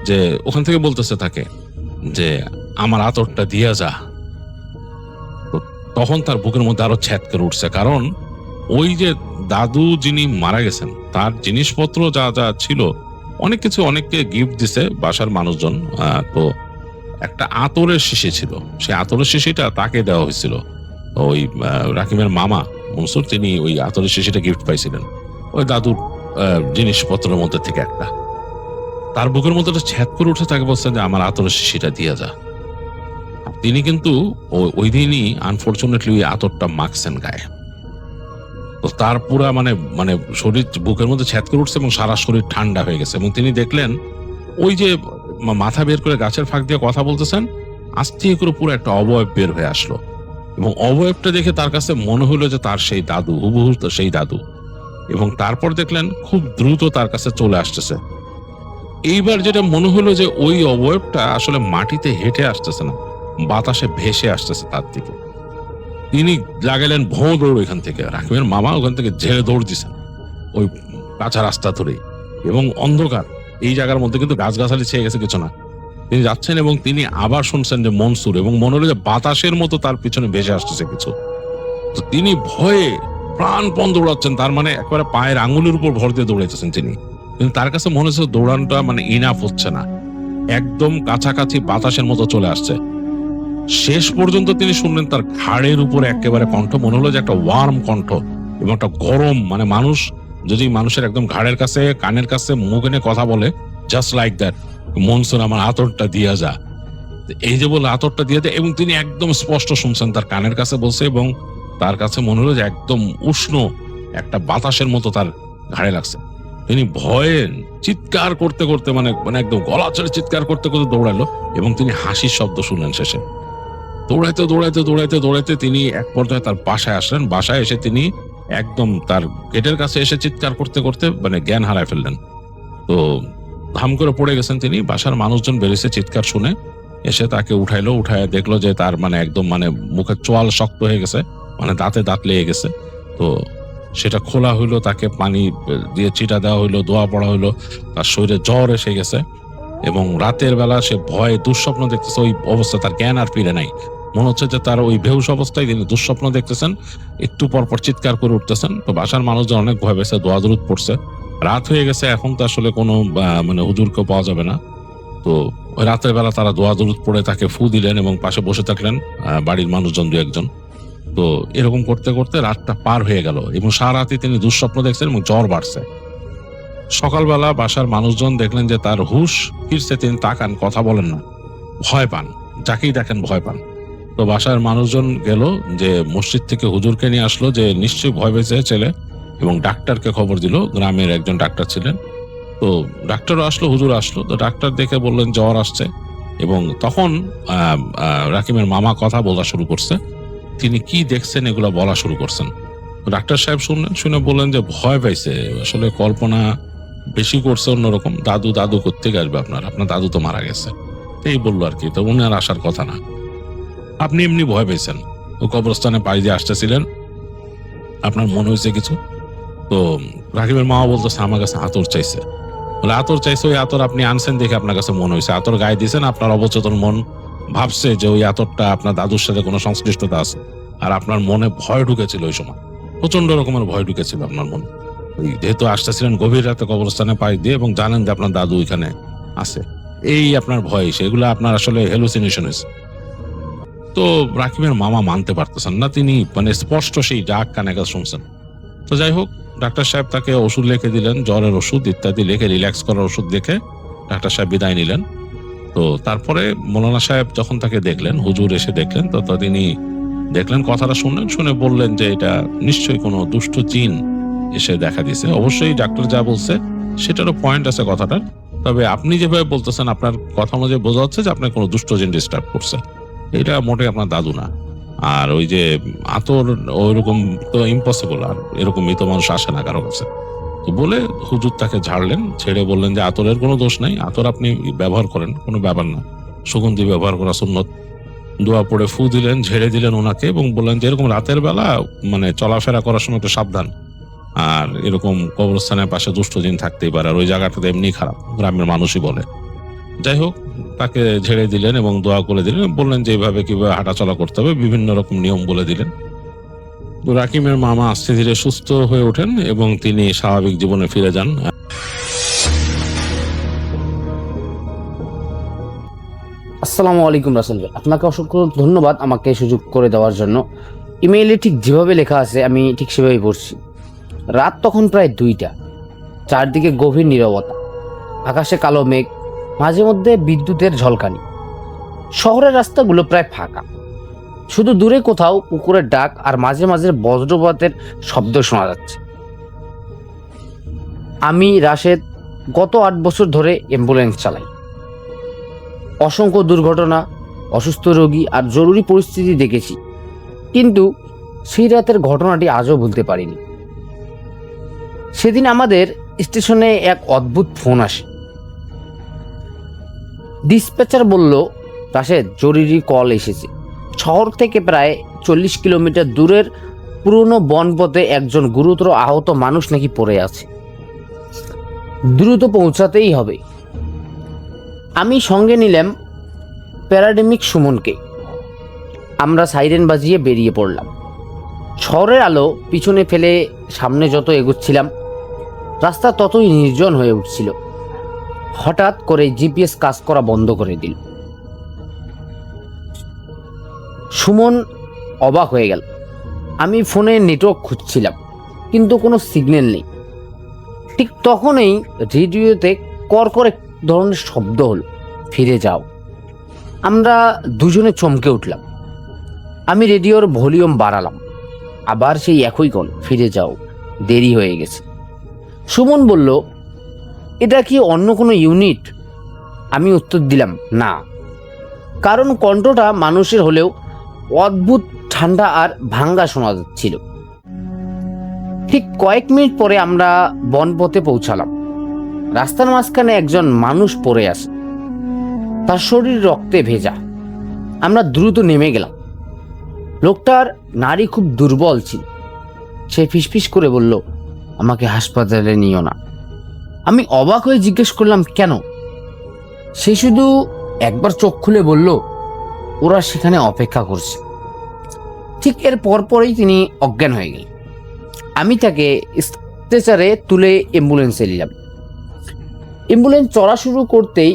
যে, ওখান থেকে বলতেছে তাকে যে আমার আতরটা দিয়া যা। তো তখন তার বুকের মধ্যে আরো ছ্যাদ করে উঠছে, কারণ ওই যে দাদু যিনি মারা গেছেন তার জিনিসপত্র যা যা ছিল, অনেক কিছু অনেককে গিফট দিছে বাসার মানুষজন। তো একটা আতরের শিশি ছিল, সেই আতরের শিশিটা তাকে দেওয়া হয়েছিল। ওই রাকিমের মামা মনসুর, তিনি ওই আতরের শিশিটা গিফট পাইছিলেন ওই দাদুর জিনিসপত্রের মধ্যে থেকে একটা। তার বুকের মধ্যে একটা ছ্যাদ করে উঠে তাকে বলছেন যে আমার আতরের শিশিটা দিয়ে যা। তিনি কিন্তু ওই দিনই আনফরচুনেটলি ওই আতরটা মাখছেন গায়ে। তো তার পুরা মানে মানে শরীর বুকের মধ্যে ছ্যাদ করে উঠছে এবং সারা শরীর ঠান্ডা হয়ে গেছে। এবং তিনি দেখলেন ওই যে মাথা বের করে গাছের ফাঁক দিয়ে কথা বলতেছেন, আস্তে করে পুরো একটা অবয়ব বের হয়ে আসলো। এবং অবয়বটা দেখে তার কাছে মনে হলো যে তার সেই দাদু, হুবহু সেই দাদু। এবং তারপর দেখলেন খুব দ্রুত তার কাছে চলে আসতেছে। এইবার যেটা মনে হলো যে ওই অবয়বটা আসলে মাটিতে হেঁটে আসতেছে না, বাতাসে ভেসে আসতেছে তার দিকে। তিনি লাগালেন ভোঁ দৌড় এখান থেকে। রাকিমের মামা ওখান থেকে ঝেড়ে দৌড় দিছেন ওই কাঁচা রাস্তা ধরে, এবং অন্ধকার এই জায়গার মধ্যে কিন্তু গাছগাছালি ছেয়ে গেছে, কিছু না। তিনি যাচ্ছেন এবং তিনি আবার শুনছেন যে মনসুর, এবং মনে হলো যে বাতাসের মতো তার পিছনে ভেসে আসতেছে কিছু। তো তিনি ভয়ে প্রাণপণ দৌড়াচ্ছেন, তার মানে একবারে পায়ের আঙুলের উপর ভর দিয়ে দৌড়াইতেছেন তিনি। কিন্তু তার কাছে মনে হচ্ছে দৌড়ানোটা মানে ইনাফ হচ্ছে না, একদম কাছাকাছি বাতাসের মতো চলে আসছে। শেষ পর্যন্ত তিনি শুনলেন তার ঘাড়ের উপরে একেবারে কণ্ঠ, মনে হলো যে একটা ওয়ার্ম কণ্ঠ এবং একটা গরম, মানে মানুষ যদি মানুষের একদম ঘাড়ের কাছে কানের কাছে মুখ এনে কথা বলে, জাস্ট লাইক দ্যাট, মনসুর আমার আতরটা দিয়া যা। এই যে বলে আতরটা দিয়ে দেয়, এবং তিনি একদম স্পষ্ট শুনছেন তার কানের কাছে বলছে, এবং তার কাছে মনে হলো যে একদম উষ্ণ একটা বাতাসের মতো তার ঘাড়ে লাগছে। তিনি ভয়ে চিৎকার করতে করতে মানে মানে একদম গলা ছেড়ে চিৎকার করতে করতে দৌড়ালো, এবং তিনি হাসির শব্দ শুনলেন শেষে। দৌড়াইতে দৌড়াইতে দৌড়াইতে দৌড়াইতে তিনি এক পর্যায়ে তার বাসায় আসলেন। বাসায় এসে তিনি একদম তার গেটের কাছে এসে চিৎকার করতে করতে মানে জ্ঞান হারায় ফেললেন। তো ধাম করে পড়ে গেছেন তিনি। বাসার মানুষজন বেরিয়েছে চিৎকার শুনে, এসে তাকে উঠাইলো। উঠায় দেখলো যে তার মানে একদম মানে মুখের চোয়াল শক্ত হয়ে গেছে, মানে দাঁতে দাঁত লেগে গেছে। তো সেটা খোলা হইলো, তাকে পানি দিয়ে চিটা দেওয়া হইলো, দোয়া পড়া হইলো। তার শরীরে জ্বর এসে গেছে, এবং রাতের বেলা সে ভয়ে দুঃস্বপ্ন দেখতেছে। ওই অবস্থা তার জ্ঞান আর ফিরে নাই, মনে হচ্ছে যে তার ওই বেহুশ অবস্থায় তিনি দুঃস্বপ্ন দেখতেছেন, একটু পরপর চিৎকার করে উঠতেছেন। তো বাসার মানুষজন অনেক ভয় পেয়েছে, দোয়া দরুদ পড়ছে। রাত হয়ে গেছে, এখন তো আসলে কোনো মানে হুজুরকেও পাওয়া যাবে না। তো ওই রাতের বেলা তারা দোয়া দরুদ পড়ে তাকে ফু দিলেন, এবং পাশে বসে থাকলেন বাড়ির মানুষজন দু একজন। তো এরকম করতে করতে রাতটা পার হয়ে গেল, এবং সারা রাতে তিনি দুঃস্বপ্ন দেখছেন এবং জ্বর বাড়ছে। সকালবেলা বাসার মানুষজন দেখলেন যে তার হুঁশ ফিরছে, তিনি তাকান, কথা বলেন না, ভয় পান, যাকেই দেখেন ভয় পান। তো বাসার মানুষজন গেল যে মসজিদ থেকে হুজুরকে নিয়ে আসলো, যে নিশ্চয়ই ভয় পেয়েছে ছেলে, এবং ডাক্তারকে খবর দিল। গ্রামের একজন ডাক্তার ছিলেন, তো ডাক্তারও আসলো, হুজুর আসলো। তো ডাক্তার দেখে বললেন জ্বর আসছে, এবং তখন রাকিমের মামা কথা বলা শুরু করছে। তিনি কি দেখছেন এগুলো বলা শুরু করছেন। ডাক্তার সাহেব শুনলেন, শুনে বললেন যে ভয় পাইছে, আসলে কল্পনা বেশি করছে অন্যরকম। দাদু দাদু কোত্থেকে আসবে আপনার দাদু তো মারা গেছে, এই বললো আর কি। তো উনি আর আসার কথা না, আপনি এমনি ভয় পেয়েছেন, ও কবরস্থানে পাড়ি দিয়ে আসতেছিলেন, আপনার মনে হয়েছে কিছু। তো রাকিবের মা বলতেছে আমার কাছে আতর চাইছে। বলে আতর চাইছে, ওই আতর আপনি আনছেন দেখে আপনার কাছে মনে হয়েছে, আতর গায়ে দিয়েছেন, আপনার অবচেতন মন ভাবছে যে ওই আতরটা আপনার দাদুর সাথে কোনো সংশ্লিষ্টতা আছে, আর আপনার মনে ভয় ঢুকেছিল। ওই সময় প্রচন্ড রকমের ভয় ঢুকেছিল আপনার মনে, যেহেতু আসতেছিলেন গভীর রাতে কবরস্থানে পাড়ি দিয়ে, এবং জানেন যে আপনার দাদু এখানে আছে, এই আপনার ভয়, সেগুলো আপনার আসলে হ্যালুসিনেশন হয়েছে। তো রাকিবের মামা মানতে পারতেছেন না, তিনি মানে স্পষ্ট সেই ডাক কানে কাছে শুনছেন। তো যাই হোক, ডাক্তার সাহেব তাকে ওষুধ লিখে দিলেন, জ্বরের ওষুধ ইত্যাদি লিখে, রিল্যাক্স করার ওষুধ লিখে ডাক্তার সাহেব বিদায় নিলেন। তো তারপরে মৌলানা সাহেব যখন তাকে দেখলেন, হুজুর এসে দেখলেন, তো তিনি দেখলেন, কথাটা শুনলেন, শুনে বললেন যে এটা নিশ্চয়ই কোনো দুষ্ট জিন এসে দেখা দিয়েছে। অবশ্যই ডাক্তার যা বলছে সেটারও পয়েন্ট আছে কথাটার, তবে আপনি যেভাবে বলতেছেন আপনার কথা অনুযায়ী বোঝা হচ্ছে যে আপনার কোনো দুষ্ট জিন ডিস্টার্ব করছে, এটা মোটে আপনার দাদু না। আর ওই যে আতর, ওইরকম তো ইম্পসিবল, আর এরকম মৃত মানুষ আসে না কারো কাছে। তো বলে হুজুর তাকে ঝাড়লেন, ছেড়ে বললেন যে আতরের কোনো দোষ নাই, আতর আপনি ব্যবহার করেন, কোনো ব্যাপার না, সুগন্ধি ব্যবহার করা সুন্নত। দোয়া পড়ে ফু দিলেন, ঝেড়ে দিলেন ওনাকে, এবং বললেন যে এরকম রাতের বেলা মানে চলাফেরা করার সময় একটু সাবধান, আর এরকম কবরস্থানের পাশে দুষ্ট জিন থাকতেই পারে, আর ওই জায়গাটাতে এমনি খারাপ, গ্রামের মানুষই বলে। যাই হোক, তাকে ঝেড়ে দিলেন এবং দোয়া করে দিলেন, বললেন যে এইভাবে কিভাবে হাঁটাচলা করতে হবে, বিভিন্ন রকম নিয়ম বলে দিলেন। তো রাকিমের মামা আস্তে ধীরে সুস্থ হয়ে ওঠেন এবং তিনি স্বাভাবিক জীবনে ফিরে যান। আসসালামু আলাইকুম রাসেল ভাই, আপনাকে অসংখ্য ধন্যবাদ আমাকে সুযোগ করে দেওয়ার জন্য। ইমেইলে ঠিক যেভাবে লেখা আছে আমি ঠিক সেভাবেই পড়ছি। রাত তখন প্রায় 2টা, চারদিকে গভীর নীরবতা, আকাশে কালো মেঘ, মাঝে মধ্যে বিদ্যুতের ঝলকানি। শহরের রাস্তাগুলো প্রায় ফাঁকা, শুধু দূরে কোথাও কুকুরের ডাক আর মাঝে মাঝে বজ্রপাতের শব্দ শোনা যাচ্ছে। আমি রাশেদ গত 8 বছর ধরে অ্যাম্বুলেন্স চালাই। অসংখ্য দুর্ঘটনা, অসুস্থ রোগী আর জরুরি পরিস্থিতি দেখেছি, কিন্তু সেই রাতের ঘটনাটি আজও ভুলতে পারিনি। সেদিন আমাদের স্টেশনে এক অদ্ভুত ফোন আসে। ডিসপ্যাচার বলল, রাশেদ, জরুরি কল এসেছে। শহর থেকে প্রায় 40 কিলোমিটার দূরের পুরনো বনপথে একজন গুরুতর আহত মানুষ নাকি পড়ে আছে, দ্রুত পৌঁছাতেই হবে। আমি সঙ্গে নিলাম প্যারাডেমিক সুমনকে। আমরা সাইরেন বাজিয়ে বেরিয়ে পড়লাম। শহরের আলো পিছনে ফেলে সামনে যত এগোচ্ছিলাম, রাস্তা ততই নির্জন হয়ে উঠছিল। হঠাৎ করে জিপিএস কাজ করা বন্ধ করে দিল। সুমন অবাক হয়ে গেল। আমি ফোনে নেটওয়ার্ক খুঁজছিলাম, কিন্তু কোনো সিগন্যাল নেই। ঠিক তখনই রেডিওতে কর করে ধরনের শব্দ হলো, ফিরে যাও। আমরা দুজনে চমকে উঠলাম। আমি রেডিওর ভলিউম বাড়ালাম। আবার সেই একই কল, ফিরে যাও, দেরি হয়ে গেছে। সুমন বলল, এটা কি অন্য কোনো ইউনিট? আমি উত্তর দিলাম, না, কারণ কণ্ঠটা মানুষের হলেও অদ্ভুত ঠান্ডা আর ভাঙ্গা শোনা যাচ্ছিল। ঠিক কয়েক মিনিট পরে আমরা বনপথে পৌঁছালাম। রাস্তার মাঝখানে একজন মানুষ পড়ে আছে, তার শরীর রক্তে ভেজা। আমরা দ্রুত নেমে গেলাম। লোকটার নাড়ি খুব দুর্বল ছিল। সে ফিসফিস করে বলল, আমাকে হাসপাতালে নিও না। আমি অবাক হয়ে জিজ্ঞেস করলাম, কেন? সে শুধু একবার চোখ খুলে বলল, ওরা সেখানে অপেক্ষা করছে। ঠিক এর পরপরই তিনি অজ্ঞান হয়ে গেলেন। আমি তাকে স্ট্রেচারে তুলে অ্যাম্বুলেন্সে নিলাম। অ্যাম্বুলেন্স চলা শুরু করতেই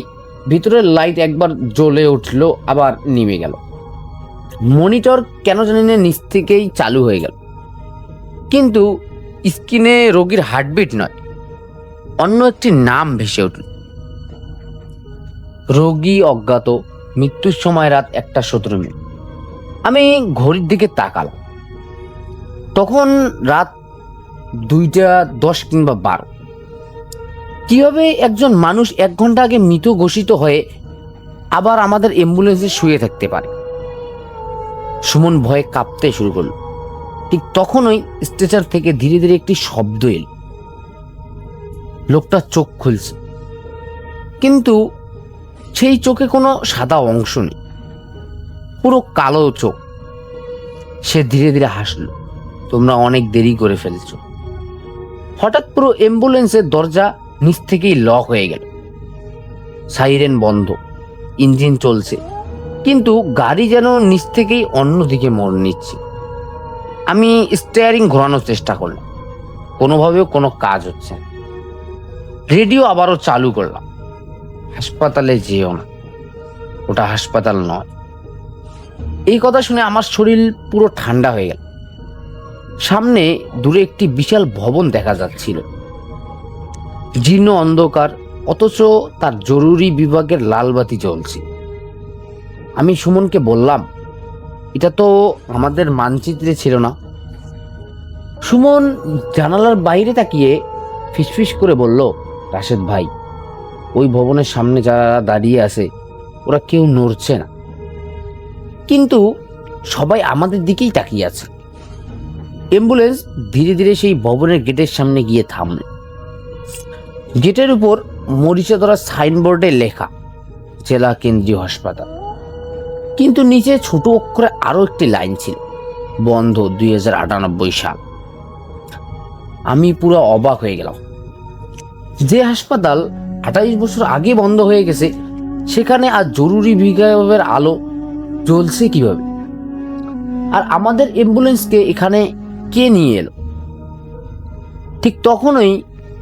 ভিতরের লাইট একবার জ্বলে উঠল, আবার নিভে গেল। মনিটর কেন জানি না নিচ থেকেই চালু হয়ে গেল, কিন্তু স্ক্রিনে রোগীর হার্টবিট নয়, অন্য একটি নাম ভেসে উঠল। রোগী অজ্ঞাত, মৃত্যুর সময় রাত 1:17। আমি ঘড়ির দিকে তাকালাম। তখন রাত 2:10 কিংবা 12। কিভাবে একজন মানুষ 1 ঘন্টা আগে মৃত ঘোষিত হয়ে আবার আমাদের অ্যাম্বুলেন্সে শুয়ে থাকতে পারে? সুমন ভয়ে কাঁপতে শুরু করল। ঠিক তখনই স্ট্রেচার থেকে ধীরে ধীরে একটি শব্দ এল। লোকটা চোখ খুলছে, কিন্তু সেই চোখে কোনো সাদা অংশ নেই, পুরো কালো চোখ। সে ধীরে ধীরে হাসল, তোমরা অনেক দেরি করে ফেলছ। হঠাৎ পুরো অ্যাম্বুলেন্সের দরজা নিচ থেকেই লক হয়ে গেল। সাইরেন বন্ধ, ইঞ্জিন চলছে, কিন্তু গাড়ি যেন নিচ থেকেই অন্যদিকে মোড় নিচ্ছে। আমি স্টিয়ারিং ঘোরানোর চেষ্টা করলাম, কোনোভাবেও কোনো কাজ হচ্ছে না। রেডিও আবারও চালু করলাম, হাসপাতালে যেও না, ওটা হাসপাতাল নয়। এই কথা শুনে আমার শরীর পুরো ঠান্ডা হয়ে গেল। সামনে দূরে একটি বিশাল ভবন দেখা যাচ্ছিল, জীর্ণ অন্ধকার, অথচ তার জরুরি বিভাগের লাল বাতি জ্বলছে। আমি সুমনকে বললাম, এটা তো আমাদের মানচিত্রে ছিল না। সুমন জানালার বাইরে তাকিয়ে ফিসফিস করে বলল, রাশেদ ভাই, ওই ভবনের সামনে যারা দাঁড়িয়ে আছে ওরা কেউ নড়ছে না, কিন্তু সবাই আমাদের দিকেই তাকিয়ে আছে। অ্যাম্বুলেন্স ধীরে ধীরে সেই ভবনের গেটের সামনে গিয়ে থামল। গেটের উপর মরিচা ধরা সাইনবোর্ডে লেখা জেলা কেন্দ্রীয় হাসপাতাল, কিন্তু নিচে ছোট অক্ষরে আরো একটি লাইন ছিল, বন্ধ 2098 সাল। আমি পুরো অবাক হয়ে গেলাম। যে হাসপাতাল 28 বছর আগে বন্ধ হয়ে গেছে, সেখানে আর জরুরি বিভাগের আলো জ্বলছে কিভাবে? আর আমাদের অ্যাম্বুলেন্সকে এখানে কে নিয়ে এলো? ঠিক তখনই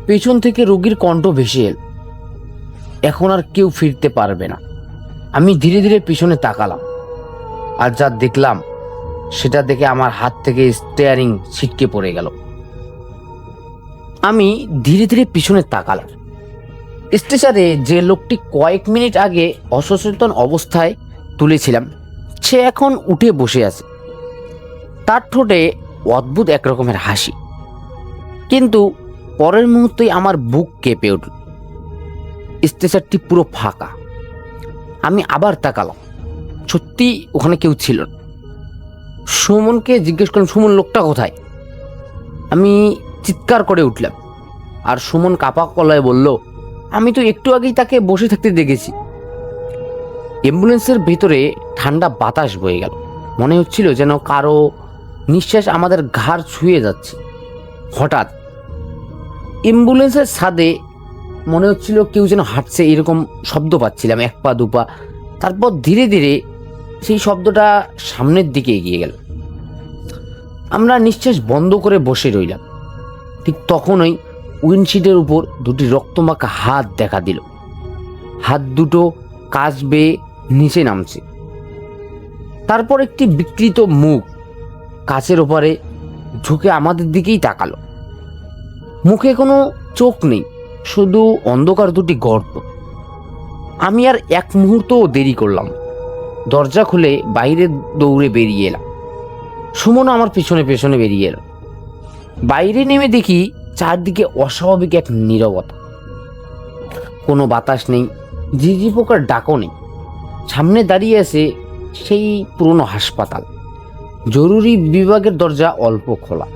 পেছন থেকে রোগীর কণ্ঠ ভেসে এল, এখন আর কেউ ফিরতে পারবে না। আমি ধীরে ধীরে পিছনে তাকালাম, আর যা দেখলাম সেটা দেখে আমার হাত থেকে স্টিয়ারিং ছিটকে পড়ে গেল। আমি ধীরে ধীরে পিছনে তাকালাম। স্টেশনে যে লোকটি কয়েক মিনিট আগে অসচেতন অবস্থায় তুলেছিলাম, সে এখন উঠে বসে আছে। তার ঠোঁটে অদ্ভুত একরকমের হাসি, কিন্তু পরের মুহূর্তেই আমার বুক কেঁপে উঠল। স্টেশনটি পুরো ফাঁকা। আমি আবার তাকালাম, সত্যি ওখানে কেউ ছিল না। সুমনকে জিজ্ঞেস করলাম, সুমন লোকটা কোথায়? আমি চিৎকার করে উঠলাম, আর সুমন কাপা গলায় বলল, আমি তো একটু আগেই তাকে বসে থাকতে দেখেছি। অ্যাম্বুলেন্সের ভেতরে ঠান্ডা বাতাস বয়ে গেল। মনে হচ্ছিল যেন কারো নিঃশ্বাস আমাদের ঘাড় ছুঁয়ে যাচ্ছে। হঠাৎ অ্যাম্বুলেন্সের ছাদে মনে হচ্ছিল কেউ যেন হাঁটছে, এরকম শব্দ পাচ্ছিলাম, এক পা দু পা। তারপর ধীরে ধীরে সেই শব্দটা সামনের দিকে এগিয়ে গেল। আমরা নিঃশ্বাস বন্ধ করে বসে রইলাম। ঠিক তখনই উইন্ডশিটের উপর দুটি রক্তমাখা হাত দেখা দিল। হাত দুটো কাচ বেয়ে নিচে নামছে। তারপর একটি বিকৃত মুখ কাচের ওপারে ঝুঁকে আমাদের দিকেই তাকালো। মুখে কোনো চোখ নেই, শুধু অন্ধকার দুটি গর্ত। আমি আর এক মুহূর্তও দেরি করলাম, দরজা খুলে বাইরে দৌড়ে বেরিয়ে এলাম। সুমনও আমার পিছনে পেছনে বেরিয়ে এলো। বাইরে নেমে দেখি চারদিকে অস্বাভাবিক এক নীরবতা। কোনো বাতাস নেই, ঝিঝি পোকার ডাকও নেই। সামনে দাঁড়িয়ে আছে সেই পুরনো হাসপাতাল। জরুরি বিভাগের দরজা অল্প খোলা,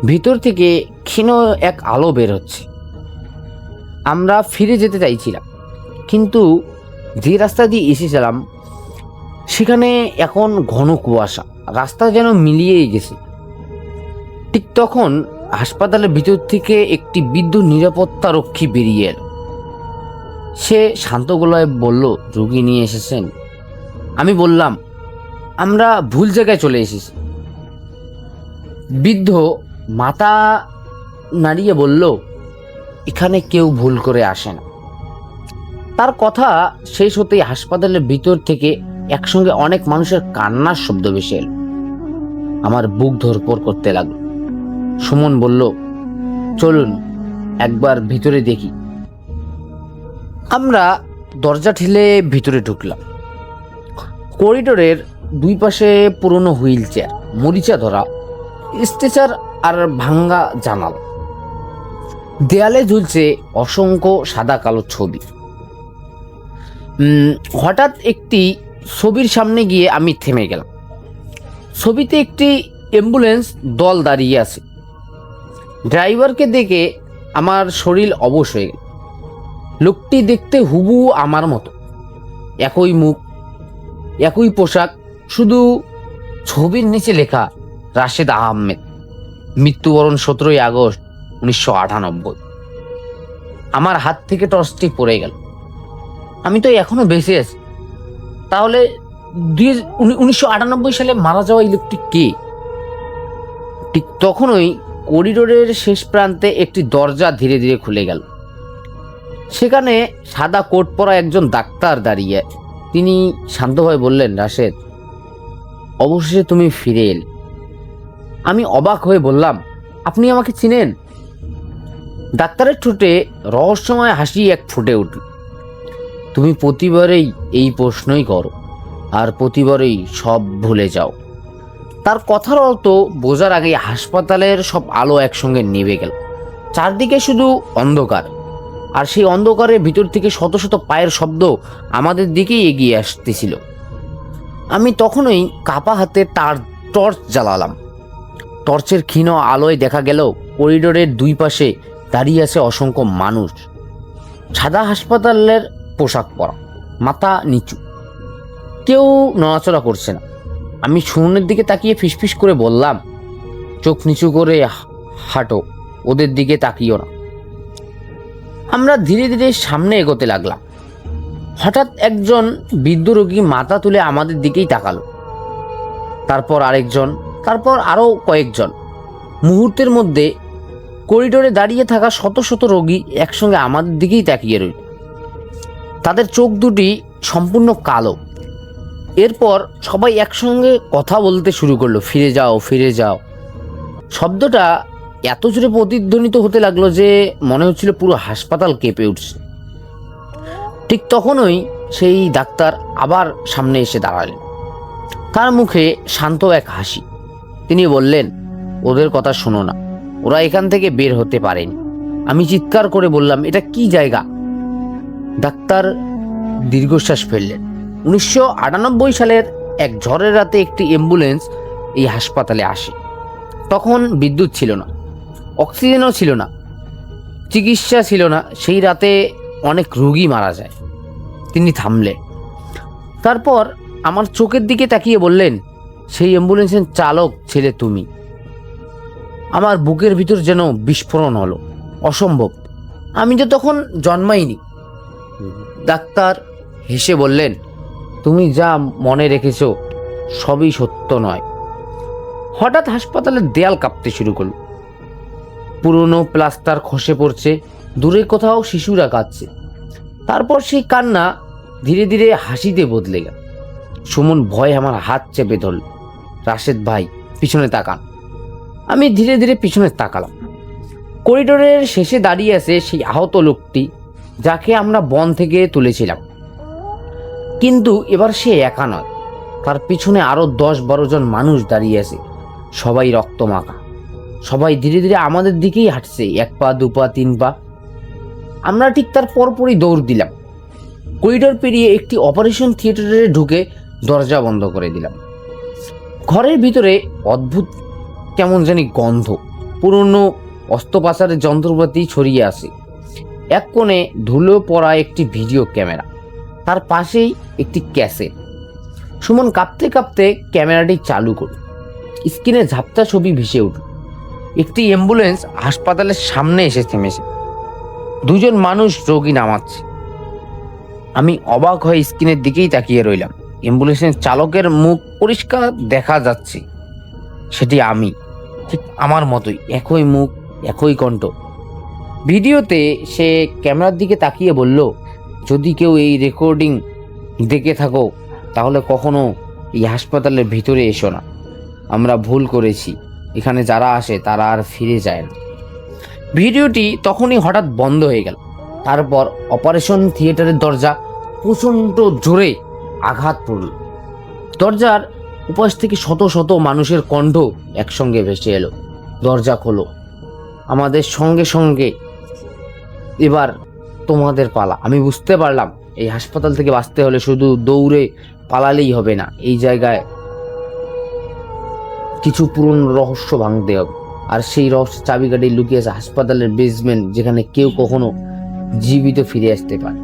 ভিতর থেকে ক্ষীণ এক আলো বের হচ্ছে। আমরা ফিরে যেতে চাইছিলাম, কিন্তু যে রাস্তা দিয়ে এসেছিলাম সেখানে এখন ঘন কুয়াশা, রাস্তা যেন মিলিয়েই গেছে। ঠিক তখন হাসপাতালের ভিতর থেকে একটি বৃদ্ধ নিরাপত্তা রক্ষী বেরিয়ে এলো। সে শান্ত গলায় বলল, রোগী নিয়ে এসেছেন? আমি বললাম, আমরা ভুল জায়গায় চলে এসেছি। বৃদ্ধ মাথা নাড়িয়ে বলল, এখানে কেউ ভুল করে আসে না। তার কথা শেষ হতেই হাসপাতালের ভিতর থেকে একসঙ্গে অনেক মানুষের কান্নার শব্দ ভেসে এলো। আমার বুক ধড়ফড় করতে লাগলো। সুমন বলল, চলুন একবার ভিতরে দেখি। আমরা দরজা ঠেলে ভিতরে ঢুকলাম। করিডোরের দুই পাশে পুরনো হুইল চেয়ার, মরিচা ধরা স্ট্রেচার আর ভাঙ্গা জানালা। দেয়ালে ঝুলছে অসংখ্য সাদা কালো ছবি। হঠাৎ একটি ছবির সামনে গিয়ে আমি থেমে গেলাম। ছবিতে একটি অ্যাম্বুলেন্স দল দাঁড়িয়ে আছে। ড্রাইভারকে দেখে আমার শরীর অবশ হয়ে গেল। লোকটি দেখতে হুবহু আমার মতো, একই মুখ, একই পোশাক, শুধু ছবির নিচে লেখা রাশেদ আহমেদ, মৃত্যুবরণ 17ই আগস্ট 1998। আমার হাত থেকে টর্চটি পড়ে গেল। আমি তো এখনো বেঁচে আছি। তাহলে 1998 সালে মারা যাওয়া এই লোকটি কে? ঠিক তখনই করিডোরের শেষ প্রান্তে একটি দরজা ধীরে ধীরে খুলে গেল। সেখানে সাদা কোট পরা একজন ডাক্তার দাঁড়িয়ে। তিনি শান্তভাবে বললেন, রাশেদ, অবশেষে তুমি ফিরে এলে। আমি অবাক হয়ে বললাম, আপনি আমাকে চিনেন? ডাক্তারের ঠোঁটে রহস্যময় হাসি এক ফুটে উঠল। তুমি প্রতিবারেই এই প্রশ্নই করো, আর প্রতিবারেই সব ভুলে যাও। তার কথার অর্থ বোঝার আগেই হাসপাতালের সব আলো একসঙ্গে নিভে গেল। চারদিকে শুধু অন্ধকার, আর সেই অন্ধকারের ভিতর থেকে শত শত পায়ের শব্দ আমাদের দিকেই এগিয়ে আসতেছিল। আমি তখনই কাপা হাতে টর্চ জ্বালালাম। টর্চের ক্ষীণ আলোয় দেখা গেল করিডোরের দুই পাশে দাঁড়িয়ে আছে অসংখ্য মানুষ। সাদা হাসপাতালের পোশাক পরা, মাথা নিচু, কেউ নড়াচড়া করছে না। আমি সুমনের দিকে তাকিয়ে ফিসফিস করে বললাম, চোখ নিচু করে হাঁটো, ওদের দিকে তাকিও না। আমরা ধীরে ধীরে সামনে এগোতে লাগলাম। হঠাৎ একজন বৃদ্ধ রোগী মাথা তুলে আমাদের দিকেই তাকালো, তারপর আরেকজন, তারপর আরও কয়েকজন। মুহূর্তের মধ্যে করিডোরে দাঁড়িয়ে থাকা শত শত রোগী একসঙ্গে আমাদের দিকেই তাকিয়ে রইল। তাদের চোখ দুটি সম্পূর্ণ কালো, এরপর সবাই একসঙ্গে কথা বলতে শুরু করলো, ফিরে যাও ফিরে যাও। শব্দটা এত জোরে প্রতিধ্বনিত হতে লাগলো যে মনে হচ্ছিল পুরো হাসপাতাল কেঁপে উঠছে। ঠিক তখনই সেই ডাক্তার আবার সামনে এসে দাঁড়ালেন। তার মুখে শান্ত এক হাসি। তিনি বললেন, ওদের কথা শোনো না, ওরা এখান থেকে বের হতে পারেনি। আমি চিৎকার করে বললাম, এটা কি জায়গা? ডাক্তার দীর্ঘশ্বাস ফেললেন। 1998 সালের এক ঝড়ের রাতে একটি অ্যাম্বুলেন্স এই হাসপাতালে আসে। তখন বিদ্যুৎ ছিল না, অক্সিজেনও ছিল না, চিকিৎসা ছিল না। সেই রাতে অনেক রোগী মারা যায়। তিনি থামলেন, তারপর আমার চোখের দিকে তাকিয়ে বললেন, সেই অ্যাম্বুলেন্সের চালক ছেলে তুমি। আমার বুকের ভিতর যেন বিস্ফোরণ হলো। অসম্ভব, আমি তো তখন জন্মাইনি। ডাক্তার হেসে বললেন, তুমি যা মনে রেখেছো সবই সত্য নয়। হঠাৎ হাসপাতালের দেয়াল কাঁপতে শুরু করলো। পুরনো প্লাস্টার খসে পড়ছে, দূরে কোথাও শিশুরা কাঁদছে। তারপর সেই কান্না ধীরে ধীরে হাসিতে বদলে গেল। সুমন ভয়ে আমার হাত চেপে ধরল। রাশেদ ভাই, পিছনে তাকান। আমি ধীরে ধীরে পিছনে তাকালাম। করিডোরের শেষে দাঁড়িয়ে আছে সেই আহত লোকটি, যাকে আমরা বন থেকে তুলেছিলাম। কিন্তু এবার সে একা নয়, তার পিছনে আরো 10-12 জন মানুষ দাঁড়িয়ে আছে, সবাই রক্তমাখা। সবাই ধীরে ধীরে আমাদের দিকেই হাঁটছে, 1 পা 2 পা 3 পা। আমরা ঠিক তার পরপরই দৌড় দিলাম। করিডোর পেরিয়ে একটি অপারেশন থিয়েটারে ঢুকে দরজা বন্ধ করে দিলাম। ঘরের ভিতরে অদ্ভুত কেমন জানি গন্ধ, পুরনো অস্ত্রোপচারের যন্ত্রপাতি ছড়িয়ে আছে। এক কোণে ধুলো পড়া একটি ভিডিও ক্যামেরা, তার পাশেই একটি ক্যাসেট। সুমন কাঁপতে কাঁপতে ক্যামেরাটি চালু করল। স্ক্রিনে ঝাপটা ছবি ভেসে উঠল। একটি অ্যাম্বুলেন্স হাসপাতালের সামনে এসে থেমেছে। 2 জন মানুষ রোগী নামাচ্ছে। আমি অবাক হয়ে স্ক্রিনের দিকেই তাকিয়ে রইলাম। অ্যাম্বুলেন্সের চালকের মুখ পরিষ্কার দেখা যাচ্ছে, সেটি আমি, ঠিক আমার মতোই, একই মুখ, একই কণ্ঠ। ভিডিওতে সে ক্যামেরার দিকে তাকিয়ে বলল, যদি কেউ এই রেকর্ডিং দেখে থাকো তাহলে কখনো এই হাসপাতালের ভিতরে এসো না। আমরা ভুল করেছি, এখানে যারা আসে তারা আর ফিরে যায় না। ভিডিওটি তখনই হঠাৎ বন্ধ হয়ে গেল। তারপর অপারেশন থিয়েটারের দরজা প্রচণ্ড জোরে আঘাত পড়ল। দরজার উপাস থেকে শত শত মানুষের কণ্ঠ একসঙ্গে ভেসে এলো, দরজা খোলো। আমাদের সঙ্গে সঙ্গে এবার তোমাদের পালা। আমি বুঝতে পারলাম এই হাসপাতাল থেকে বাঁচতে হলে শুধু দৌড়ে পালালেই হবে না, এই জায়গায় কিছু পুরনো রহস্য ভাঙতে হবে। আর সেই রহস্য চাবিকাঠি লুকিয়ে আছে হাসপাতালের বেসমেন্ট, যেখানে কেউ কখনো জীবিত ফিরে আসতে পারে।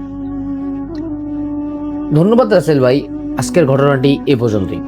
ধন্যবাদ রাসেল ভাই, আজকের ঘটনাটি এ পর্যন্তই।